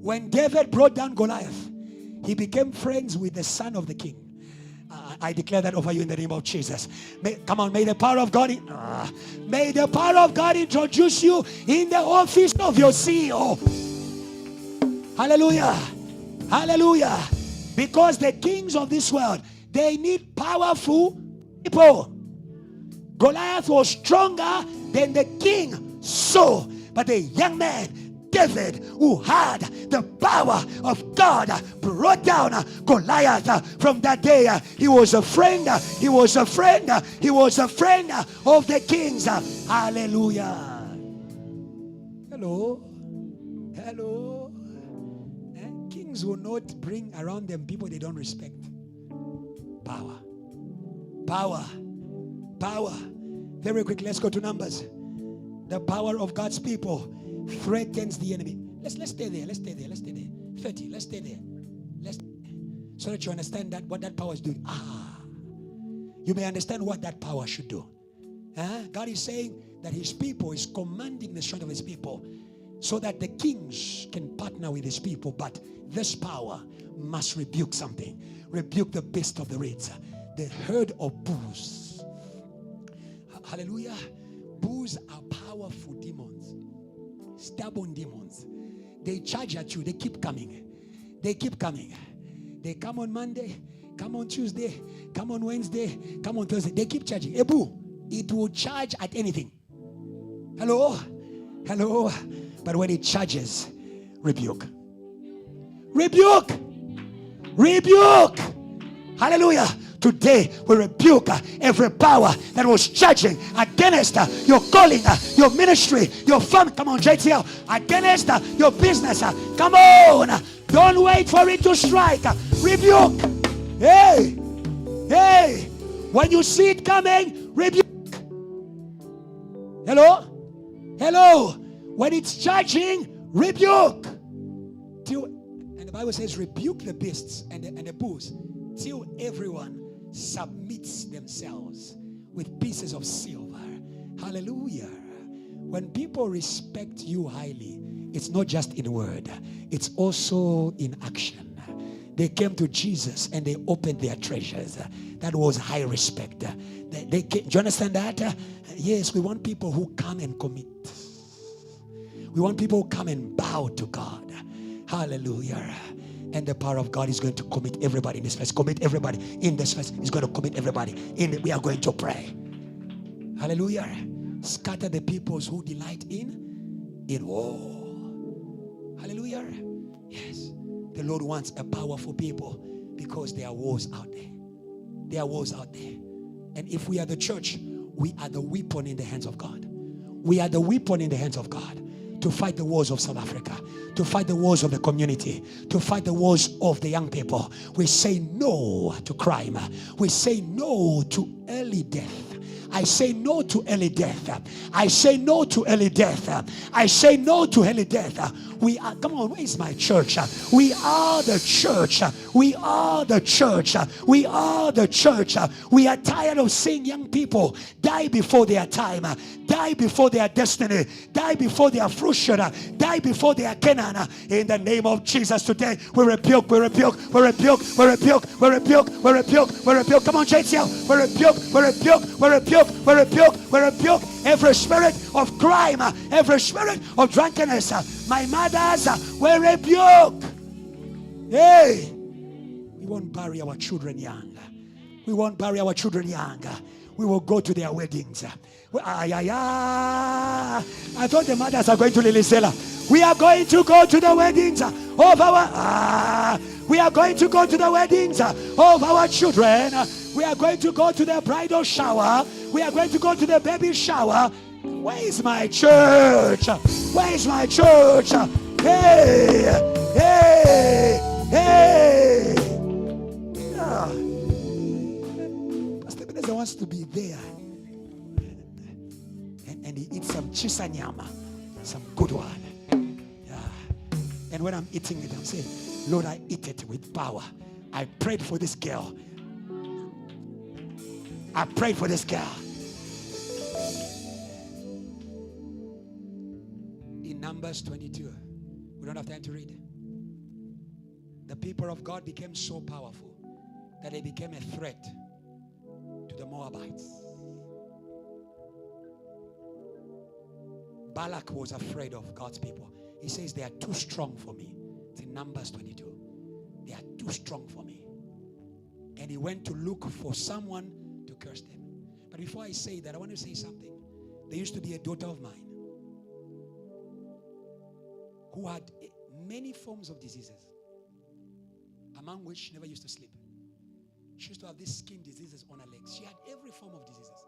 When David brought down Goliath, he became friends with the son of the king. I declare that over you in the name of Jesus. May the power of God introduce you in the office of your CEO. Hallelujah. Hallelujah. Because the kings of this world, they need powerful people. Goliath was stronger than the king Saul, but the young man David, who had the power of God, brought down Goliath. From that day, he was a friend. He was a friend. He was a friend of the kings. Hallelujah. Hello. Hello. Kings will not bring around them people they don't respect. Power. Power. Power. Very quick, let's go to Numbers. The power of God's people threatens the enemy. Let's stay there. 30. Let's stay there. So that you understand that what that power is doing. you may understand what that power should do. God is saying that his people is commanding the strength of his people so that the kings can partner with his people. But this power must rebuke something. Rebuke the beast of the reeds, the herd of bulls. Hallelujah. Bulls are powerful demons, stubborn demons. They charge at you. They keep coming. They keep coming. They come on Monday, come on Tuesday, come on Wednesday, come on Thursday. They keep charging. A bull, it will charge at anything. Hello? Hello? But when it charges, rebuke. Rebuke! Rebuke! Hallelujah! Today we rebuke every power that was charging against your calling, your ministry, your family. Come on, JTL. Against your business. Come on. Don't wait for it to strike. Rebuke. Hey. Hey. When you see it coming, rebuke. Hello? Hello. When it's charging, rebuke. And the Bible says, rebuke the beasts and the bulls till everyone submits themselves with pieces of silver. Hallelujah. When people respect you highly, it's not just in word, it's also in action. They came to Jesus and they opened their treasures. That was high respect. Do you understand that? Yes, we want people who come and commit. We want people who come and bow to God. Hallelujah. And the power of God is going to commit everybody in this place. Commit everybody in this place. He's going to commit everybody. We are going to pray. Hallelujah. Scatter the peoples who delight in war. Hallelujah. Yes. The Lord wants a powerful people because there are wars out there. There are wars out there. And if we are the church, we are the weapon in the hands of God. We are the weapon in the hands of God to fight the wars of South Africa, to fight the wars of the community, to fight the wars of the young people. We say no to crime. We say no to early death. I say no to early death. I say no to early death. I say no to early death. We are, come on, where is my church? We are the church. We are the church. We are the church. We are tired of seeing young people die before their time, die before their destiny, die before their fruition, die before their Canaan. In the name of Jesus today, we rebuke, we rebuke, we rebuke, we rebuke, we rebuke, we rebuke, we rebuke. Come on, JTL. We rebuke, we rebuke, we rebuke, we rebuke, we rebuke every spirit of crime, every spirit of drunkenness. My mothers will rebuke. Hey, we won't bury our children young. We won't bury our children young. We will go to their weddings. I thought the mothers are going to Lilisela. We are going to go to the weddings of our. We are going to go to the weddings of our children. We are going to go to the bridal shower. We are going to go to the baby shower. Where is my church? Where is my church? Hey, hey, hey. Yeah. Pastor Ebenezer wants to be there. And he eats some chisanyama, some good one. Yeah. And when I'm eating it, I'm saying, Lord, I eat it with power. I prayed for this girl. I prayed for this girl. In Numbers 22, we don't have time to read. The people of God became so powerful that they became a threat to the Moabites. Balak was afraid of God's people. He says they are too strong for me. It's in Numbers 22. They are too strong for me. And he went to look for someone to curse them. But before I say that, I want to say something. There used to be a daughter of mine who had many forms of diseases, among which she never used to sleep. She used to have these skin diseases on her legs. She had every form of diseases.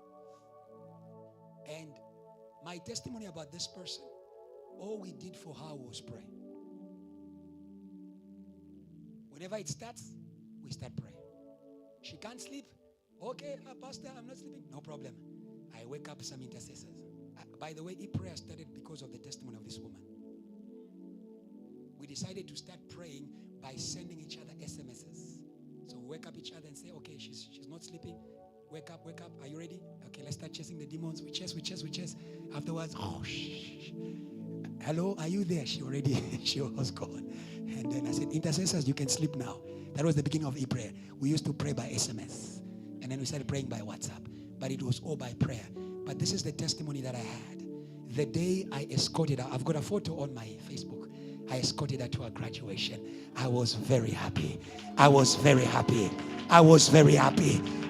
And my testimony about this person, all we did for her was pray. Whenever it starts, we start praying. She can't sleep. Okay, Pastor, I'm not sleeping. No problem. I wake up some intercessors. By the way, prayer started because of the testimony of this woman. We decided to start praying by sending each other SMSs. So we wake up each other and say, okay, she's not sleeping. Wake up, wake up. Are you ready? Okay, let's start chasing the demons. We chase. Afterwards, oh, shh. Hello, are you there? She was gone. And then I said, intercessors, you can sleep now. That was the beginning of e-prayer. We used to pray by SMS. And then we started praying by WhatsApp. But it was all by prayer. But this is the testimony that I had. The day I escorted her, I've got a photo on my Facebook. I escorted her to her graduation. I was very happy.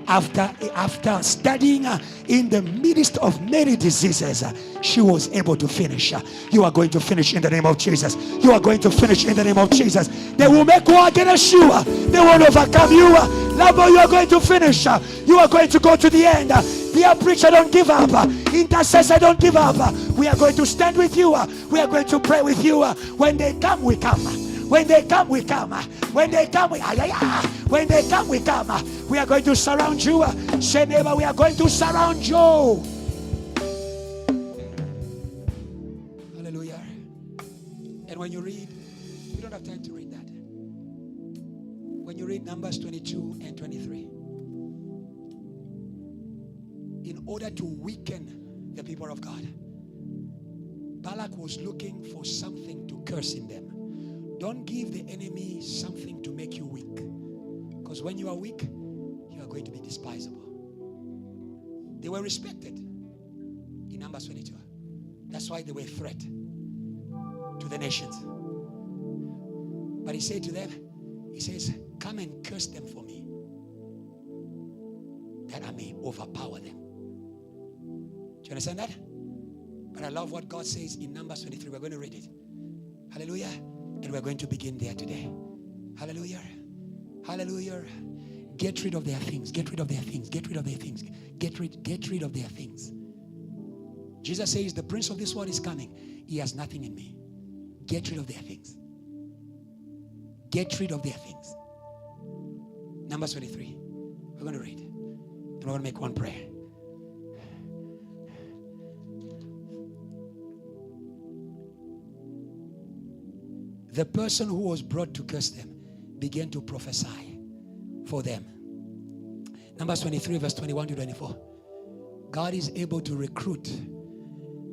After studying in the midst of many diseases, she was able to finish. You are going to finish in the name of Jesus. You are going to finish in the name of Jesus. They will make war against you. They will overcome you. Labo, you are going to finish. You are going to go to the end. Dear preacher, don't give up. Intercessor, don't give up. We are going to stand with you. We are going to pray with you. When they come, we come. When they come, we come. When they come, we come. We are going to surround you. Say, neighbor, we are going to surround you. Hallelujah. And when you read, you don't have time to read that. When you read Numbers 22 and 23, in order to weaken the people of God, Balak was looking for something to curse in them. Don't give the enemy something to make you weak. Because when you are weak, you are going to be despisable. They were respected in Numbers 22. That's why they were a threat to the nations. But he said to them, he says, come and curse them for me, that I may overpower them. Do you understand that? But I love what God says in Numbers 23. We're going to read it. Hallelujah. And we're going to begin there today. Hallelujah. Hallelujah. Get rid of their things. Get rid of their things. Get rid of their things. Get rid of their things. Jesus says, the prince of this world is coming. He has nothing in me. Get rid of their things. Get rid of their things. Numbers 23. We're going to read. And we're going to make one prayer. The person who was brought to curse them began to prophesy for them. Numbers 23 verse 21 to 24. God is able to recruit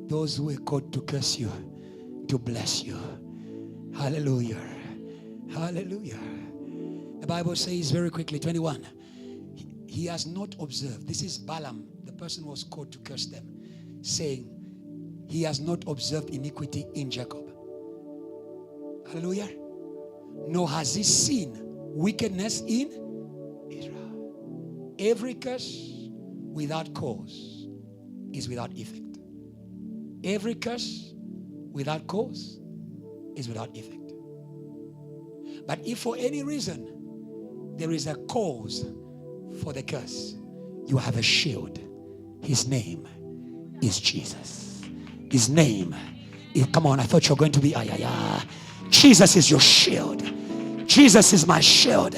those who are called to curse you, to bless you. Hallelujah. Hallelujah. The Bible says very quickly, 21. He has not observed. This is Balaam, the person who was called to curse them, saying, he has not observed iniquity in Jacob. Hallelujah. Nor has he seen wickedness in Israel. Every curse without cause is without effect. Every curse without cause is without effect. But if for any reason there is a cause for the curse, you have a shield. His name is Jesus. His name is, come on, I thought you were going to be Jesus is your shield. Jesus is my shield.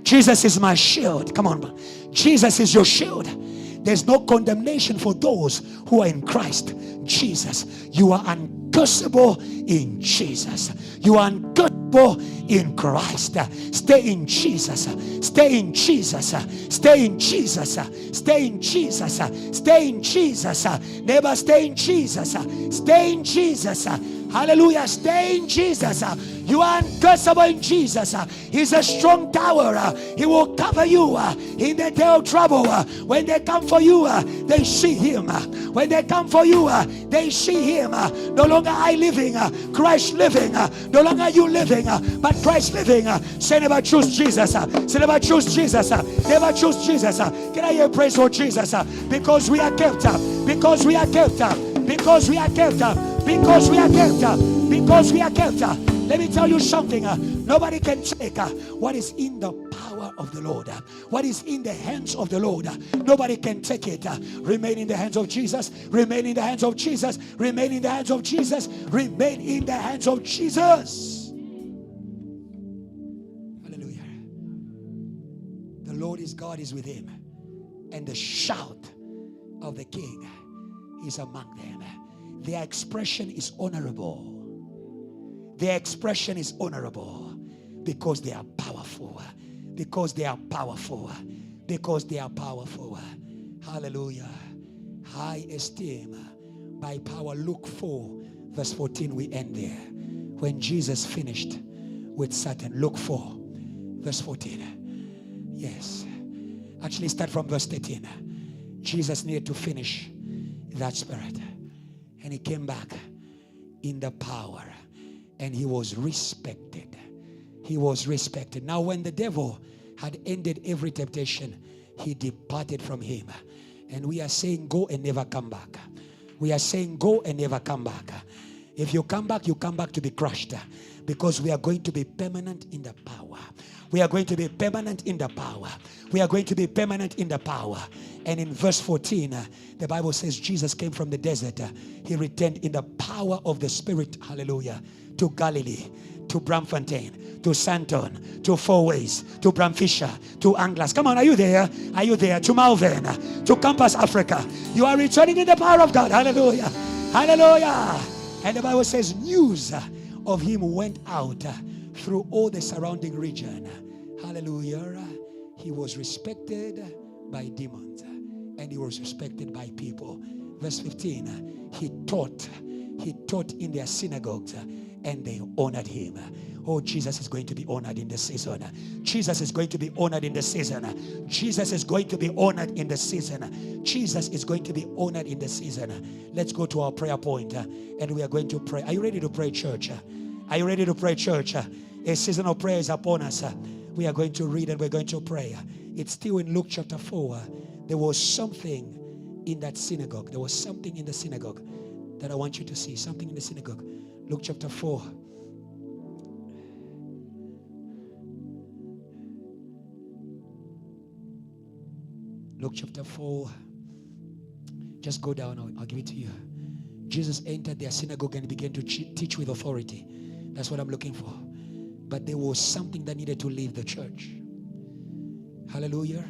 Jesus is my shield. Come on. Jesus is your shield. There's no condemnation for those who are in Christ Jesus. You are uncursable in Jesus. You are uncursable in Christ. Stay in Jesus. Stay in Jesus. Stay in Jesus. Stay in Jesus. Stay in Jesus. Never stay in Jesus. Stay in Jesus. Hallelujah. Stay in Jesus. You are uncursable in Jesus. He's a strong tower. He will cover you in the day of trouble. When they come for you, they see him. When they come for you, they see him. No longer I living, Christ living. No longer you living, but Christ living. Say never choose Jesus. Say never choose Jesus. Never choose Jesus. Can I hear praise for Jesus? Because we are kept up. Because we are kept up. Because we are kept up. Because we are kept up. Because we are kept up. Let me tell you something. Nobody can take what is in the power of the Lord. What is in the hands of the Lord. Nobody can take it. Remain in the hands of Jesus. Remain in the hands of Jesus. Remain in the hands of Jesus. Remain in the hands of Jesus. Hallelujah. The Lord is God is with him. And the shout of the King is among them. Their expression is honorable. Their expression is honorable because they are powerful. Because they are powerful. because they are powerful. Hallelujah. High esteem by power. Luke 4 verse 14, we end there. When Jesus finished with Satan. Luke 4 verse 14. Yes. Actually start from verse 13. Jesus needed to finish that spirit. And he came back in the power. And he was respected. He was respected. Now when the devil had ended every temptation, he departed from him. And we are saying go and never come back. We are saying go and never come back. If you come back to be crushed. Because we are going to be permanent in the power. We are going to be permanent in the power. We are going to be permanent in the power. And in verse 14, the Bible says Jesus came from the desert. He returned in the power of the Spirit. Hallelujah. To Galilee, to Bramfontein, to Santon, to Four Ways, to Bramfisher, to Anglers. Come on, are you there? Are you there? To Malvern, to Campus Africa. You are returning in the power of God. Hallelujah. Hallelujah. And the Bible says news of him went out through all the surrounding region. Hallelujah. He was respected by demons and he was respected by people. Verse 15, he taught in their synagogues and they honored him. Oh, Jesus is going to be honored in the season. Jesus is going to be honored in the season. Jesus is going to be honored in the season. Jesus is going to be honored in the season. Let's go to our prayer point and we are going to pray. Are you ready to pray, church? Are you ready to pray, church? A season of prayer is upon us. We are going to read and we're going to pray. It's still in Luke chapter 4. There was something in that synagogue. There was something in the synagogue that I want you to see. Something in the synagogue. Luke chapter 4. Luke chapter 4. Just go down. I'll give it to you. Jesus entered their synagogue and began to teach with authority. That's what I'm looking for. But there was something that needed to leave the church. Hallelujah.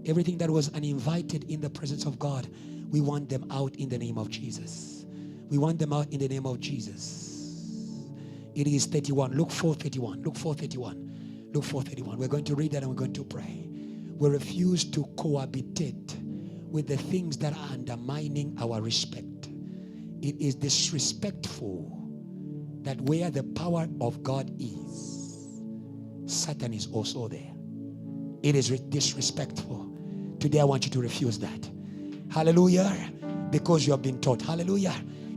Everything that was uninvited in the presence of God, we want them out in the name of Jesus. We want them out in the name of Jesus. It is 31. Luke 4:31. Luke 4:31. Luke 4:31. We're going to read that and we're going to pray. We refuse to cohabitate with the things that are undermining our respect. It is disrespectful that where the power of God is, Satan is also there. It is disrespectful. Today I want you to refuse that. Hallelujah. Because you have been taught. Hallelujah.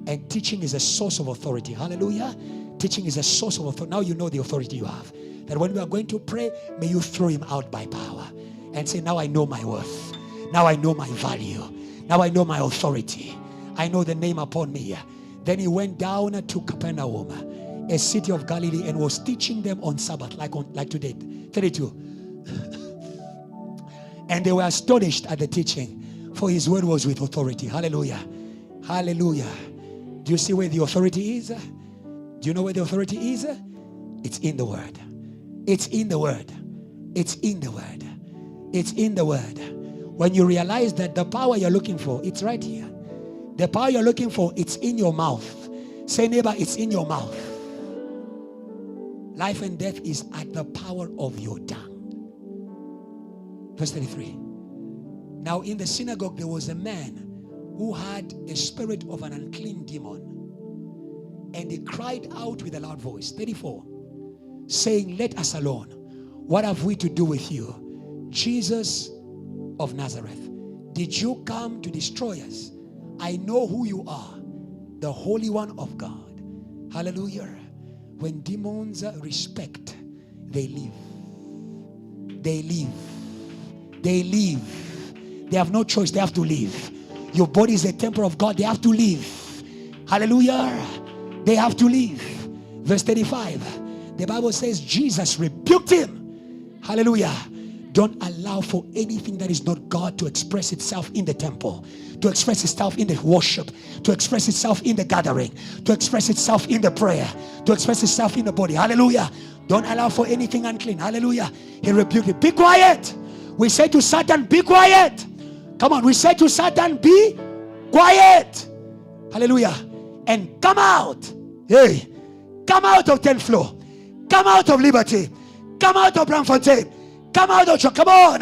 And teaching is a source of authority. Hallelujah. Teaching is a source of authority. Now you know the authority you have. That when we are going to pray, may you throw him out by power. And say, now I know my worth. Now I know my value. Now I know my authority. I know the name upon me. Then he went down to Capernaum, a city of Galilee, and was teaching them on Sabbath, like today. 32. And they were astonished at the teaching, for his word was with authority. Hallelujah. Hallelujah. Do you see where the authority is? Do you know where the authority is? It's in the word. It's in the word. It's in the word. It's in the word. When you realize that the power you're looking for, it's right here. The power you're looking for, it's in your mouth. Say, neighbor, it's in your mouth. Life and death is at the power of your tongue. Verse 33. Now in the synagogue there was a man who had a spirit of an unclean demon. And he cried out with a loud voice. 34. Saying, let us alone. What have we to do with you, Jesus of Nazareth? Did you come to destroy us? I know who you are, the Holy One of God. Hallelujah. When demons respect, they live. They live. They live. They have no choice. They have to live. Your body is the temple of God. They have to live. Hallelujah. They have to live. Verse 35. The Bible says Jesus rebuked him. Hallelujah. Don't allow for anything that is not God to express itself in the temple, to express itself in the worship, to express itself in the gathering, to express itself in the prayer, to express itself in the body. Hallelujah. Don't allow for anything unclean. Hallelujah. He rebuked it. Be quiet. We say to Satan, be quiet. Come on. We say to Satan, be quiet. Hallelujah. And come out. Hey, come out of 10th floor. Come out of Liberty. Come out of Bramfontein. Come out of church. Come on.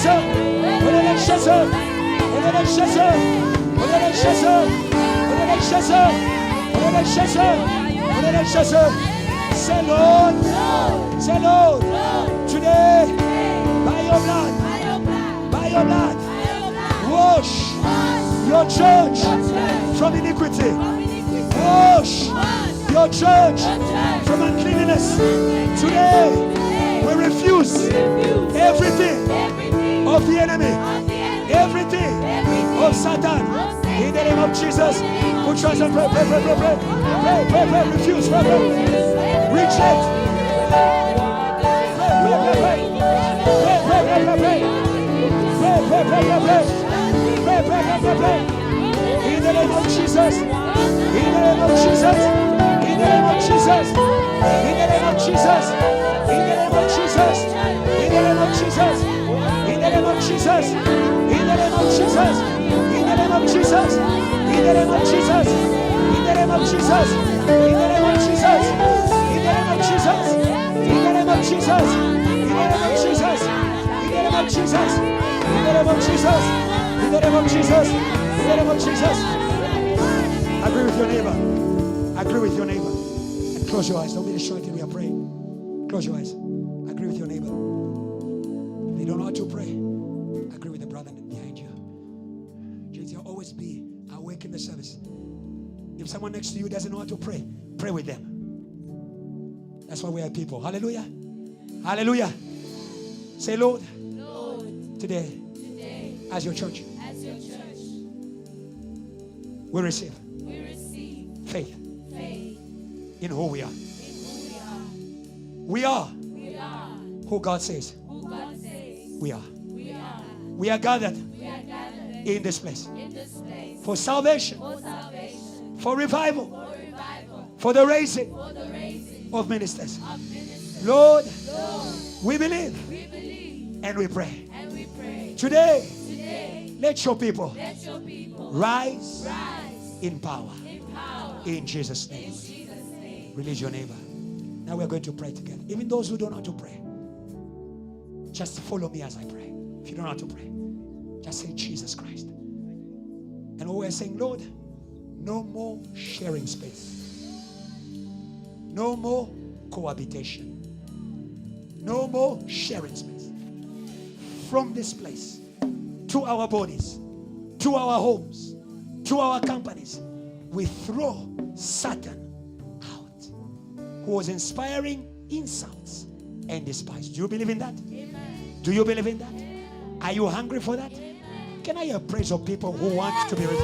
Say, Lord, today, by your blood, wash your church from iniquity. Wash your church from uncleanness. Today, we refuse everything of the enemy, everything of Satan. In the name of Jesus, put your hands and pray. Refuse, reject. In the name of Jesus, in the name of Jesus, in the name of Jesus, in the name of Jesus, in the name of Jesus, in the name of Jesus, in the name of Jesus, in the name of Jesus, in the name of Jesus, in the name of Jesus, in the name of Jesus, in the name of Jesus, in the name of Jesus, in the name of Jesus, in the name of Jesus, in the name of Jesus, in the name of Jesus, in the name of Jesus, in the name of Jesus. Agree with your neighbor. Agree with your neighbor. And close your eyes. Don't be distracted. We are praying. Close your eyes. Agree with your neighbor. If you don't know how to pray, agree with the brother behind you. Jesus, you'll always be awake in the service. If someone next to you doesn't know how to pray, pray with them. That's why we are people. Hallelujah. Hallelujah. Say, Lord, today, as your church, we receive faith in who we are. We are who God says we are. We are gathered in this place for salvation, for revival, for the raising of ministers. Lord, we believe and we pray. Today, let your people rise in power. In Jesus' name. Release your neighbor. Now we're going to pray together. Even those who don't know how to pray, just follow me as I pray. If you don't know how to pray, just say Jesus Christ. And what we're saying, Lord, no more sharing space. No more cohabitation. No more sharing space. From this place to our bodies, to our homes, to our companies, we throw Satan out, who was inspiring insults and despise. Do you believe in that? Amen. Do you believe in that? Amen. Are you hungry for that? Amen. Can I hear praise of people who want to be raised?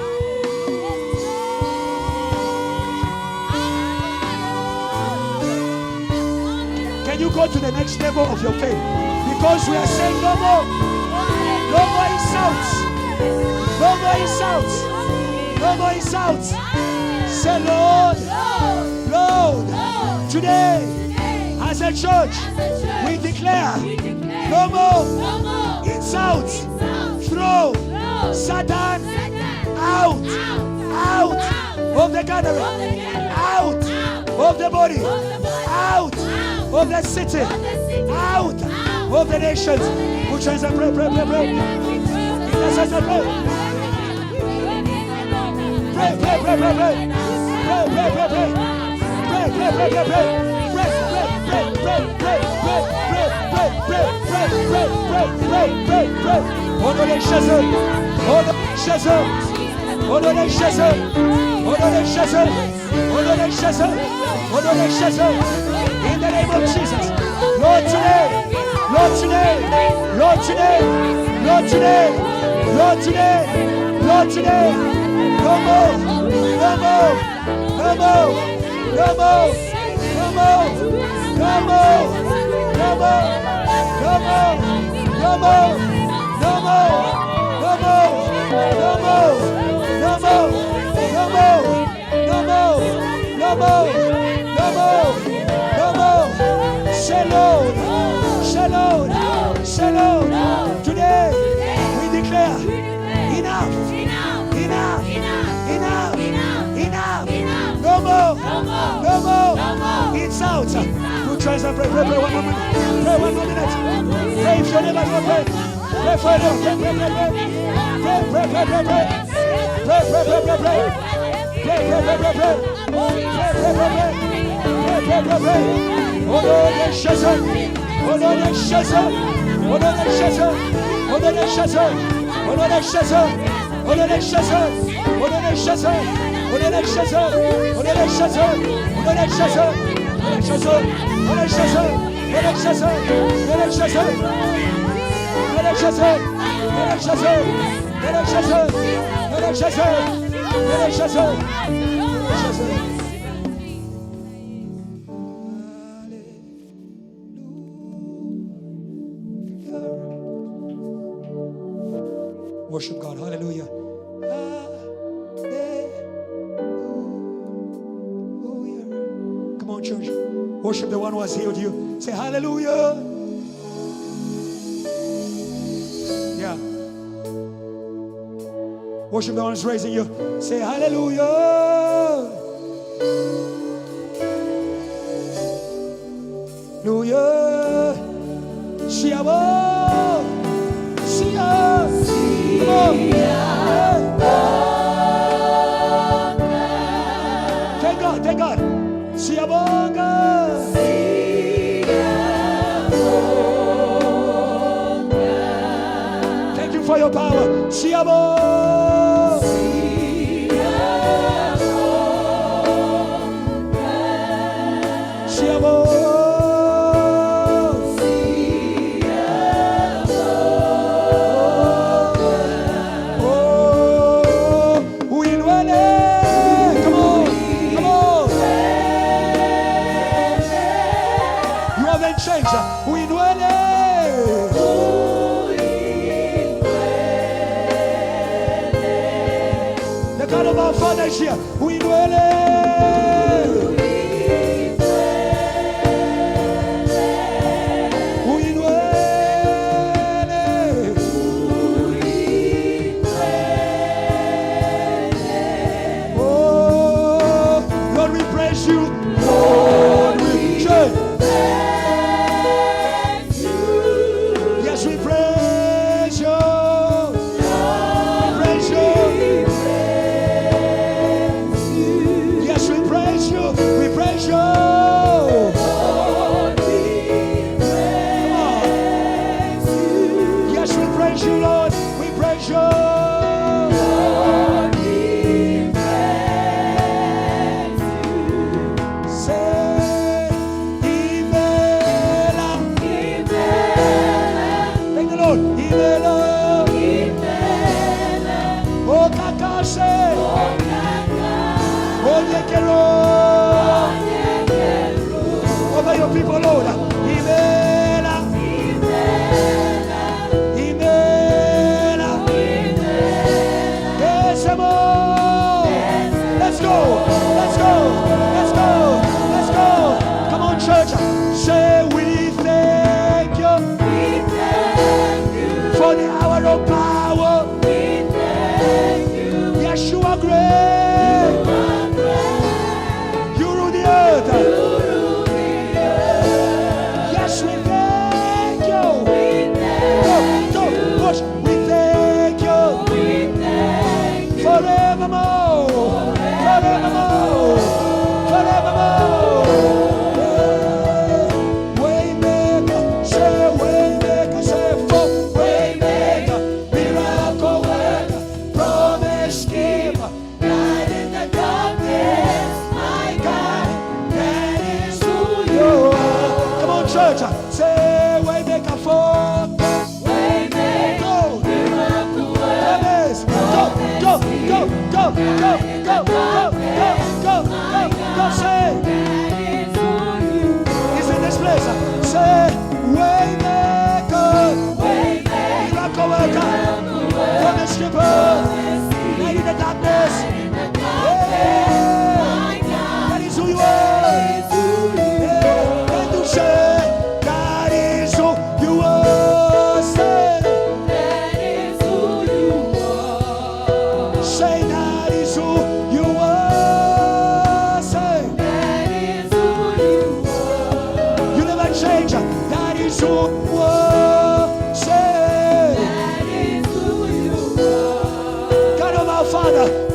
Can you go to the next level of your faith? Because we are saying no more insults. No more insults. No more insults. Say, Lord, today, as a church, we declare no more insults. Throw Satan out of the gathering, out of the body, out of the city, out of the nations. Put your hands and pray. Yes, I pray. In the name of Jesus, Lord today, no more, Shalom. Today we declare enough. No more. It's out. Put your hands and pray. Pray 1 more minute. Pray 1 more minute. Pray if your neighbor is not praying. Pray for them. Pray, pray, pray, pray. Pray, pray, pray, pray, pray. Pray, pray, pray, pray, pray. Pray, pray, pray, pray, pray. Pray, pray, pray, pray. Pray, pray, pray, pray. Oh Lord, let's shut up. Oh Lord, let's shut up. Oh Lord, let's shut up. Oh Lord, let's shut up. Oh Lord, let's shut up. Oh Lord, let's shut up. Oh Lord, let's shut up. Oh Lord, let's shut up. Oh Lord, let's shut up. Oh Lord, let's shut up. Oh let's shut up. Oh let's shut up. Oh let's shut up. Oh let's shut up. Oh let's shut up. Oh let's shut up. Oh let's shut up. Oh let's shut up. Oh let's shut up. Worship God. Hallelujah. Come on, church. Worship the one who has healed you. Say hallelujah. Yeah. Worship the one who's raising you. Say hallelujah. Hallelujah. Shiabo. Shia. Come on. Thank God. Thank God. Siabonga. Thank you for your power. Siabo. Siabo. The God of our fathers here, we dwell. Over your people, Lord. Imela. Imela. Let's go. Let's go. Let's go. Let's go. Come on, church. Say we thank you. We thank you for the hour of power. We thank you. Yes, you are great. You rule the earth. Yes, we thank you. We thank you. We thank you. We thank you. Forevermore. Forevermore. Forevermore. Waymaker, say waymaker, say for waymaker, miracle worker, promise giver, light in the darkness, my God, that is who you are. Come on, church, say waymaker for waymaker, miracle worker, promise, go, go, go, go, go, go, go, go, go, say, he's in this place, say waymaker, miracle worker, promise giver, light in the darkness, that is who you are. And you say, that is who you are. Say, that is who you are. Say, that is who you are. Say, that is who you are. You never change. That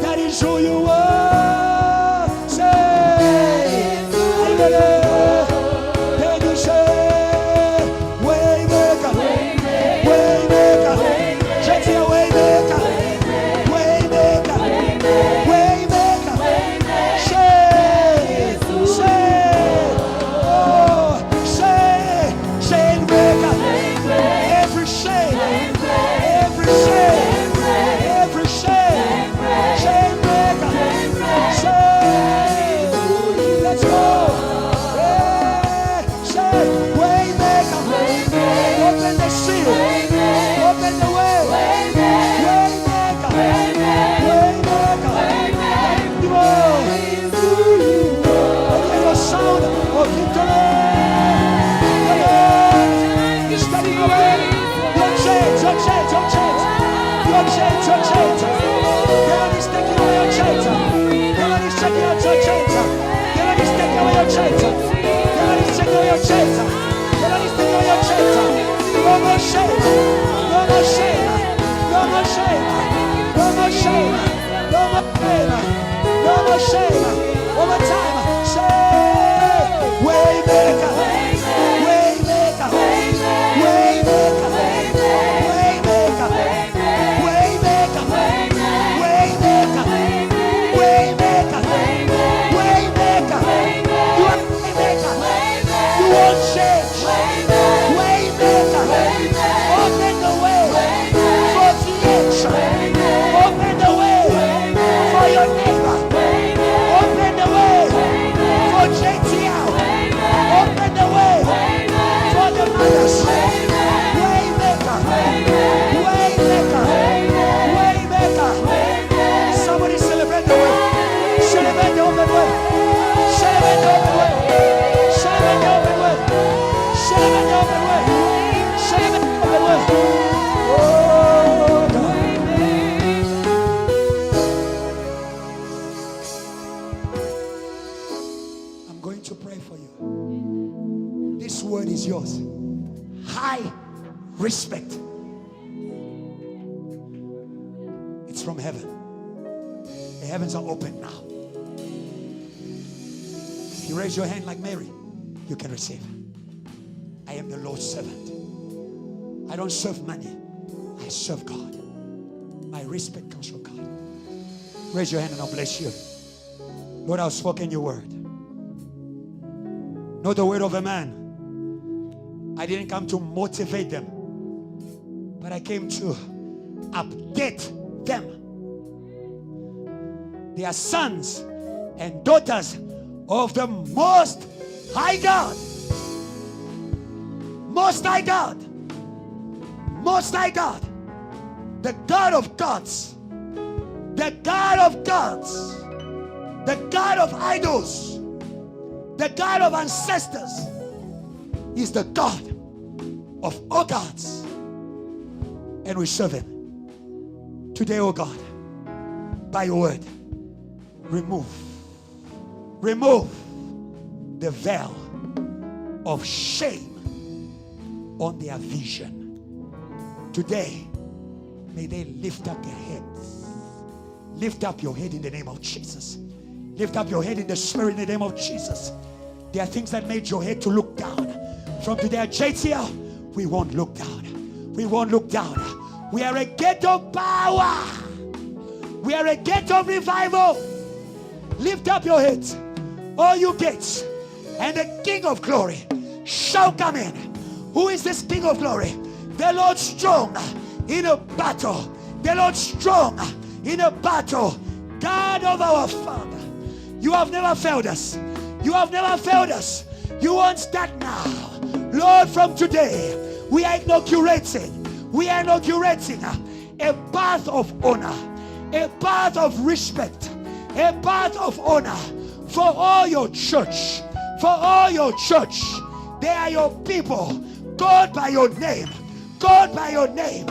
That is who you are. Say, then you say, Waymaker, Waymaker, check your Waymaker, Waymaker, Waymaker, say, oh, say, chain breaker, every shame, every shame, every shame, chain breaker, say, let's go. Say, Waymaker, open the sea, open the way, Waymaker, Waymaker, open your sound of victory. He's stepping away. Your chains, your chains, your chains, your chains, your chains. God is taking away your chains. God is taking out your chains. God is taking away your chains. God is taking away your chains. God is taking away your chains. No more shame. No more shame. No more shame. No more shame. No more pain. No more shame. One more time. Say, Waymaker. Waymaker. Waymaker. Waymaker. Waymaker. Waymaker. Waymaker. Waymaker. You are Waymaker. You won't change. Waymaker. Open the way for creation. Open the way for your neighbor. Open the way for JTL. Open the way for the mothers. Waymaker. Waymaker. Waymaker. Somebody celebrate the way. Celebrate the open way. Celebrate the open way. Celebrate the open way. Celebrate the open way. Celebrate the open way. Oh, God. I'm going to pray for you. This word is yours. High respect. It's from heaven. The heavens are open now. If you raise your hand like Mary, you can receive. I am the Lord's servant. I don't serve money. I serve God. My respect comes from God. Raise your hand and I'll bless you. Lord, I've spoken your word. Not the word of a man. I didn't come to motivate them, but I came to update them. They are sons and daughters of the Most High God. Most High God. Most High God. The God of gods. The God of gods. The God of idols. The God of ancestors is the God of all gods. And we serve him. Today, oh God, by your word, remove the veil of shame on their vision. Today, may they lift up their heads. Lift up your head in the name of Jesus. Lift up your head in the spirit in the name of Jesus. There are things that made your head to look down. From today at JTL, we won't look down. We won't look down. We are a gate of power. We are a gate of revival. Lift up your heads, all you gates, and the King of glory shall come in. Who is this King of glory? The Lord strong in a battle. The Lord strong in a battle. God of our Father. You have never failed us. You have never failed us. You won't start now. Lord, from today, we are inaugurating a path of honor, a path of respect, a path of honor for all your church. For all your church. They are your people, called by your name. Called by your name.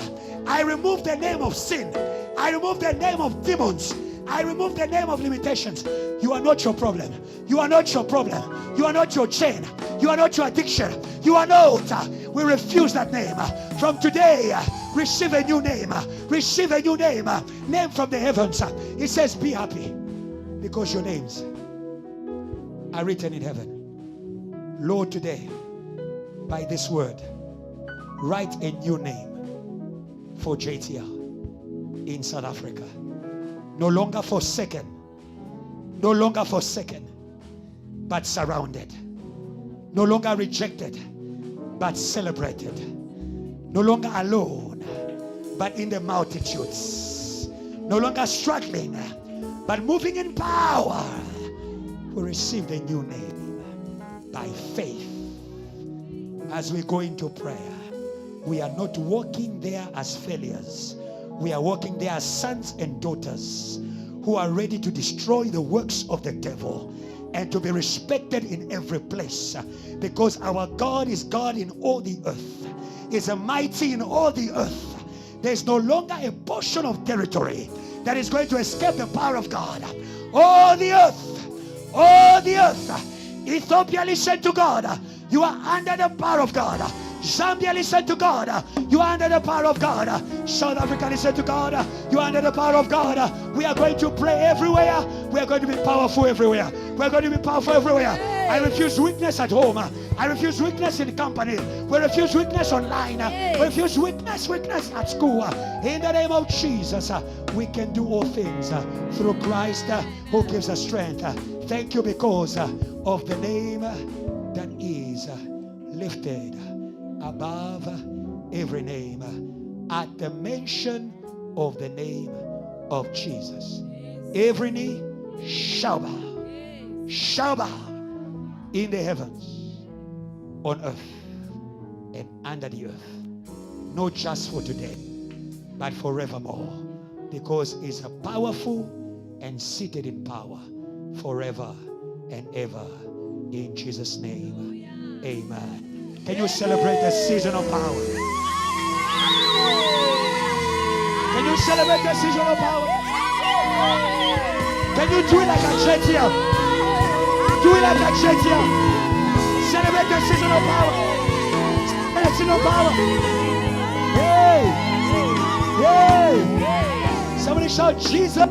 I remove the name of sin. I remove the name of demons. I remove the name of limitations. You are not your problem. You are not your problem. You are not your chain. You are not your addiction. You are not. We refuse that name. From today, receive a new name. Receive a new name. Name from the heavens. It says, be happy because your names are written in heaven. Lord, today, by this word, write a new name for JTL in South Africa. No longer forsaken. No longer forsaken, but surrounded. No longer rejected, but celebrated. No longer alone, but in the multitudes. No longer struggling, but moving in power. We received a new name by faith. As we go into prayer, we are not walking there as failures. We are walking there as sons and daughters who are ready to destroy the works of the devil and to be respected in every place, because our God is God in all the earth, is a mighty in all the earth. There's no longer a portion of territory that is going to escape the power of God. All the earth, Ethiopia, listen to God. You are under the power of God. Zambia, listen to God. You are under the power of God. South Africa, listen to God. You are under the power of God. We are going to pray everywhere. We are going to be powerful everywhere. We are going to be powerful everywhere. I refuse weakness at home. I refuse weakness in the company. We refuse weakness online. We refuse weakness at school. In the name of Jesus, we can do all things through Christ who gives us strength. Thank you because of the name that is lifted above every name. At the mention of the name of Jesus, every knee shall bow in the heavens, on earth, and under the earth. Not just for today, but forevermore, because it's a powerful and seated in power forever and ever. In Jesus' name, amen. Can you celebrate the season of power? Can you celebrate the season of power? Can you do it like a JTL? Do it like a JTL. Celebrate the season of power. The season of power. Hey! Hey! Somebody shout Jesus.